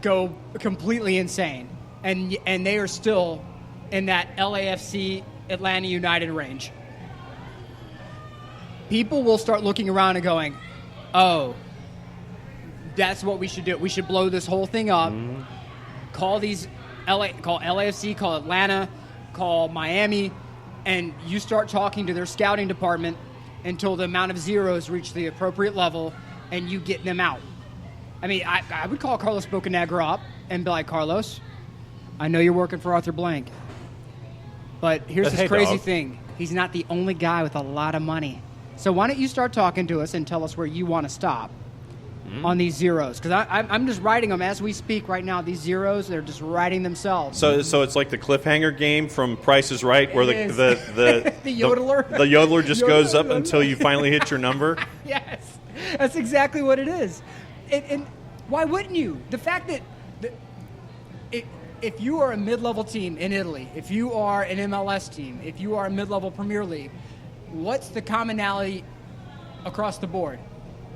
go completely insane, and they are still in that LAFC Atlanta United range, people will start looking around and going, oh, that's what we should do. We should blow this whole thing up. Mm-hmm. Call LAFC, call Atlanta, call Miami, and you start talking to their scouting department until the amount of zeros reach the appropriate level, and you get them out. I mean, I would call Carlos Bocanegra up and be like, Carlos, I know you're working for Arthur Blank, but here's this crazy thing. He's not the only guy with a lot of money. So why don't you start talking to us and tell us where you want to stop on these zeros? Because I'm just writing them as we speak right now. These zeros, they're just writing themselves. So it's like the cliffhanger game from Price is Right, where the yodeler the yodeler just goes up until you finally hit your number. Yes, that's exactly what it is. And why wouldn't you? The fact that if you are a mid-level team in Italy, if you are an MLS team, if you are a mid-level Premier League, what's the commonality across the board?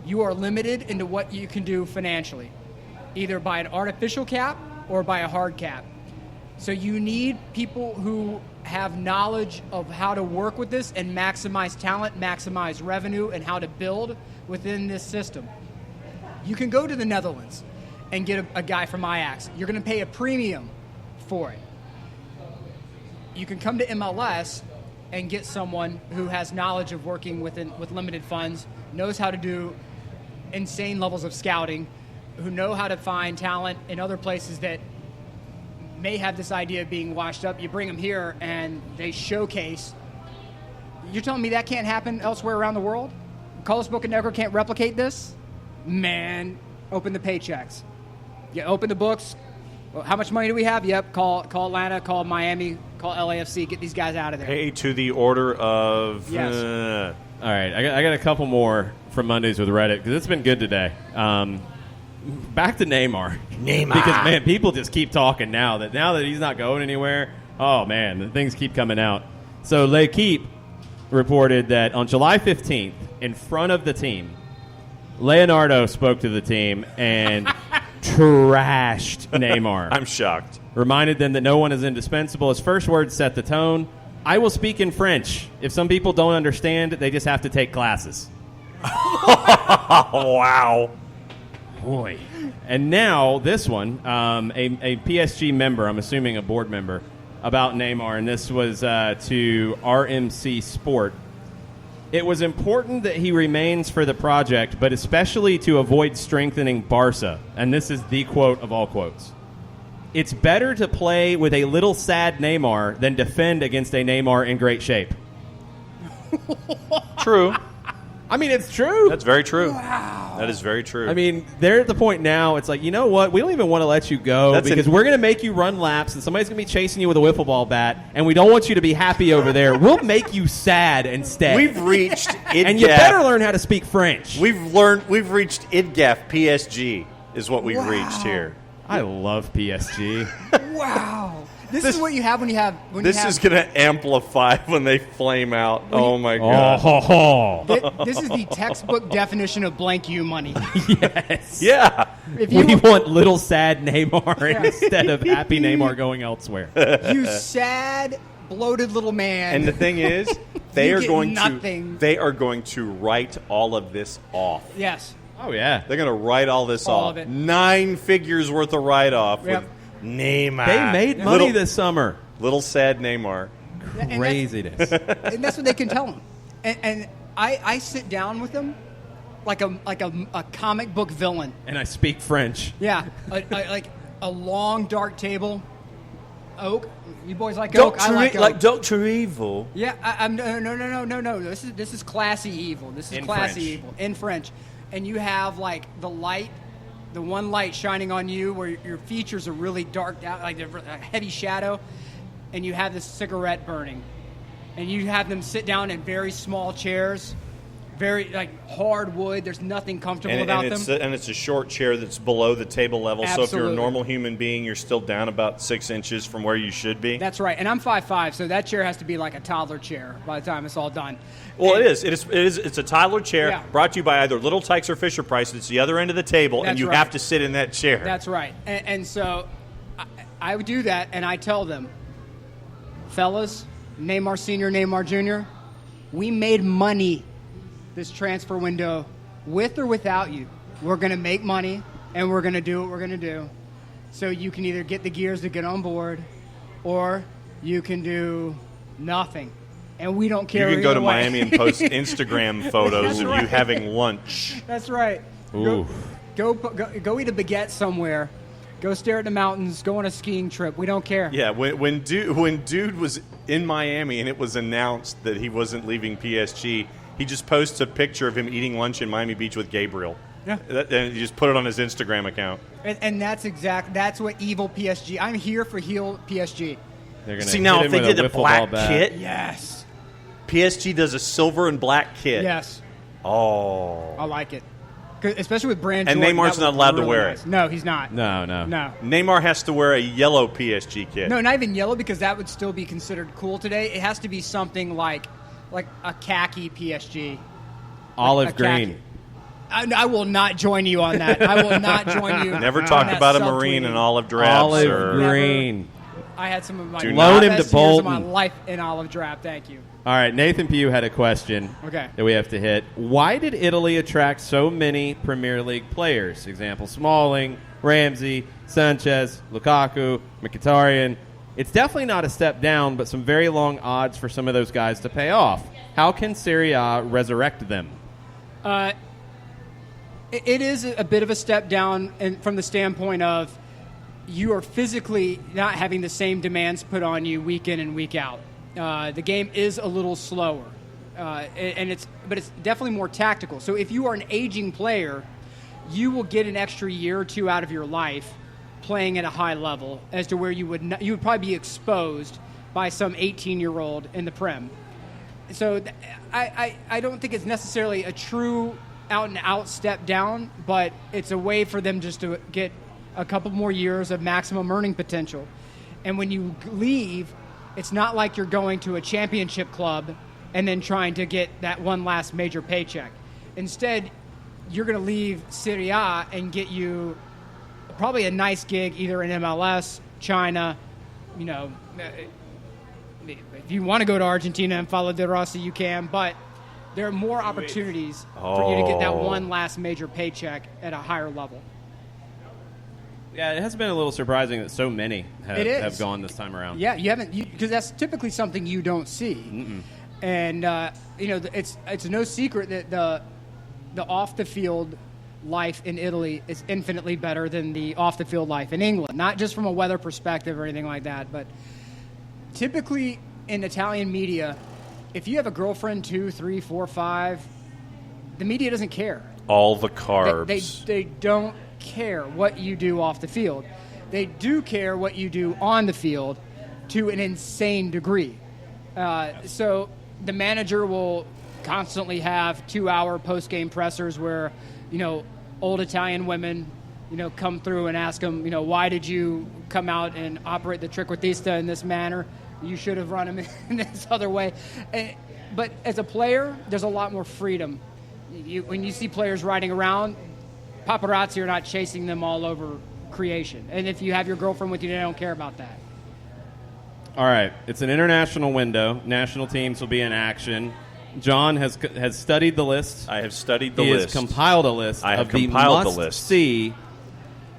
You are limited into what you can do financially, either by an artificial cap or by a hard cap. So you need people who have knowledge of how to work with this and maximize talent, maximize revenue, and how to build within this system. You can go to the Netherlands and get a guy from Ajax. You're going to pay a premium for it. You can come to MLS and get someone who has knowledge of working with limited funds, knows how to do insane levels of scouting, who know how to find talent in other places that may have this idea of being washed up. You bring them here and they showcase. You're telling me that can't happen elsewhere around the world? Carlos Bocanegra can't replicate this? Man, open the paychecks. You open the books. Well, how much money do we have? Yep. Call Atlanta. Call Miami. Call LAFC. Get these guys out of there. Pay to the order of. Yes. All right, I got a couple more from Mondays with Reddit because it's been good today. Back to Neymar. Because, man, people just keep talking now that he's not going anywhere. Oh, man, the things keep coming out. So L'Equipe reported that on July 15th, in front of the team, Leonardo spoke to the team and trashed Neymar. I'm shocked. Reminded them that no one is indispensable. His first words set the tone. I will speak in French. If some people don't understand, they just have to take classes. Wow. Boy. And now this one, a PSG member, I'm assuming a board member, about Neymar, and this was to RMC Sport. It was important that he remains for the project, but especially to avoid strengthening Barca. And this is the quote of all quotes. It's better to play with a little sad Neymar than defend against a Neymar in great shape. True. I mean, it's true. That's very true. Wow. That is very true. I mean, they're at the point now, it's like, you know what? We don't even want to let you go because we're going to make you run laps, and somebody's going to be chasing you with a wiffle ball bat, and we don't want you to be happy over there. We'll make you sad instead. We've reached IDGAF. And you better learn how to speak French. We've reached IDGAF PSG is what we've reached here. I love PSG. Wow. This is what you have when you have. This is going to amplify when they flame out. Oh, my God. This is the textbook definition of blank you money. Yes. Yeah. We want little sad Neymar instead of happy Neymar going elsewhere. You sad, bloated little man. And the thing is, they are going to write all of this off. Yes. Oh, yeah. They're going to write all this All off. of it. 9 figures worth of write-off with Neymar. They made money this summer. Little sad Neymar. Craziness. And that's what they can tell them. And I sit down with them like a comic book villain. And I speak French. Yeah. Like a long, dark table. Oak. You boys like oak? I like oak. Like Dr. Evil. Yeah, I'm no. This is classy evil. This is In classy French. evil in French, and you have like the one light shining on you where your features are really darked out, like a heavy shadow, and you have this cigarette burning, and you have them sit down in very small chairs, very like hard wood. There's nothing comfortable about them. And it's a short chair that's below the table level. Absolutely. So if you're a normal human being, you're still down about 6 inches from where you should be. That's right, and I'm 5'5", so that chair has to be like a toddler chair by the time it's all done. Well, it is. It's a toddler chair Yeah. brought to you by either Little Tykes or Fisher Price. It's the other end of the table, and That's you right. have to sit in that chair. That's right. And so I would do that, and I tell them, fellas, Neymar Sr., Neymar Jr., we made money this transfer window with or without you. We're going to make money, and we're going to do what we're going to do. So you can either get the gears to get on board, or you can do nothing. And we don't care. You can go either to way. Miami and post Instagram photos That's of right. you having lunch. That's right. Ooh. Go eat a baguette somewhere. Go stare at the mountains. Go on a skiing trip. We don't care. Yeah, when dude was in Miami and it was announced that he wasn't leaving PSG, he just posts a picture of him eating lunch in Miami Beach with Gabriel. Yeah. And he just put it on his Instagram account. And that's what evil PSG. I'm here for heel PSG. They're gonna See, now hit if him they with did a wiffle ball black bat. kit, Yes. PSG does a silver and black kit. Yes. Oh. I like it. 'Cause especially with Brand And Jordan, Neymar's that not was allowed to really wear nice. it. No, he's not. No. No. Neymar has to wear a yellow PSG kit. No, not even yellow because that would still be considered cool today. It has to be something like a khaki PSG. Olive A khaki. green. I will not join you on that. I will not join you. Never on talk that about a subtweeting. Marine in olive drab, Olive sir. green. I had some of my Do Loan him best to years of my Bolton. life in olive drab. Thank you. All right, Nathan Pugh had a question Okay. that we have to hit. Why did Italy attract so many Premier League players? Example, Smalling, Ramsey, Sanchez, Lukaku, Mkhitaryan. It's definitely not a step down, but some very long odds for some of those guys to pay off. How can Serie A resurrect them? It is a bit of a step down from the standpoint of you are physically not having the same demands put on you week in and week out. The game is a little slower, but it's definitely more tactical. So if you are an aging player, you will get an extra year or two out of your life playing at a high level as to where you would probably be exposed by some 18-year-old in the Prem. So I don't think it's necessarily a true out-and-out step down, but it's a way for them just to get a couple more years of maximum earning potential. And when you leave, it's not like you're going to a championship club and then trying to get that one last major paycheck. Instead, you're going to leave Serie A and get you probably a nice gig either in MLS, China. You know, if you want to go to Argentina and follow De Rossi, you can, but there are more opportunities for you to get that one last major paycheck at a higher level. Yeah, it has been a little surprising that so many have gone this time around. Yeah, you haven't, because that's typically something you don't see. Mm-mm. And it's no secret that the off the field life in Italy is infinitely better than the off the field life in England. Not just from a weather perspective or anything like that, but typically in Italian media, if you have a girlfriend 2, 3, 4, 5, the media doesn't care. All the carbs. They don't care what you do off the field. They do care what you do on the field to an insane degree. So the manager will constantly have 2-hour post-game pressers where, old Italian women, come through and ask them, why did you come out and operate the trequartista in this manner? You should have run him in this other way. But as a player, there's a lot more freedom. When you see players riding around, paparazzi are not chasing them all over creation. And if you have your girlfriend with you, they don't care about that. All right. It's an international window. National teams will be in action. John has studied the list. I have studied the list. He has compiled a list I have of the compiled the list. must-see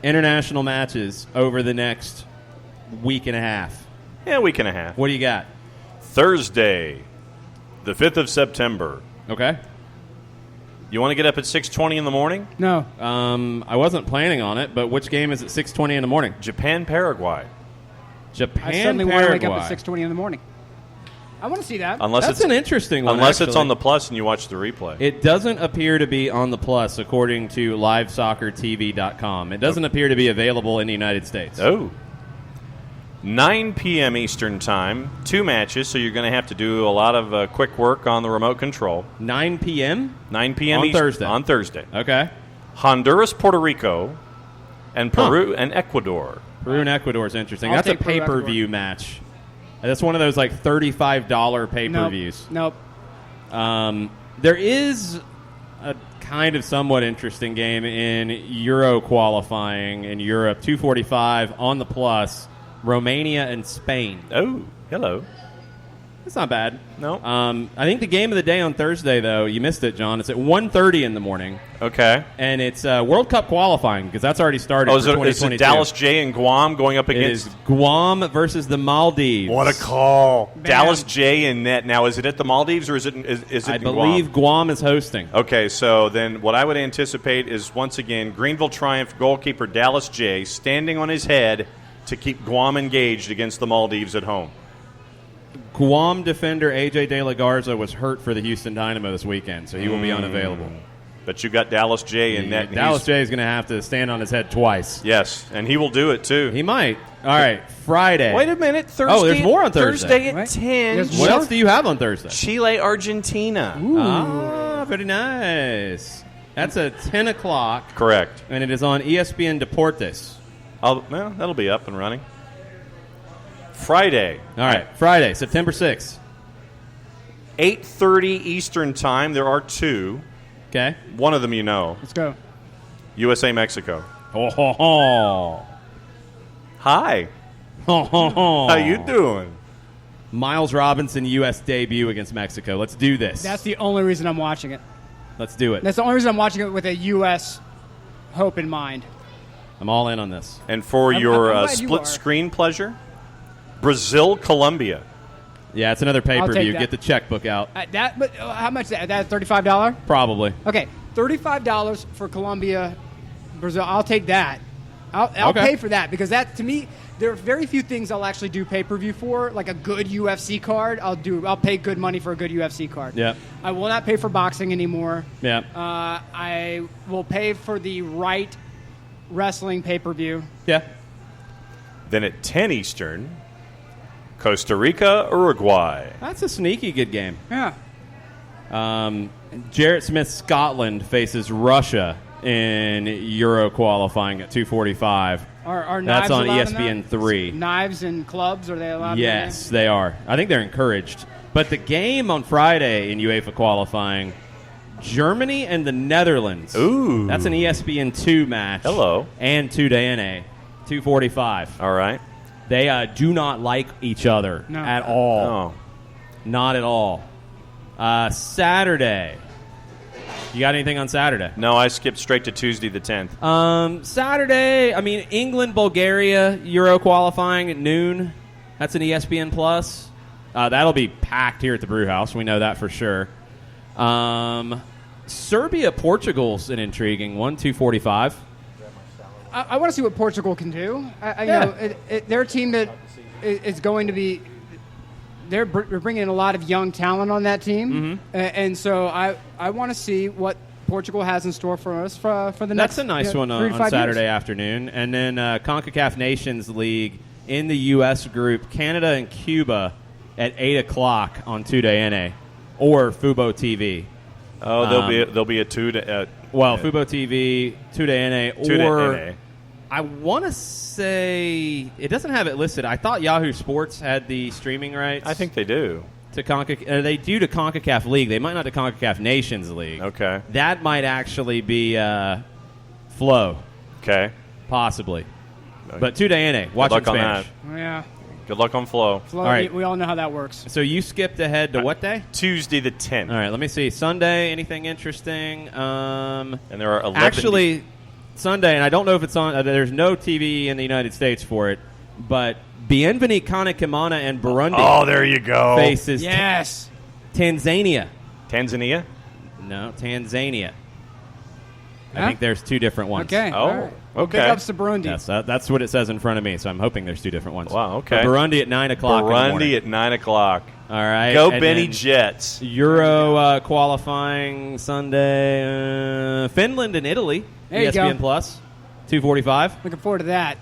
international matches over the next week and a half. Yeah, week and a half. What do you got? Thursday, the 5th of September. Okay. You want to get up at 6:20 in the morning? No. I wasn't planning on it, but which game is at 6:20 in the morning? Japan, Paraguay. Japan, I suddenly Paraguay. want to wake up at 6:20 in the morning. I want to see that. That's an interesting one. Unless it's actually. on the Plus and you watch the replay. It doesn't appear to be on the Plus, according to LiveSoccerTV.com. It doesn't appear to be available in the United States. Oh. 9 p.m. Eastern Time, 2 matches, so you're going to have to do a lot of quick work on the remote control. 9 p.m.? 9 p.m. On Thursday. On Thursday. Okay. Honduras, Puerto Rico, and Peru and Ecuador. Peru and Ecuador is interesting. I'll That's a take Peru, pay-per-view match. That's one of those like $35 pay-per-views. Nope. There is a kind of somewhat interesting game in Euro qualifying in Europe. 2:45 on the Plus. Romania and Spain. Oh, hello. It's not bad. No. I think the game of the day on Thursday, though, you missed it, John. It's at 1:30 in the morning. Okay. And it's World Cup qualifying because that's already started for 2022. Is it Dallas J and Guam going up It against... is Guam versus the Maldives. What a call. Man. Dallas J and net. Now, is it at the Maldives or is it I in believe Guam is hosting. Okay, so then what I would anticipate is, once again, Greenville Triumph goalkeeper Dallas J standing on his head to keep Guam engaged against the Maldives at home. Guam defender A.J. De La Garza was hurt for the Houston Dynamo this weekend, so he will be unavailable. But you got Dallas J in net. Dallas J is going to have to stand on his head twice. Yes, and he will do it too. He might. All right, Friday. Wait a minute. Thursday. Oh, there's more on Thursday. Thursday at Right. 10. There's What else do you have on Thursday? Chile, Argentina. Ah, very nice. That's at 10 o'clock, Correct. and it is on ESPN Deportes. Well, that'll be up and running. Friday. All right, Friday, September 6th. 8:30 Eastern Time. There are 2. Okay. One of them you know. Let's go. USA, Mexico. Ho, ho, ho. Hi. Ho, ho, ho. How you doing? Miles Robinson, U.S. debut against Mexico. Let's do this. That's the only reason I'm watching it. Let's do it. That's the only reason I'm watching it with a U.S. hope in mind. I'm all in on this. And for I'm your glad you split are. screen pleasure, Brazil, Colombia. Yeah, it's another pay-per-view. take that. Get the checkbook out. But how much is that? That's $35? Probably. Okay, $35 for Colombia, Brazil. I'll take that. I'll Okay. pay for that because that, to me, there are very few things I'll actually do pay-per-view for. Like a good UFC card, I'll pay good money for a good UFC card. Yeah. I will not pay for boxing anymore. Yeah. I will pay for the right wrestling pay-per-view. Yeah. Then at 10 Eastern, Costa Rica, Uruguay. That's a sneaky good game. Yeah. Jarrett Smith, Scotland faces Russia in Euro qualifying at 2:45. Are That's knives on allowed in ESPN that? 3. Knives and clubs, are they allowed? Yes, they are. I think they're encouraged. But the game on Friday in UEFA qualifying, Germany and the Netherlands. Ooh. That's an ESPN 2 match. Hello. And 2 DNA, 2:45. All right. They do not like each other at all. Oh. Not at all. Saturday. You got anything on Saturday? No, I skipped straight to Tuesday the 10th. Saturday, England, Bulgaria, Euro qualifying at noon. That's an ESPN Plus. That'll be packed here at the Brewhouse. We know that for sure. Serbia, Portugal's an intriguing one, 2:45. I want to see what Portugal can do. You know, they're a team that is going to be. They're bringing in a lot of young talent on that team, and so I want to see what Portugal has in store for us for the next. That's a nice one 3 to on 5 Saturday years. afternoon, and then CONCACAF Nations League in the U.S. group, Canada and Cuba at 8:00 on 2DNA or Fubo TV. Oh, there'll be a 2 to. Fubo TV, 2DNA, 2 to or NA. I want to say it doesn't have it listed. I thought Yahoo Sports had the streaming rights. I think they do. To they do to CONCACAF League. They might not to CONCACAF Nations League. Okay. That might actually be Flow, Okay. possibly. But 2DNA, watch Good in luck on Spanish. that. Yeah, Good luck on Flow. Flo, All right. we all know how that works. So you skipped ahead to what day? Tuesday the 10th. All right, let me see. Sunday, anything interesting? And there are 11. Actually, Sunday, and I don't know if it's on. There's no TV in the United States for it, but Bienveni Kanakimana and Burundi Oh, there you go. faces Yes. Tanzania. Tanzania? No, Tanzania. I Huh? think there's two different ones. Okay. Oh, all right. Well, okay. Big ups to Burundi. Yes, that's what it says in front of me, so I'm hoping there's two different ones. Wow, okay. But Burundi at 9:00 in the morning. Burundi at 9:00. All right. Go and Benny then Jets. Euro qualifying Sunday. Finland and Italy. There you ESPN go. Plus. 2:45. Looking forward to that.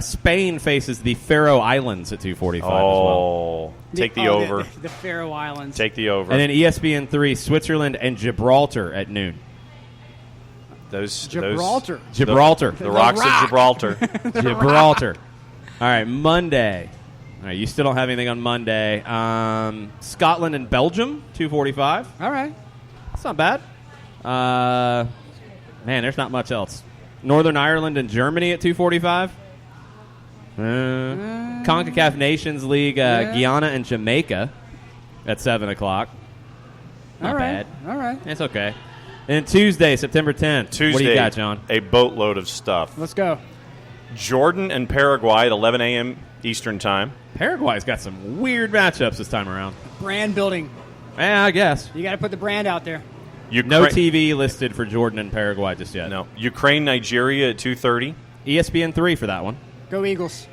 Spain faces the Faroe Islands at 2:45 as well. Oh, take the over. The Faroe Islands. Take the over. And then ESPN 3, Switzerland and Gibraltar at noon. Gibraltar. Gibraltar. The rocks Rock. of Gibraltar. Gibraltar. All right, Monday. All right, you still don't have anything on Monday. Scotland and Belgium, 2:45. All right. That's not bad. Man, there's not much else. Northern Ireland and Germany at 2:45. CONCACAF Nations League, Guyana and Jamaica at 7:00. Not All right. bad. All right. It's okay. And Tuesday, September 10th. Tuesday, What do you got, John? a boatload of stuff. Let's go. Jordan and Paraguay at 11 a.m. Eastern Time. Paraguay's got some weird matchups this time around. Brand building. Yeah, I guess. You got to put the brand out there. No TV listed for Jordan and Paraguay just yet. No. Ukraine, Nigeria at 2:30. ESPN 3 for that one. Go Eagles.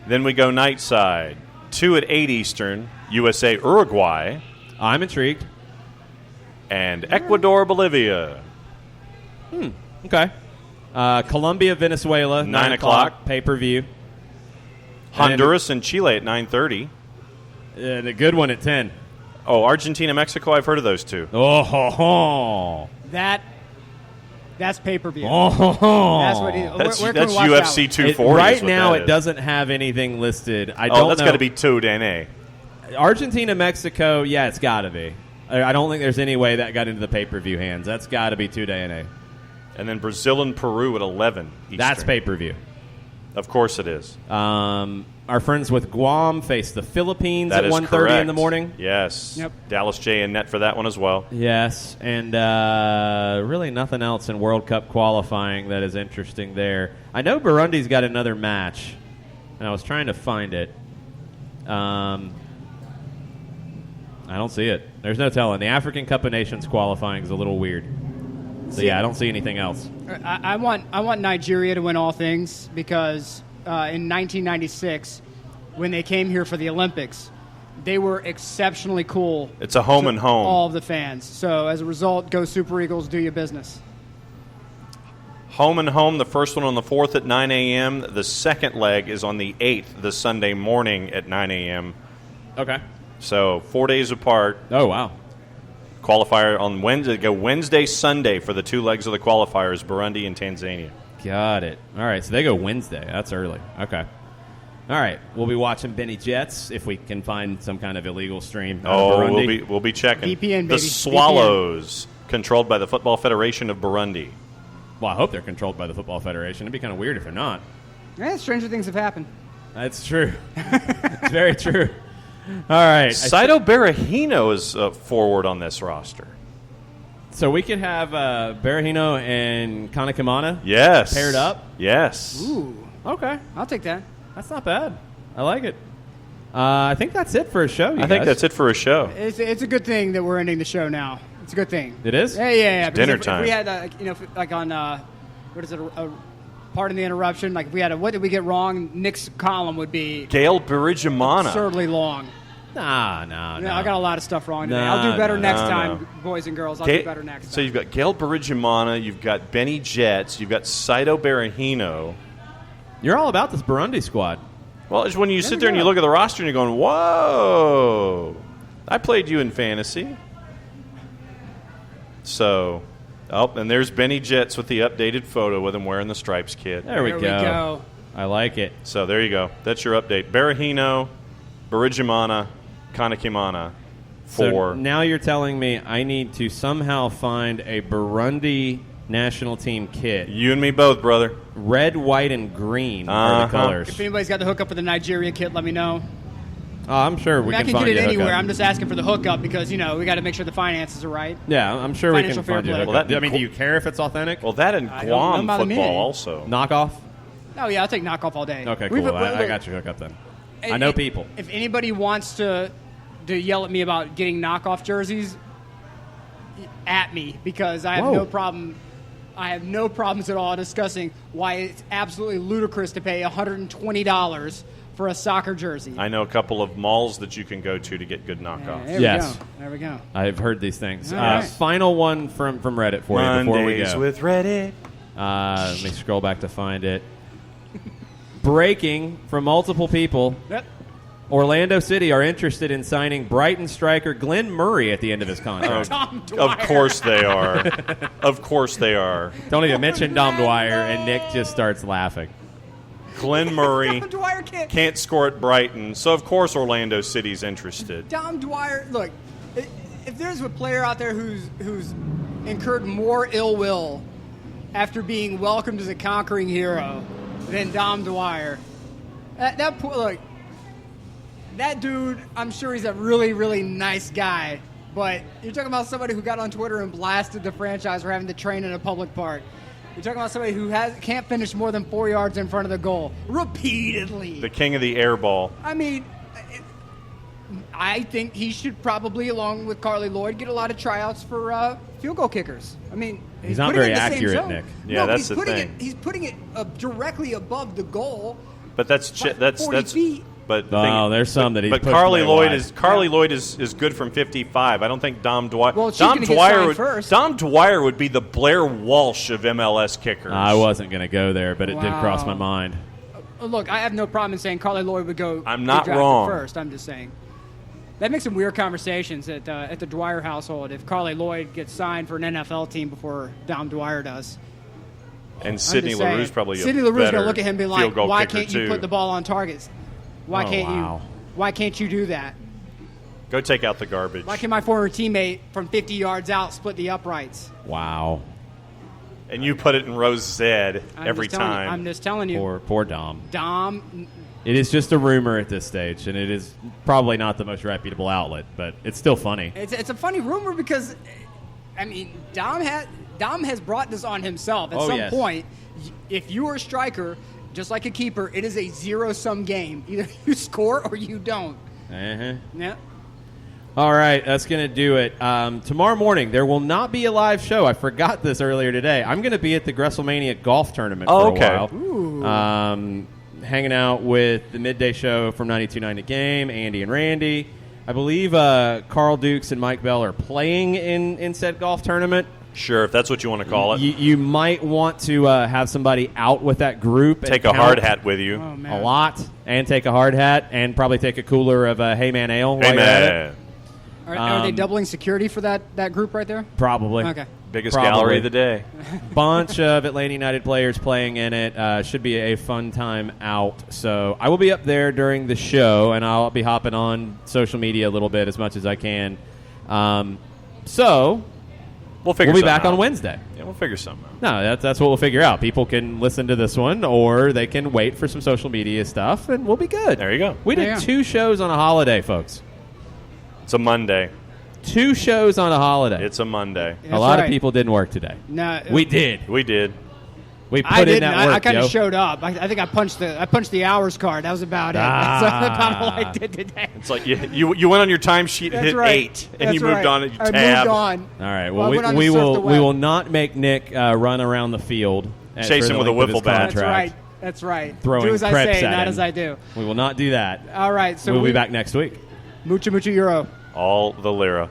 Then we go night side. 2 at 8 Eastern. USA, Uruguay. I'm intrigued. And Ecuador, Bolivia. Okay. Colombia, Venezuela, 9 o'clock, pay-per-view. Honduras and Chile at 9:30. And a good one at 10. Oh, Argentina, Mexico. I've heard of those two. Oh, ho, ho. That's pay-per-view. Oh, ho, ho. That's what where can That's we watch UFC that 240. Right now, it doesn't have anything listed. I don't that's know. got to be 2 to NA. Argentina, Mexico, yeah, it's got to be. I don't think there's any way that got into the pay-per-view hands. That's got to be 2 to NA. And then Brazil and Peru at 11 Eastern. That's pay-per-view. Of course it is. Our friends with Guam face the Philippines That at is 1:30 in correct. the morning. Yes. Yep. Dallas J and net for that one as well. Yes, and really nothing else in World Cup qualifying that is interesting there. I know Burundi's got another match, and I was trying to find it. I don't see it. There's no telling. The African Cup of Nations qualifying is a little weird. So yeah, I don't see anything else. I want Nigeria to win all things because in 1996, when they came here for the Olympics, they were exceptionally cool. It's a home to and home. All of the fans. So as a result, go Super Eagles, do your business. Home and home, the first one on the 4th at 9 a.m. The second leg is on the 8th, the Sunday morning at 9 a.m. Okay. So 4 days apart. Oh, wow. Qualifier on Wednesday. Go Wednesday, Sunday for the 2 legs of the qualifiers, Burundi and Tanzania. Got it. All right, so they go Wednesday. That's early. Okay. All right, we'll be watching Benny Jets if we can find some kind of illegal stream. We'll be checking. VPN, baby. The Swallows, controlled by the Football Federation of Burundi. Well, I hope they're controlled by the Football Federation. It'd be kind of weird if they're not. Yeah, stranger things have happened. That's true. It's very true. All right. Saito Berahino is forward on this roster. So we could have Berahino and Kanakimana Yes. paired up? Yes. Ooh, Okay. I'll take that. That's not bad. I like it. I think that's it for a show, you I think guys. that's it for a show. It's a good thing that we're ending the show now. It's a good thing. It is? Yeah. Dinner Because time. If we had, like on, what is it, pardon the interruption, like if we had what did we get wrong, Nick's column would be Gail Berigimana. absurdly long. Nah. Yeah, I got a lot of stuff wrong today. Nah, I'll do better next no, time, no. boys and girls. I'll do better next time. So you've got Gail Berigimana, you've got Benny Jets, you've got Saito Berahino. You're all about this Burundi squad. Well, it's when you sit we there and go. you look at the roster and you're going, whoa, I played you in fantasy. So, and there's Benny Jets with the updated photo with him wearing the Stripes kit. There we go. I like it. So there you go. That's your update. Berahino, Berigimana, Kanakimana So for now you're telling me I need to somehow find a Burundi national team kit. you and me both, brother. Red, white, and green are the Uh-huh. colors. If anybody's got the hookup for the Nigeria kit, let me know. Oh, I'm sure we I can can find get it you a hookup. anywhere. I'm just asking for the hookup because, we got to make sure the finances are right. Yeah, I'm sure we can Financial fair find you a play. hookup. Well, I mean, do you care if it's authentic? Well, that and I don't Guam know about football me. also. Knockoff? Oh, yeah, I'll take knockoff all day. Okay, We've- cool. I look, got you hooked up then. and- I know and people. If anybody wants to yell at me about getting knockoff jerseys, at me, because I have Whoa. no problem. I have no problems at all discussing why it's absolutely ludicrous to pay $120 for a soccer jersey. I know a couple of malls that you can go to get good knockoffs. There Yes. we go. There we go. I've heard these things. All right. Final one from Reddit for you before we Mondays go. with Reddit. Let me scroll back to find it. Breaking from multiple people. Yep. Orlando City are interested in signing Brighton striker Glenn Murray at the end of his contract. Tom Dwyer. Of course they are. Of course they are. Don't even mention Dom Dwyer, and Nick just starts laughing. Glenn Murray Tom Dwyer can't score at Brighton, so of course Orlando City's interested. Dom Dwyer, look, if there's a player out there who's incurred more ill will after being welcomed as a conquering hero than Dom Dwyer, that dude, I'm sure he's a really, really nice guy, but you're talking about somebody who got on Twitter and blasted the franchise for having to train in a public park. You're talking about somebody who can't finish more than 4 yards in front of the goal repeatedly. The king of the air ball. I mean, I think he should probably, along with Carly Lloyd, get a lot of tryouts for field goal kickers. I mean, He's not putting it very in the same accurate, zone. Nick. Yeah, that's he's the putting thing. He's putting it directly above the goal. But that's 40 feet. But the Oh, there's some that he's But pushed Carly way Lloyd wide. is good from 55. I don't think Dom Dwyer. Well, she's Dom gonna get Dwyer signed would first. Dom Dwyer would be the Blair Walsh of MLS kickers. I wasn't going to go there, but it did Wow. cross my mind. Look, I have no problem in saying Carly Lloyd would go. I'm get not drafted wrong. First, I'm just saying. That makes some weird conversations at the Dwyer household if Carly Lloyd gets signed for an NFL team before Dom Dwyer does. And Sidney I'm just saying. LaRue's probably Sidney a LaRue's better gonna look at him and be field like, goal "Why kicker, can't you too. put the ball on targets? Why Oh, can't wow. you? Why can't you do that? Go take out the garbage. Why can my former teammate from 50 yards out split the uprights? Wow. And you put it in row Z I'm every just telling you- time. I'm just telling you. Poor Dom. Dom, It is just a rumor at this stage, and it is probably not the most reputable outlet, but it's still funny. it's a funny rumor because, I mean, Dom has brought this on himself. At Oh, some yes. point, if you are a striker, just like a keeper, it is a zero-sum game. Either you score or you don't. Uh-huh. Yeah. All right, that's going to do it. Tomorrow morning, there will not be a live show. I forgot this earlier today. I'm going to be at the Gresslemania golf tournament for okay. a while. Hanging out with the midday show from 92.9 The Game, Andy and Randy. I believe Carl Dukes and Mike Bell are playing in said golf tournament. Sure, if that's what you want to call it. You might want to have somebody out with that group. Take and a hard count hat with you. Oh, man. a lot, and take a hard hat, and probably take a cooler of Hey Man Ale. While Hey, you're at it. man. Are they doubling security for that group right there? Probably. Okay. Biggest Probably. gallery of the day. Bunch of Atlanta United players playing in it. Should be a fun time out. So I will be up there during the show, and I'll be hopping on social media a little bit as much as I can. So We'll figure we'll be something back out. on Wednesday. Yeah, we'll figure something out. No, that's what we'll figure out. People can listen to this one, or they can wait for some social media stuff, and we'll be good. There you go. We did Yeah. 2 shows on a holiday, folks. It's a Monday. 2 shows on a holiday. It's a Monday. A lot right. of people didn't work today. No, We did. We did. We put I in didn't. that work, I kind yo. of showed up. I think I punched the hours card. That was about it. Ah. That's about all I did today. It's like you went on your timesheet, That's hit right. 8, and That's you moved right. on at your I tab. moved on. All right. Well, Well, I went on we to surf will the we web. will not make Nick run around the field. Chase for him the with a length of wiffle his bat. That's contract. right. That's right. Throwing do as I preps say, at not him. as I do. We will not do that. All right. So we'll be back next week. Mucho Euro. All the lira.